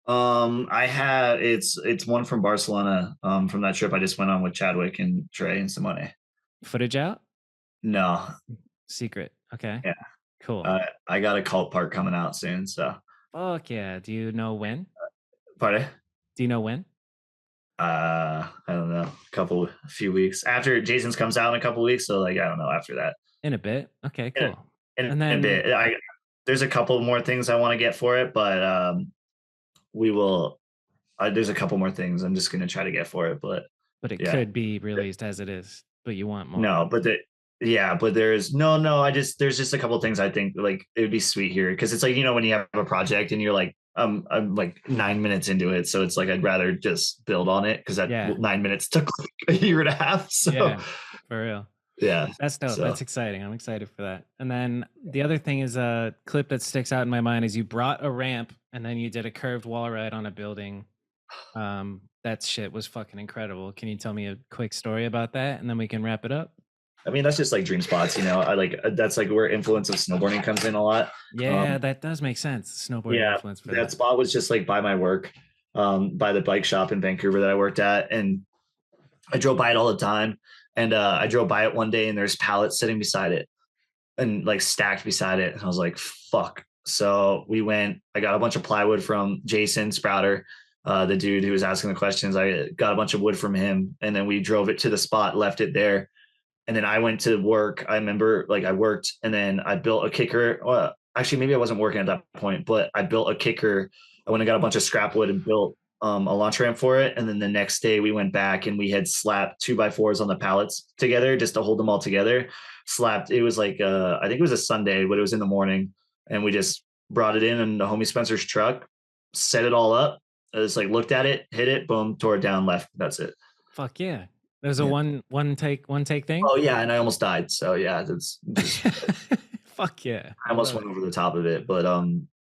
I have it's one from Barcelona, from that trip I just went on with Chadwick and Trey and Simone. Footage out? No, Secret. Okay. yeah, Cool. I got a cult part coming out soon, so Fuck yeah. Do you know when? pardon. Do you know when? I don't know, a few weeks after Jason's comes out in a couple weeks, so like I don't know after that. In a bit. Okay, In a, cool. in And a then bit, there's a couple more things I want to get for it, but we will. There's a couple more things I'm just gonna try to get for it, but but it yeah, could be released as it is, but you want more. no, but yeah, but there's no. There's just a couple things I think like it would be sweet here because it's like when you have a project and you're like I'm like 9 minutes into it, so it's like I'd rather just build on it because that Yeah. 9 minutes took like a year and a half. So Yeah, for real. yeah, That's dope. so That's exciting. I'm excited for that. And then the other thing is a clip that sticks out in my mind is you brought a ramp and then you did a curved wall ride on a building. That shit was fucking incredible. Can you tell me a quick story about that and then we can wrap it up? I mean that's just like dream spots. I like that's like where influence of snowboarding comes in a lot. Yeah, that does make sense. Snowboarding Yeah, influence for that that. spot was just like by my work, by the bike shop in Vancouver that I worked at, and I drove by it all the time. And I drove by it one day, and there's pallets sitting beside it, and like stacked beside it. And I was like, "Fuck!" So we went. I got a bunch of plywood from Jason Sprouter, the dude who was asking the questions. I got a bunch of wood from him, and then we drove it to the spot, left it there, and then I went to work. I remember like I worked and then I built a kicker. Well, actually, maybe I wasn't working at that point, but I built a kicker. I went and got a bunch of scrap wood and built a launch ramp for it. And then the next day we went back and we had slapped 2x4s on the pallets together just to hold them all together. Slapped. It was like, I think it was a Sunday, but it was in the morning. And we just brought it in the homie Spencer's truck, set it all up. I just like looked at it, hit it, boom, tore it down, left. That's it. Fuck yeah. It was a Yeah. one take thing. Oh yeah, and I almost died. So yeah, that's just Fuck yeah. I almost went over the top of it. But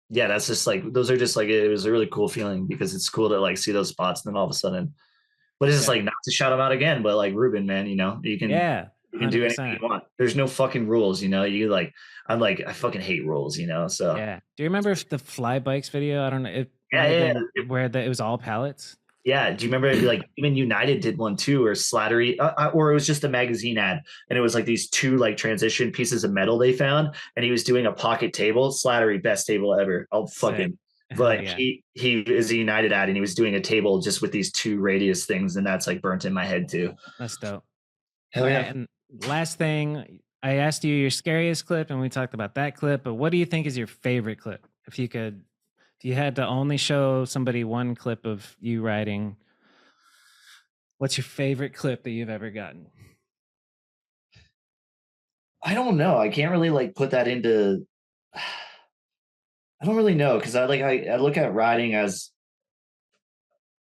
yeah, that's just like those are just like it was a really cool feeling because it's cool to like see those spots and then all of a sudden. But it's just like not to shout them out again, but like Ruben, man, you can Yeah. you can do anything you want. There's no fucking rules, you like I fucking hate rules, so Yeah. Do you remember if the fly bikes video? I don't know. It yeah, might have yeah, been where it was all pallets. yeah. Do you remember like even United did one too, or Slattery, or it was just a magazine ad, and it was like these two like transition pieces of metal they found, and he was doing a pocket table. Slattery, best table ever. Oh fucking. But yeah. he is a United ad, and he was doing a table just with these two radius things, and that's like burnt in my head too. That's dope. Hell yeah. And last thing, I asked you your scariest clip, and we talked about that clip. But what do you think is your favorite clip? If you had to only show somebody one clip of you riding, what's your favorite clip that you've ever gotten? I don't know. I can't really like put that into. I don't really know because I look at riding as.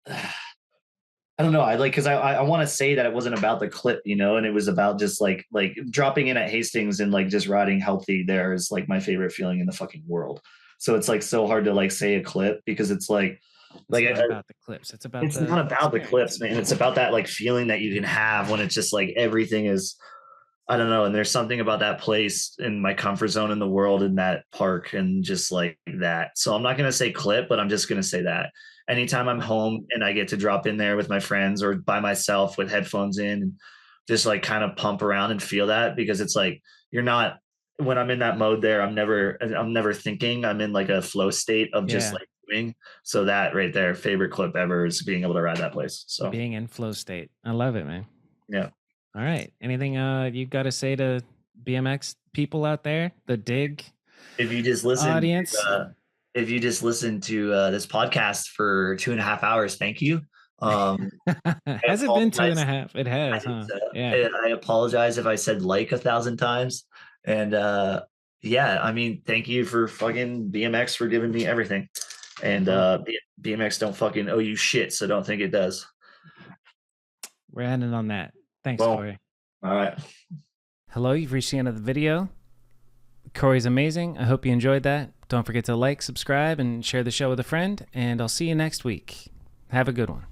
I don't know. I like because I want to say that it wasn't about the clip, and it was about just like dropping in at Hastings and like just riding healthy there is like my favorite feeling in the fucking world. So it's like so hard to like say a clip because it's like It's not about the clips. It's about not about the clips, man. It's about that like feeling that you can have when it's just like everything is. I don't know. And there's something about that place in my comfort zone in the world in that park and just like that. So I'm not going to say clip, but I'm just going to say that anytime I'm home and I get to drop in there with my friends or by myself with headphones in and just like kind of pump around and feel that because it's like, you're not, when I'm in that mode there, I'm never thinking. I'm in like a flow state of just like doing. So that right there, favorite clip ever is being able to ride that place. So being in flow state. I love it, man. Yeah. All right. Anything you got to say to BMX people out there? The Dig if you just listen audience. If you just listen to this podcast for 2.5 hours, thank you. Has it been 2.5? It has, huh? Yeah. I apologize if I said like 1,000 times. And yeah, I mean, thank you for fucking BMX for giving me everything. And BMX don't fucking owe you shit, so don't think it does. We're ending on that. Thanks, Corey. All right. Hello, you've reached the end of the video. Corey's amazing. I hope you enjoyed that. Don't forget to like, subscribe, and share the show with a friend. And I'll see you next week. Have a good one.